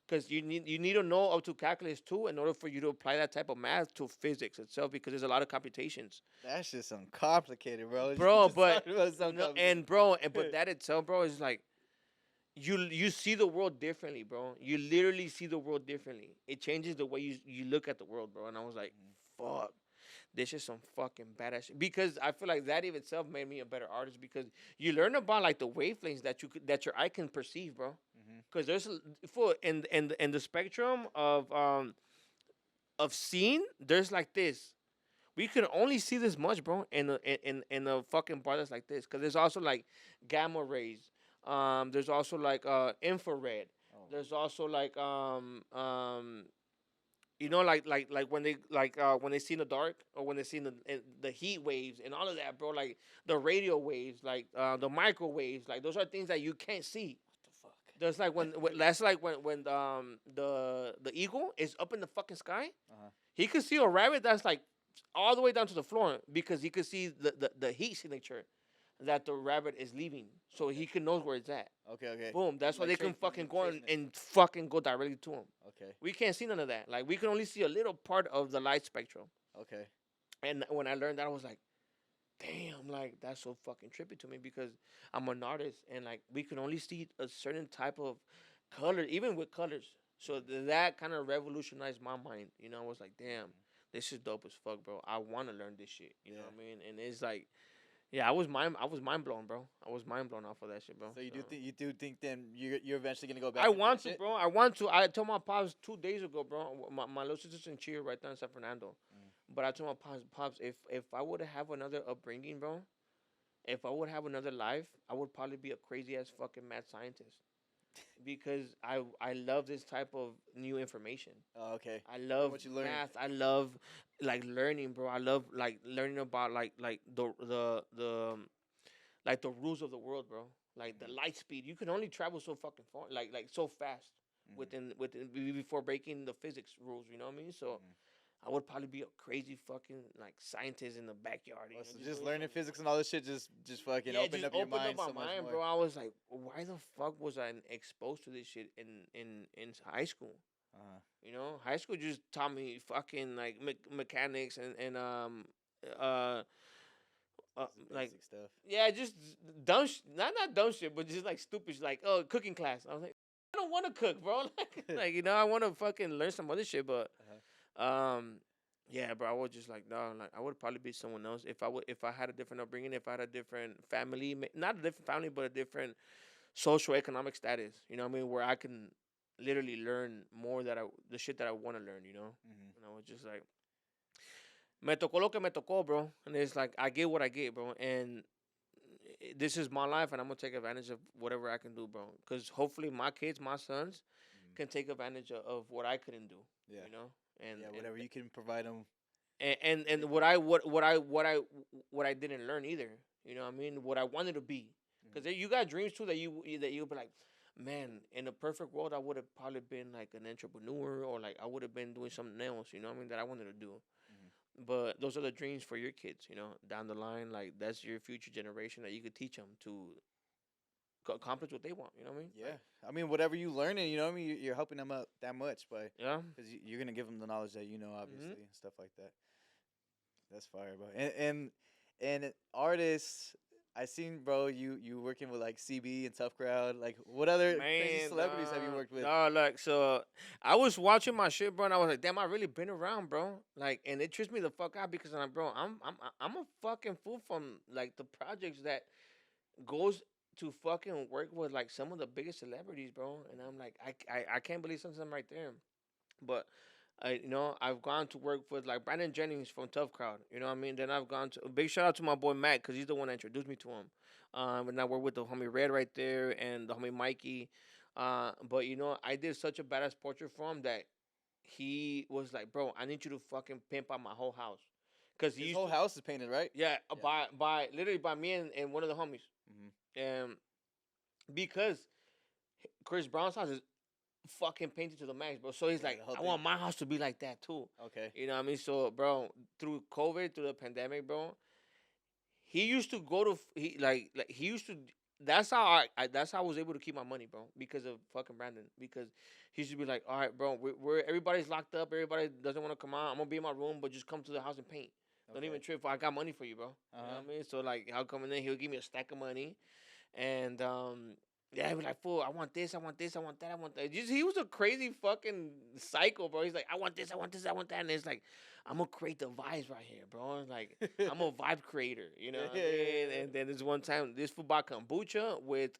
S2: Because you need to know up to calculus 2 in order for you to apply that type of math to physics itself, because there's a lot of computations.
S1: That shit's something complicated, bro.
S2: Bro, but
S1: but
S2: that itself, bro, is like you see the world differently, bro. You literally see the world differently. It changes the way you look at the world, bro. And I was like, fuck, this is some fucking badass shit. Because I feel like that in itself made me a better artist, because you learn about like the wavelengths that your eye can perceive, bro. Because there's in the spectrum of seeing, there's like this. We can only see this much, bro, in a fucking bar that's like this. Because there's also like gamma rays. There's also like infrared. There's also like you know, like when they see in the dark, or when they see the heat waves and all of that, bro. Like the radio waves, like the microwaves, like those are things that you can't see.
S1: What the fuck?
S2: There's like that's like when the eagle is up in the fucking sky. He could see a rabbit that's like all the way down to the floor, because he could see the heat signature that the rabbit is leaving, so he can know where it's at.
S1: Okay.
S2: Boom. That's why
S1: Like
S2: they can fucking go
S1: tracing it.
S2: and fucking go directly to him.
S1: Okay.
S2: We can't see none of that. Like, we can only see a little part of the light spectrum.
S1: Okay.
S2: And when I learned that, I was like, damn, like, that's so fucking trippy to me, because I'm an artist, and like, we can only see a certain type of color, even with colors. So that kind of revolutionized my mind. You know, I was like, damn, this is dope as fuck, bro. I want to learn this shit. You know what I mean? And it's like, yeah, I was mind blown, bro. I was mind blown off of that shit, bro.
S1: So you do think then you're eventually gonna go back?
S2: I want to, bro. I want to. I told my pops 2 days ago, bro. My little sister's in Cheer right there in San Fernando. But I told my pops, if I would have another upbringing, bro, if I would have another life, I would probably be a crazy ass fucking mad scientist. Because I love this type of new information.
S1: Oh, okay.
S2: I love
S1: what you learn.
S2: math. I love like learning, bro. I love like learning about like the rules of the world, bro. Like the light speed. You can only travel so fucking far, like so fast within before breaking the physics rules. You know what I mean? So I would probably be a crazy fucking like scientist in the backyard. You know,
S1: So just learning physics and all this shit just fucking opened up your mind so much more.
S2: bro. I was like, why the fuck was I exposed to this shit in high school? You know, high school just taught me fucking like mechanics and like
S1: stuff.
S2: Yeah, just dumb not dumb shit, but just like stupid like, oh, cooking class. I was like, I don't want to cook, bro. like, you know, I want to fucking learn some other shit, but yeah, bro, I was just like, no, like I would probably be someone else if I had a different upbringing, if I had a different family, not a different family, but a different social economic status. You know what I mean? Where I can literally learn more the shit that I want to learn. You know, and I was just like, me tocó lo que me tocó, bro. And it's like, I get what I get, bro. And this is my life, and I'm gonna take advantage of whatever I can do, bro. Because hopefully my kids, my sons, can take advantage of what I couldn't do.
S1: Yeah.
S2: You know. And
S1: whatever you can provide them.
S2: And what I didn't learn either. You know what I mean? What I wanted to be. Because you got dreams too that you'll be like, man, in a perfect world, I would have probably been like an entrepreneur, or like I would have been doing something else. You know what I mean? That I wanted to do. But those are the dreams for your kids, down the line. Like that's your future generation that you could teach them to accomplish what they want. You know what I mean?
S1: Yeah,
S2: Like,
S1: I mean, whatever you learning, you know, what I mean, you're helping them out that much by
S2: yeah.
S1: because you're gonna give them the knowledge that you know,
S2: Hmm.
S1: obviously, and stuff like that. That's fire, bro. And artists, I seen, bro, you working with like CB and Tough Crowd. Like, what other crazy
S2: Man,
S1: celebrities have you worked with?
S2: like so, I was watching my shit, bro, and I was like, damn, I really been around, bro. Like, and it trips me the fuck out because I'm like, bro, I'm a fucking fool from like the projects that goes to fucking work with like some of the biggest celebrities, bro. And I'm like, I can't believe some of them right there. But I've gone to work with like Brandon Jennings from Tough Crowd. You know what I mean? Then I've gone to a big shout out to my boy Matt because he's the one that introduced me to him. And I work with the homie Red right there and the homie Mikey. But I did such a badass portrait for him that he was like, bro, I need you to fucking pimp out my whole house. Cause he
S1: His
S2: used
S1: whole
S2: to,
S1: house is painted, right?
S2: yeah,
S1: Yeah.
S2: by literally by me and one of the homies.
S1: Hmm.
S2: And because Chris Brown's house is fucking painted to the max, bro. So he's
S1: Yeah,
S2: like,
S1: the whole
S2: I
S1: thing.
S2: want my house to be like that too.
S1: Okay.
S2: You know what I mean? So, bro, through COVID, through the pandemic, bro, he used to go to like he used to. That's how that's how I was able to keep my money, bro, because of fucking Brandon. Because he used to be like, all right, bro, we're everybody's locked up, everybody doesn't want to come out. I'm gonna be in my room, but just come to the house and paint. Don't even
S1: Okay.
S2: trip. I got money for you, bro. You know
S1: Uh-huh.
S2: what I mean? So like, I'll come in there, he'll give me a stack of money, and yeah, he was like, fool, I want this, I want this, I want that, I want that. Just, he was a crazy fucking psycho, bro. He's like, I want this, I want this, I want that. And it's like, I'm gonna create the vibes right here, bro. It's like, I'm a vibe creator, you know
S1: Yeah,
S2: what
S1: yeah,
S2: I
S1: yeah,
S2: mean?
S1: yeah.
S2: And then this one time, this fool bought kombucha with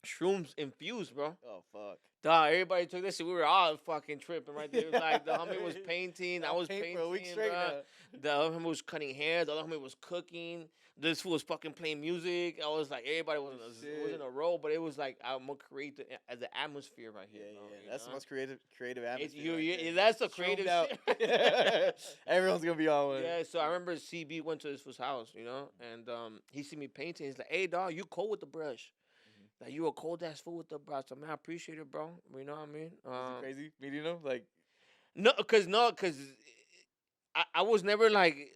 S2: shrooms infused, bro.
S1: Oh fuck.
S2: Dog, everybody took this shit. We were all fucking tripping right there. It was like the homie was
S1: Yeah.
S2: painting, I
S1: I'll
S2: was
S1: paint
S2: painting,
S1: for a week straight
S2: bro.
S1: now.
S2: The other homie was cutting hair. The other homie was cooking. This fool was fucking playing music. I was like, everybody was
S1: Oh,
S2: was in
S1: shit.
S2: a row, but it was like I'm gonna create the atmosphere right
S1: Yeah,
S2: here, bro.
S1: yeah.
S2: You
S1: That's the
S2: know?
S1: most creative
S2: It's
S1: atmosphere
S2: you,
S1: right there.
S2: that's a
S1: Shroomed
S2: creative
S1: out.
S2: shit.
S1: Everyone's gonna be on one.
S2: Yeah, so I remember CB went to this fool's house, and he see me painting. He's like, "Hey, dog, you cold with the brush?
S1: Mhm.
S2: Like you a cold ass fool with the brush? I mean, I appreciate it, bro. You know what I mean?
S1: Was he crazy meeting him? Like,
S2: No, cause I was never like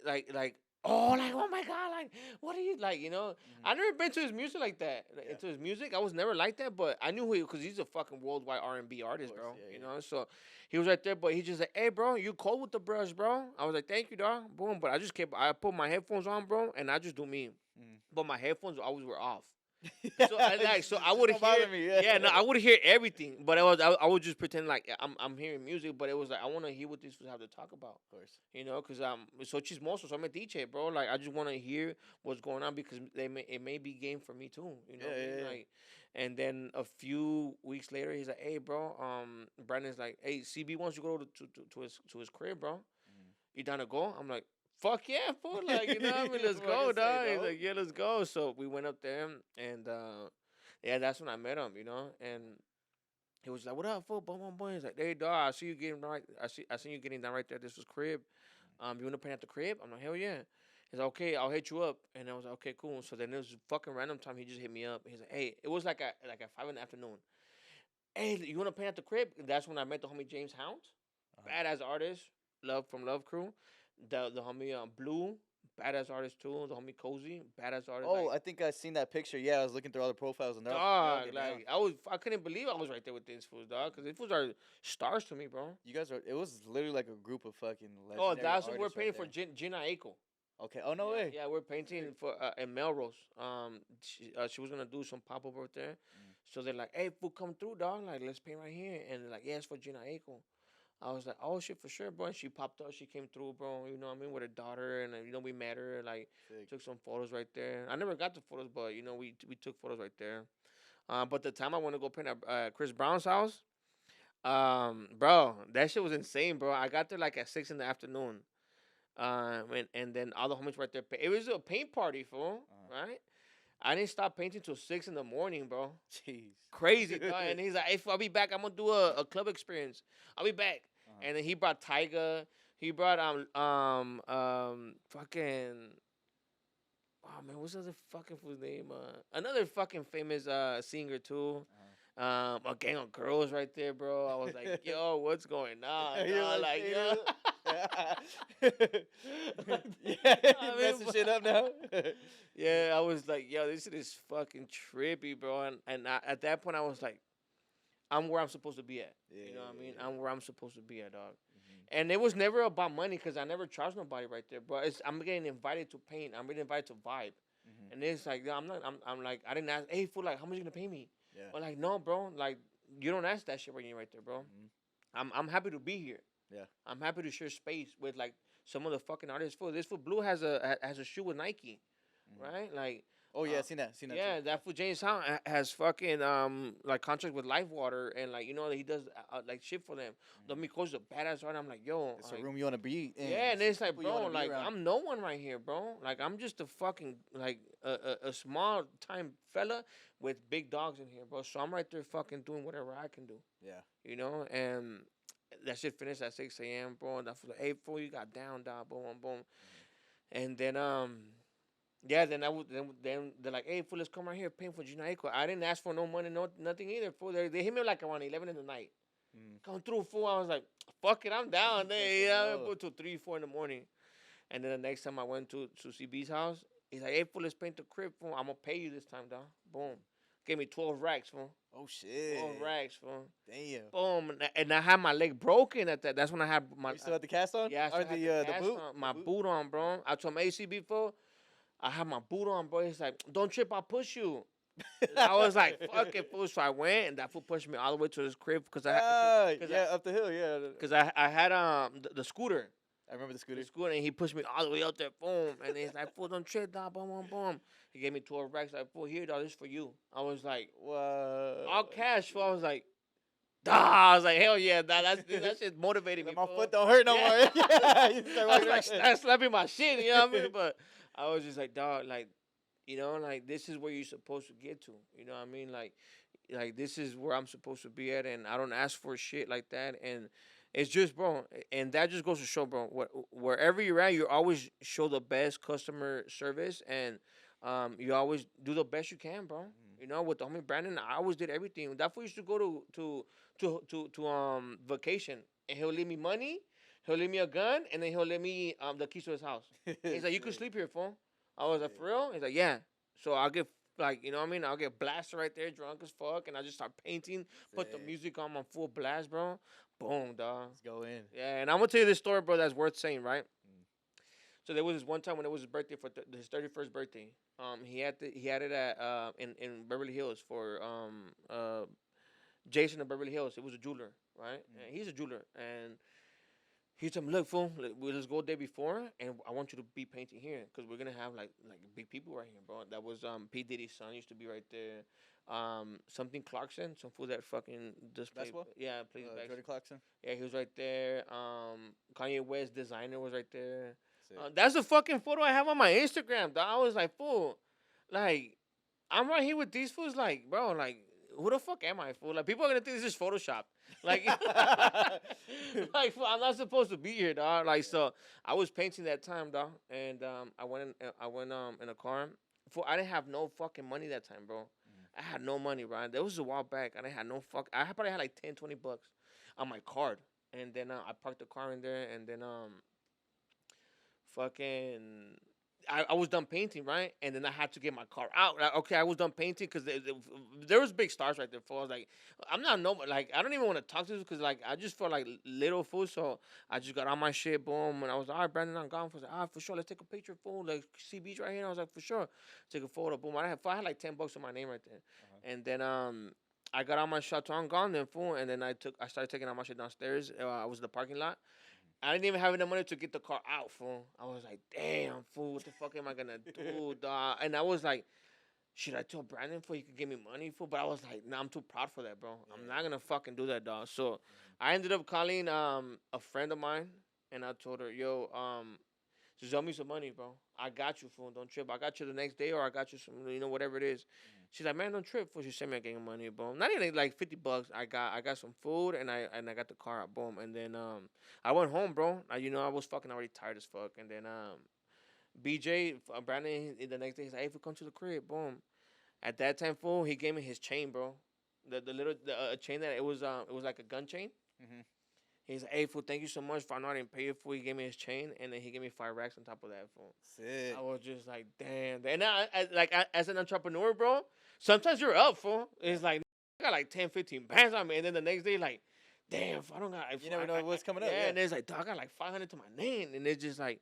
S2: oh my god, like what are you like,
S1: mhm.
S2: I never been to his music like that. Like,
S1: Yeah,
S2: into his music, I was never like that, but I knew who he because he's a fucking worldwide R&B
S1: of
S2: artist,
S1: course.
S2: bro.
S1: Yeah,
S2: You
S1: yeah.
S2: know, so he was right there, but he just like, hey, bro, you cold with the brush, bro? I was like, thank you, dog. Boom, but I put my headphones on, bro, and I just do me,
S1: Mhm.
S2: but my headphones always were off. So I
S1: Yeah,
S2: like so I
S1: just
S2: would
S1: don't
S2: hear
S1: bother me. Yeah.
S2: yeah no I would hear everything, but I would just pretend like I'm hearing music, but it was like I want to hear what these fools have to talk about,
S1: Of course.
S2: because so chismoso, so I'm a DJ, bro. Like I just want to hear what's going on because it may be game for me too,
S1: Yeah,
S2: what I mean?
S1: yeah, yeah.
S2: Like, and then a few weeks later, he's like, hey, bro, Brandon's like, hey, CB wants you to go to his crib, bro.
S1: Mhm.
S2: You down to go? I'm like, fuck yeah, fool. Like, you know what I mean? Let's
S1: What I
S2: go,
S1: can say,
S2: dog. He's
S1: dog?
S2: like, yeah, let's go. So we went up there and yeah, that's when I met him, and he was like, what up, fool? Boom, boom, boom. He's like, hey, dog, I see you getting right. I see you getting down right there. This was crib. You want to paint at the crib? I'm like, hell yeah. He's like, okay, I'll hit you up. And I was like, okay, cool. So then it was fucking random time. He just hit me up. He's like, hey, it was like at 5 in the afternoon. Hey, you want to paint at the crib? And that's when I met the homie James Hound,
S1: Uh-huh.
S2: badass artist, love from Love Crew. The homie Blue, badass artist too. The homie Cozy, badass artist.
S1: Oh,
S2: Like,
S1: I think I seen that picture. Yeah, I was looking through all the profiles and they're all
S2: dog,
S1: getting down.
S2: like I couldn't believe I was right there with these fools, dog, because these fools are stars to me, bro.
S1: You guys are. It was literally like a group of fucking
S2: Oh,
S1: legendary
S2: that's what we're
S1: artists right
S2: painting for
S1: there.
S2: Gina Aiko.
S1: Okay. Oh no
S2: Yeah,
S1: way.
S2: yeah, we're painting
S1: Sick.
S2: for in Melrose. She was gonna do some pop up right there,
S1: Mm.
S2: so they're like, "Hey, fool, come through, dog. Like, let's paint right here." And they're like, "Yeah, it's for Gina Aiko." I was like, "Oh shit, for sure, bro." And she popped up. She came through, bro. You know what I mean, with her daughter, and we met her. Like,
S1: Sick.
S2: took some photos right there. I never got the photos, but we took photos right there. But the time I want to go paint at Chris Brown's house, bro, that shit was insane, bro. I got there like at 6 in the afternoon. And then all the homies right there. It was a paint party, fool.
S1: Uh-huh.
S2: Right? I didn't stop painting till 6 in the morning, bro.
S1: Jeez.
S2: Crazy, dog. And he's like, "Hey, fool, I'll be back. I'm gonna do a club experience. I'll be back."
S1: Uh-huh.
S2: And then he brought Tyga. He brought fucking, oh man, what's the other fucking fool's name? Another fucking famous singer too.
S1: Uh-huh.
S2: A gang of girls right there, bro. I was like, yo, what's going on?
S1: You're
S2: Dog?
S1: like,
S2: Like,
S1: "Hey,
S2: yo.
S1: dude." Yeah,
S2: I
S1: you
S2: mean,
S1: messing shit up now.
S2: yeah, I was like, yo, this shit is fucking trippy, bro. At that point, I was like, I'm where I'm supposed to be at.
S1: Yeah,
S2: You know what I mean?
S1: yeah,
S2: I'm where I'm supposed to be at, dog.
S1: Mhm.
S2: And it was never about money because I never charged nobody right there, bro. I'm getting invited to paint. I'm getting invited to vibe.
S1: Mhm.
S2: And it's like, I'm not, I'm like, I didn't ask, hey, fool, like, how much you gonna pay me?
S1: Yeah.
S2: But like, no, bro, like, you don't ask that shit when you're right there, bro.
S1: Mhm.
S2: I'm happy to be here.
S1: Yeah.
S2: I'm happy to share space with like some of the fucking artists. Fool, this fool Blue has a shoe with Nike,
S1: Mhm.
S2: right? Like,
S1: Oh yeah,
S2: uh,
S1: seen that too.
S2: yeah, that fool James Howe has fucking like contract with Life Water and like you know he does like shit for them.
S1: Mhm.
S2: Domingo's a badass art. I'm like, yo,
S1: It's a
S2: like
S1: room you want to be in.
S2: yeah, and it's like,
S1: People you want
S2: bro,
S1: to be
S2: like
S1: around.
S2: I'm no one right here, bro. Like I'm just a fucking like a small time fella with big dogs in here, bro. So I'm right there fucking doing whatever I can do,
S1: Yeah.
S2: you know. And that shit finished at 6 a.m., bro. And I was like, hey, fool, you got down, dog, boom, boom, boom. And then yeah, then then they're like, hey, fool, let's come right here, paying for Junaico. I didn't ask for no money, no nothing either, fool. They hit me like around 11 in the night.
S1: Mhm.
S2: Come through, fool. I was like, fuck it, I'm down there. You know, I
S1: Oh.
S2: put till 3, 4 in the morning. And then the next time I went to CB's house, he's like, hey, fool, let's paint the crib, fool. I'm gonna pay you this time, dog. Boom. Gave me 12 racks, fool.
S1: Oh shit.
S2: 12 racks, fool.
S1: Damn.
S2: Boom. And I had my leg broken at that. That's when I had my.
S1: You still had the cast on?
S2: Yeah, I
S1: Or
S2: still had
S1: the
S2: cast
S1: boot?
S2: on,
S1: The
S2: my
S1: boot?
S2: boot on, bro. I told him ACB, fool. I had my boot on, bro. He's like, don't trip, I'll push you. I was like, fuck it, fool. So I went, and that fool pushed me all the way to his crib because
S1: Yeah, up the hill, yeah.
S2: I had the scooter.
S1: I remember the scooter.
S2: The scooter, and he pushed me all the way up there, boom. And he's like, fool, don't trip, dog, boom, boom, boom. He gave me 12 racks, like, fool, here, dog, this is for you. I was like,
S1: What?
S2: all cash, fool. I was like, duh. I was like, hell yeah, dog, that shit motivated me.
S1: My
S2: fool.
S1: foot don't hurt no
S2: Yeah.
S1: more. Yeah, you start
S2: I was
S1: walking
S2: like,
S1: around.
S2: that's slapping my shit, you know what I mean? But I was just like, dog, like, you know, like, this is where you're supposed to get to. You know what I mean? Like this is where I'm supposed to be at, and I don't ask for shit like that. And it's just, bro, and that just goes to show, bro, wherever you're at, you always show the best customer service, and you always do the best you can, bro. You know, with the homie Brandon, I always did everything. That fool used to go to vacation, and he'll leave me money, he'll leave me a gun, and then he'll leave me the keys to his house. He's like, you can
S1: Sick.
S2: sleep here, fool. I was like, for real? He's like, yeah. So I'll get like, you know what I mean? I'll get blasted right there, drunk as fuck, and I just start painting, put the
S1: Sick.
S2: music on my full blast, bro. Boom, dog.
S1: Let's go in.
S2: Yeah, and I'm gonna tell you this story, bro, that's worth saying, right?
S1: Mm.
S2: So there was this one time when it was his birthday for his 31st birthday. He had it at in Beverly Hills for Jason of Beverly Hills. It was a jeweler, right?
S1: Mm.
S2: And he's a jeweler, and he told me, look, fool, let's go day before, and I want you to be painting here because we're gonna have like big people right here, bro. That was P Diddy's son used to be right there. Something Clarkson, some fool that fucking does play,
S1: Basketball?
S2: yeah, plays
S1: Jordan Clarkson.
S2: yeah, he was right there. Kanye West designer was right there.
S1: Sick.
S2: That's a fucking photo I have on my Instagram, dog. I was like, fool, like I'm right here with these fools, like, bro, like who the fuck am I, fool? Like people are gonna think this is Photoshop. Like, like fool, I'm not supposed to be here, dog. Like so, I was painting that time, dog, and I went in a car. Fool, I didn't have no fucking money that time, bro. I had no money, Ryan. That was a while back, and I had no fuck. I probably had like 10, 20 bucks on my card, and then I parked the car in there, and then fucking. I was done painting, right? And then I had to get my car out. Like, okay, I was done painting because there was big stars right there. For I was like, I'm not no like I don't even want to talk to this because like I just felt like little fool. So I just got on my shit, boom, and I was like, all right, Brandon, I'm gone. I was like, for sure, let's take a picture, fool. Like see beach right here. And I was like, for sure, take a photo, boom. I had like $10 on my name right there, and then I got on my shot, so I'm gone then, fool. And then I started taking out my shit downstairs. I was in the parking lot. I didn't even have enough money to get the car out, fool. I was like, damn, fool, what the fuck am I gonna do, dog? And I was like, should I tell Brandon, fool, he could give me money, fool? But I was like, nah, I'm too proud for that, bro. I'm not gonna fucking do that, dog. So I ended up calling a friend of mine, and I told her, yo, just sell me some money, bro. I got you, fool. Don't trip. I got you the next day, or I got you some, whatever it is. She's like, man, don't trip, fool. She sent me a gang of money, boom. Not even like $50. I got some food, and I got the car out, boom. And then I went home, bro. I was fucking already tired as fuck. And then BJ Brandon the next day he's like, hey, fool, come to the crib, boom. At that time, fool, he gave me his chain, bro. The little chain that it was like a gun chain.
S1: Mm-hmm.
S2: He's like, hey, fool, thank you so much for not didn't pay it, fool. He gave me his chain, and then he gave me 5 racks on top of that, fool.
S1: Sick.
S2: I was just like, damn. And as an entrepreneur, bro, sometimes you're up, fool. It's like, I got like 10, 15 bands on me. And then the next day, like, damn, I don't got.
S1: You never know what's coming up.
S2: Yeah, and it's like, dog, I got like 500 to my name. And it's just like,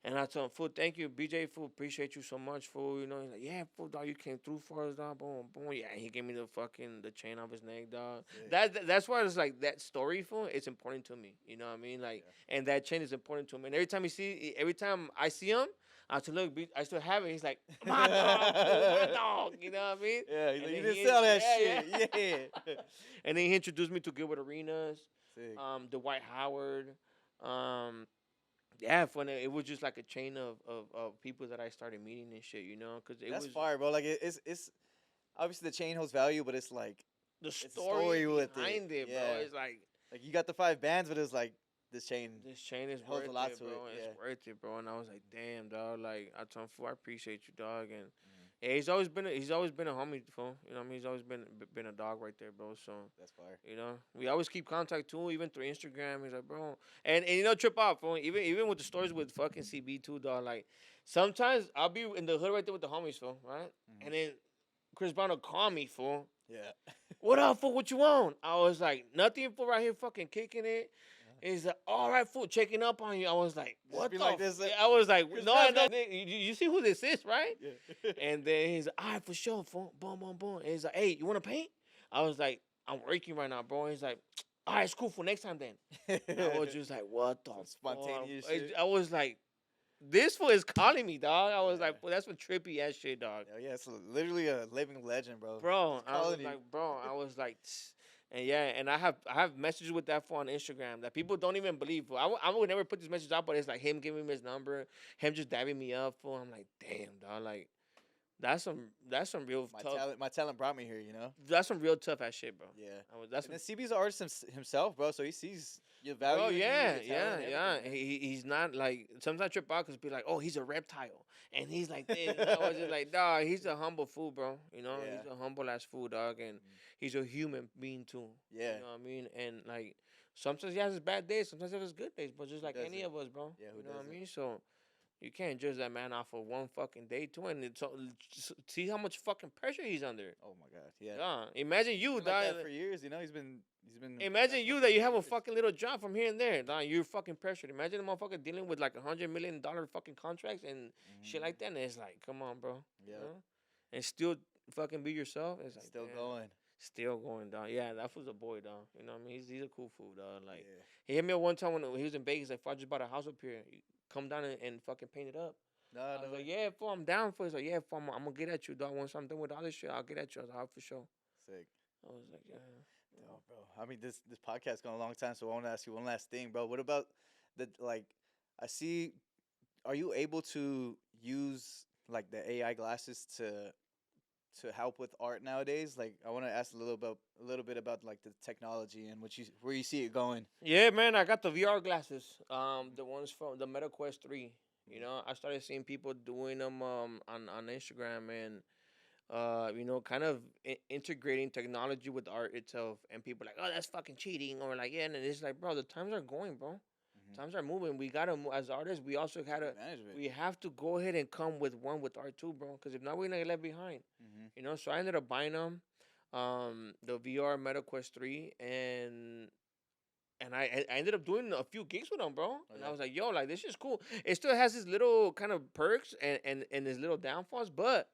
S2: and I told him, fool, thank you, BJ, fool, appreciate you so much, fool. You know, he's like, yeah, fool, dog, you came through for us, dog, boom, boom. Yeah, and he gave me the chain off his neck, dog. That's why it's like that story, fool, it's important to me. You know what I mean? Like, and that chain is important to me. And every time I see him, I said, look, I still have it. He's like, my dog, fool, my dog. You know what I mean?
S1: Yeah, you didn't sell that shit. Yeah.
S2: And then he introduced me to Gilbert Arenas,
S1: Sick.
S2: Dwight Howard, yeah, fun. It was just like a chain of people that I started meeting and shit, you know, because
S1: That's fire, bro. Like it's obviously the chain holds value, but it's like
S2: the
S1: it's
S2: story
S1: with
S2: behind it, bro.
S1: Yeah.
S2: It's like
S1: you got the 5 bands, but it's like this chain
S2: is
S1: holds
S2: worth
S1: a lot
S2: it,
S1: to
S2: bro.
S1: it.
S2: It's worth it, bro. And I was like, damn, dog. Like I told him, fool, I appreciate you, dog. And yeah, he's always been a homie, fool. You know what I mean? He's always been a dog right there, bro. So
S1: that's fire.
S2: You know, we always keep contact too, even through Instagram. He's like, bro, and you know, trip out, fool. Even with the stories with fucking CB too, dog. Like sometimes I'll be in the hood right there with the homies, fool, right? And then Chris Brown will call me, fool.
S1: Yeah.
S2: What up, fool? What you want? I was like, nothing, fool. Right here, fucking kicking it. He's like, all right, fool, checking up on you. I was like, what the
S1: like this?
S2: I was like, no. You see who this is, right?
S1: Yeah.
S2: And then he's like, all right, for sure, fool. Boom, boom, boom. And he's like, hey, you want to paint? I was like, I'm working right now, bro. He's like, all right, it's cool for next time then. I was just like, what the
S1: spontaneous
S2: fuck?
S1: shit.
S2: I was like, this fool is calling me, dog. I was like, well, that's what trippy ass shit, dog.
S1: Yeah, it's literally a living legend, bro.
S2: Bro, I was like, and yeah, and I have messages with that fool on Instagram that people don't even believe. Fool. I would never put this message out, but it's like him giving me his number, him just dabbing me up, fool. I'm like, damn, dog, like. That's some real tough.
S1: My talent brought me here, you know.
S2: That's some real tough ass shit, bro.
S1: Yeah. And CB's an artist himself, bro. So he sees your value.
S2: Oh yeah. He's not like sometimes I trip out because be like, oh, he's a reptile, and he's like this. And I was just like, dog, he's a humble fool, bro. You know, he's a humble ass fool, dog, and he's a human being too.
S1: Yeah.
S2: You know what I mean? And like sometimes he has his bad days, sometimes he has his good days, but just like any of us, bro.
S1: Yeah.
S2: You know what I mean? So. You can't judge that man off of one fucking day too, and see how much fucking pressure he's under.
S1: Oh my god, yeah.
S2: Imagine you,
S1: dog. Like that for years, you know, he's been.
S2: Imagine you that you have a fucking little job from here and there, dog. You're fucking pressured. Imagine a motherfucker dealing with like $100 million fucking contracts and shit like that. And it's like, come on, bro.
S1: Yeah.
S2: You know? And still fucking be yourself. It's like
S1: still going.
S2: Still going, dog. Yeah, that was a boy, dog. You know what I mean? He's a cool fool, dog. Like he hit me up one time when he was in Vegas. Like, I just bought a house up here. Come down and fucking paint it up. I was like, yeah, fool, I'm down for it. He's like, yeah, fool, I'm gonna get at you, dog. Once I'm done with all this shit, I'll get at you. I was like, for sure.
S1: Sick.
S2: I was like, yeah.
S1: Oh, bro. I mean, this podcast's gone a long time, so I want to ask you one last thing, bro. What about I see, are you able to use like the AI glasses to help with art nowadays? Like, I want to ask a little bit about like the technology and where you see it going.
S2: Yeah, man, I got the VR glasses. The ones from the Meta Quest 3. You know, I started seeing people doing them on Instagram and you know, kind of integrating technology with art itself. And people are like, oh, that's fucking cheating, or like, yeah, and it's like, bro, the times are going, bro. Times are moving. We gotta, as artists, we also we have to go ahead and come with art too, bro. Because if not, we're gonna get left behind. You know, so I ended up buying them, the VR Meta Quest 3, and I ended up doing a few gigs with them, bro. And I was like, yo, like this is cool. It still has this little kind of perks and his little downfalls, but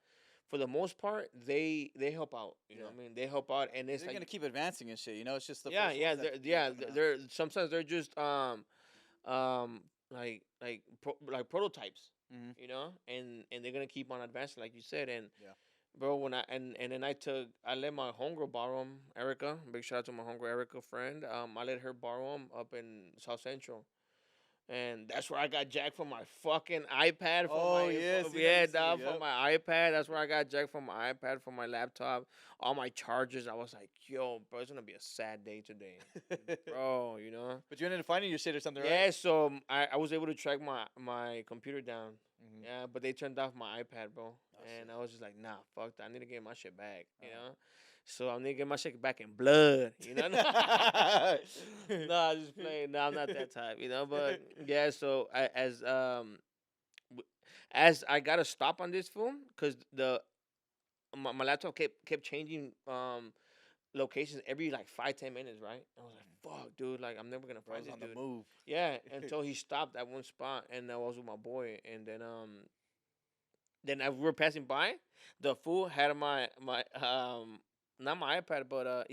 S2: for the most part, they help out. You know what I mean? They help out, and it's
S1: they're gonna keep advancing and shit. You know, it's just the
S2: they're sometimes they're just like prototypes. You know, and they're gonna keep on advancing, like you said, and bro, when I let my homegirl borrow them, Erica. Big shout out to my homegirl Erica friend. I let her borrow them up in South Central, and that's where I got jacked from my fucking iPad. From my iPad. That's where I got jacked from my iPad, from my laptop, all my chargers. I was like, yo, bro, it's gonna be a sad day today, bro. You know.
S1: But you ended up finding your shit or something, right?
S2: Yeah. So I was able to track my computer down.
S1: Mm-hmm.
S2: Yeah, but they turned off my iPad, bro.
S1: Oh
S2: And
S1: shit.
S2: I was just like, nah, fuck that. I need to get my shit back, you
S1: Uh-huh.
S2: know? So I need to get my shit back in blood, you know? Nah, just playing. No, I'm not that type, you know? But yeah, so w- as I got to stop on this film, because my laptop kept changing locations every like 5-10 minutes, right? I was like, fuck, dude, like I'm never gonna find
S1: Bro's
S2: this
S1: on the
S2: dude.
S1: move.
S2: Yeah, until he stopped at one spot, and I was with my boy, and then as we were passing by, the fool had my not my iPad, but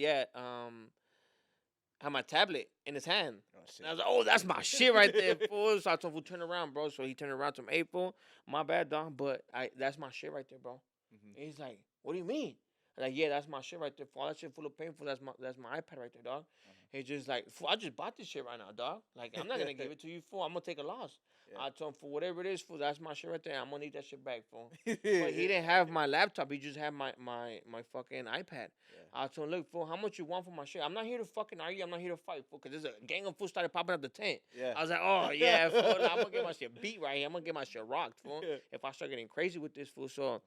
S2: had my tablet in his hand.
S1: Oh
S2: And I
S1: shit.
S2: was like, oh, that's my shit right there, fool. So I told him, turn around, bro. So he turned around to him, April. My bad, dog, but that's my shit right there, bro.
S1: Mm-hmm.
S2: And he's like, what do you mean? I'm like, yeah, that's my shit right there. For all that shit full of painful, that's my iPad right there, dog. He's just like, fool, I just bought this shit right now, dog. Like, I'm not gonna give it to you, fool. I'm gonna take a loss.
S1: Yeah.
S2: I told him, for whatever it is, fool, that's my shit right there. I'm gonna need that shit back, fool. But he didn't have my laptop. He just had my fucking iPad.
S1: Yeah.
S2: I told him, look, fool, how much you want for my shit? I'm not here to fucking argue. I'm not here to fight, fool, because there's a gang of fools started popping up the tent.
S1: Yeah.
S2: I was like, oh, yeah, fool. Like, I'm going to get my shit beat right here. I'm going to get my shit rocked, fool, if I start getting crazy with this, fool. So,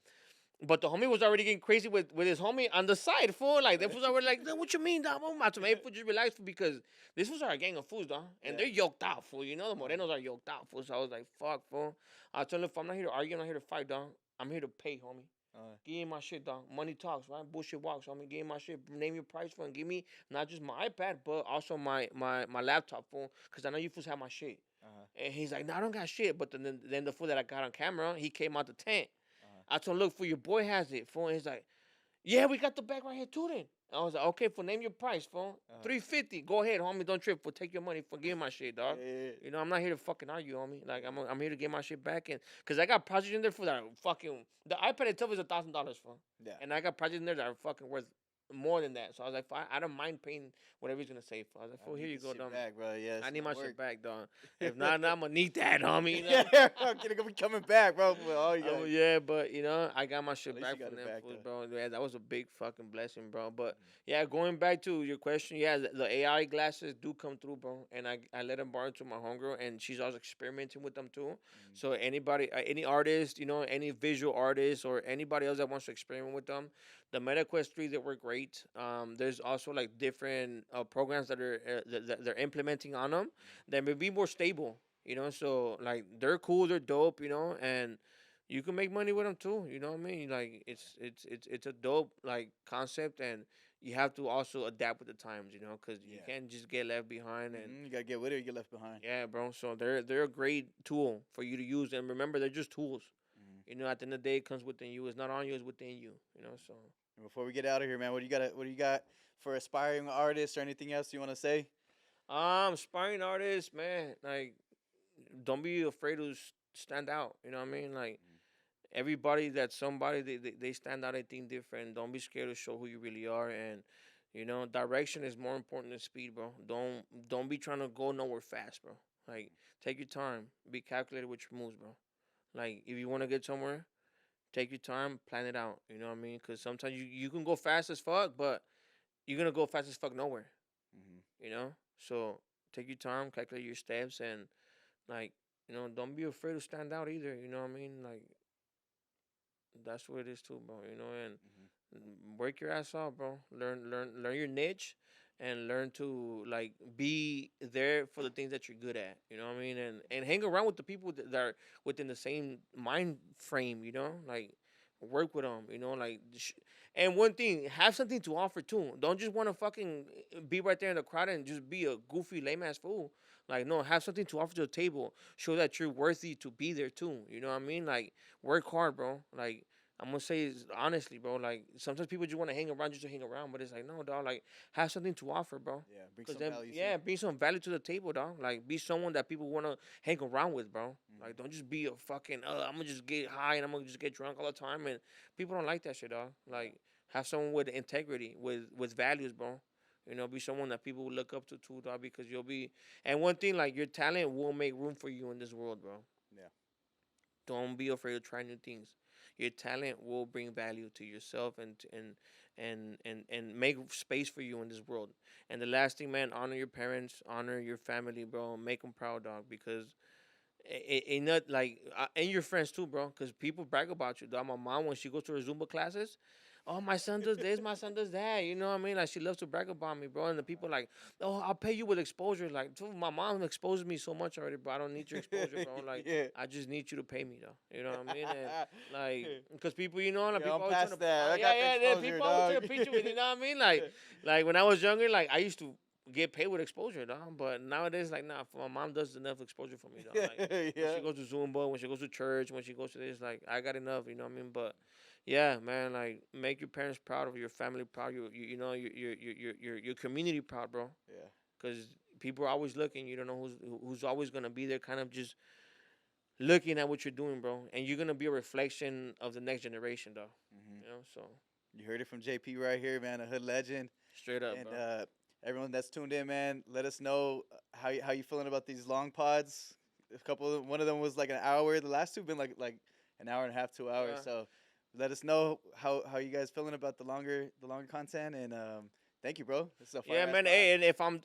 S2: but the homie was already getting crazy with his homie on the side, fool. Like, that was already like, what you mean, dog? I'm about to make fool, just relax, fool, because this was our gang of fools, dog. And they're yoked out, fool. You know, the Morenos are yoked out, fool. So I was like, fuck, fool. I told him, I'm not here to argue. I'm not here to fight, dog. I'm here to pay, homie. Give me my shit, dog. Money talks, right? Bullshit walks. So I'm gonna give me my shit. Name your price for and give me not just my iPad, but also my laptop phone. Cause I know you fools have my shit. And he's like, no, I don't got shit. But then the fool that I got on camera, he came out the tent. I told him, look, for your boy has it, fool. And he's like, yeah, we got the bag right here too then. I was like, okay, for name your price, fool. $350. Go ahead, homie. Don't trip. For take your money. For give me my shit, dog.
S1: Yeah.
S2: You know, I'm not here to fucking argue, homie. Like I'm here to get my shit back, and cause I got projects in there for that are fucking. The iPad itself is $1,000, fool.
S1: Yeah.
S2: And I got projects in there that are fucking worth more than that. So I was like, I don't mind paying whatever he's gonna say. For. I was like, fool, here you go, dog.
S1: Back, bro. Yeah.
S2: I need my
S1: work.
S2: shit back, dog. If not, I'm gonna need that, homie. You know?
S1: Yeah, I'm gonna be coming back, bro. Oh yeah.
S2: Yeah, but you know, I got my shit
S1: least
S2: back
S1: you got
S2: from
S1: it
S2: them
S1: back,
S2: fools,
S1: though.
S2: bro. Yeah, that was a big fucking blessing, bro. But yeah, going back to your question, yeah, the AI glasses do come through, bro. And I let them borrow to my homegirl, and she's also experimenting with them too. So anybody, any artist, you know, any visual artist or anybody else that wants to experiment with them, the MetaQuest 3, they work great. There's also like different programs that are that they're implementing on them that may be more stable. You know, so like they're cool, they're dope, you know, and you can make money with them too. You know what I mean? Like it's a dope like concept, and you have to also adapt with the times, you know, because you can't just get left behind. And
S1: You gotta get with it or you get left behind.
S2: yeah, bro. So they're a great tool for you to use, and remember, they're just tools. You know, at the end of the day, it comes within you. It's not on you; it's within you. You know, so.
S1: And before we get out of here, man, what do you got? What do you got for aspiring artists or anything else you want to say?
S2: Aspiring artists, man, like don't be afraid to stand out. You know what I mean? Like everybody that's somebody they stand out. I think different. Don't be scared to show who you really are, and you know direction is more important than speed, bro. Don't be trying to go nowhere fast, bro. Like take your time. Be calculated with your moves, bro. Like if you want to get somewhere, take your time, plan it out. You know what I mean? Because sometimes you can go fast as fuck, but you're gonna go fast as fuck nowhere. You know? So take your time, calculate your steps, and like you know, don't be afraid to stand out either. You know what I mean? Like that's what it is too, bro. You know, and work your ass off, bro. Learn your niche, and learn to like be there for the things that you're good at. You know what I mean? And hang around with the people that are within the same mind frame. You know, like work with them. You know, like. And one thing, have something to offer too. Don't just want to fucking be right there in the crowd and just be a goofy lame ass fool. Like no, have something to offer to the table. Show that you're worthy to be there too. You know what I mean? Like work hard, bro. Like I'm gonna say honestly, bro. Like sometimes people just want to hang around just to hang around, but it's like no, dog. Like have something to offer, bro.
S1: Yeah, bring
S2: Cause
S1: some
S2: then,
S1: value.
S2: yeah, bring some value to the table, dog. Like be someone that people wanna hang around with, bro. Like don't just be a fucking. I'm gonna just get high and I'm gonna just get drunk all the time, and people don't like that shit, dog. Like have someone with integrity, with values, bro. You know, be someone that people will look up to too, dog. Because you'll be. And one thing, like your talent will make room for you in this world, bro.
S1: Yeah.
S2: Don't be afraid to try new things. Your talent will bring value to yourself and make space for you in this world. And the last thing, man, honor your parents, honor your family, bro. Make them proud, dog. Because Ain't not like and your friends too, bro. Because people brag about you. Dog. My mom when she goes to her Zumba classes, oh my son does this, my son does that. You know what I mean? Like she loves to brag about me, bro. And the people like, oh, I'll pay you with exposure. Like dude, my mom exposed me so much already, bro. I don't need your exposure, bro. Like
S1: Yeah.
S2: I just need you to pay me, though. You know what I mean? And like, because people, you know, like
S1: Yeah,
S2: people
S1: I'm
S2: always trying to,
S1: past that. I got the
S2: yeah,
S1: exposure,
S2: people always trying
S1: dog.
S2: to pitch you with, you know what I mean? Like when I was younger, like I used to get paid with exposure, dog. But nowadays, like, nah, my mom does enough exposure for me, dog. Like when
S1: Yeah.
S2: she goes to Zumba, when she goes to church, when she goes to this, like I got enough, you know what I mean? But yeah, man, like make your parents proud of your family proud, you know your community proud, bro.
S1: Yeah.
S2: Because people are always looking. You don't know who's always gonna be there, kind of just looking at what you're doing, bro. And you're gonna be a reflection of the next generation, though.
S1: Hmm.
S2: You know, so
S1: You heard it from JP right here, man, a hood legend.
S2: straight up,
S1: And
S2: bro.
S1: everyone that's tuned in, man, let us know how you feeling about these long pods. A couple of one of them was like an hour. The last two been like an hour and a half, 2 hours.
S2: Yeah.
S1: So let us know how you guys feeling about the longer content. And thank you, bro. This is a fire
S2: Yeah,
S1: ass
S2: man.
S1: pod.
S2: Hey, and if I'm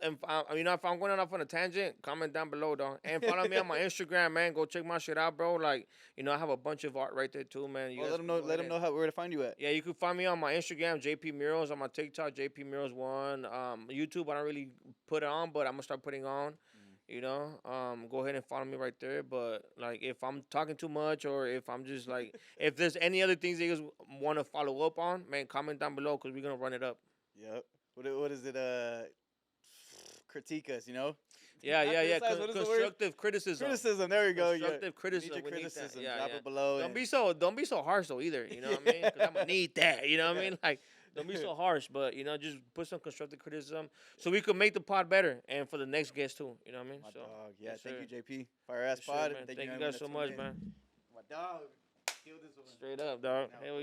S2: going off on a tangent, comment down below, though. And follow me on my Instagram, man. Go check my shit out, bro. Like, I have a bunch of art right there too, man. You
S1: Well,
S2: guys
S1: let them
S2: can
S1: know.
S2: go
S1: Let
S2: ahead
S1: them
S2: and-
S1: know where to find you at.
S2: Yeah, you can find me on my Instagram, JpMurals, on my TikTok, JpMurals1. YouTube, I don't really put it on, but I'm gonna start putting on. Go ahead and follow me right there. But like, if I'm talking too much, or if I'm just like, if there's any other things that you guys want to follow up on, man, comment down below because we're gonna run it up.
S1: Yep. What is it? Critique us.
S2: Yeah,
S1: Not
S2: yeah, yeah.
S1: criticize, what is the word?
S2: Constructive criticism.
S1: Criticism. There we go. Yeah.
S2: Constructive
S1: We need
S2: criticism.
S1: your
S2: We need that.
S1: criticism.
S2: Yeah,
S1: Drop
S2: yeah.
S1: it below.
S2: Don't be so harsh though either. You know what I mean? Because I'm gonna need that. You know what I mean? Like, don't be so harsh, but just put some constructive criticism so we could make the pod better and for the next guest too. You know what I mean?
S1: My
S2: So,
S1: dog. Yeah.
S2: yes,
S1: Thank
S2: sir.
S1: you, JP. Fire ass
S2: Yes, sir,
S1: pod.
S2: man. Thank you
S1: everyone
S2: guys
S1: that
S2: so
S1: tuned
S2: much,
S1: in.
S2: man.
S1: My dog. Kill this one.
S2: Straight up, dog.
S1: Now,
S2: Hell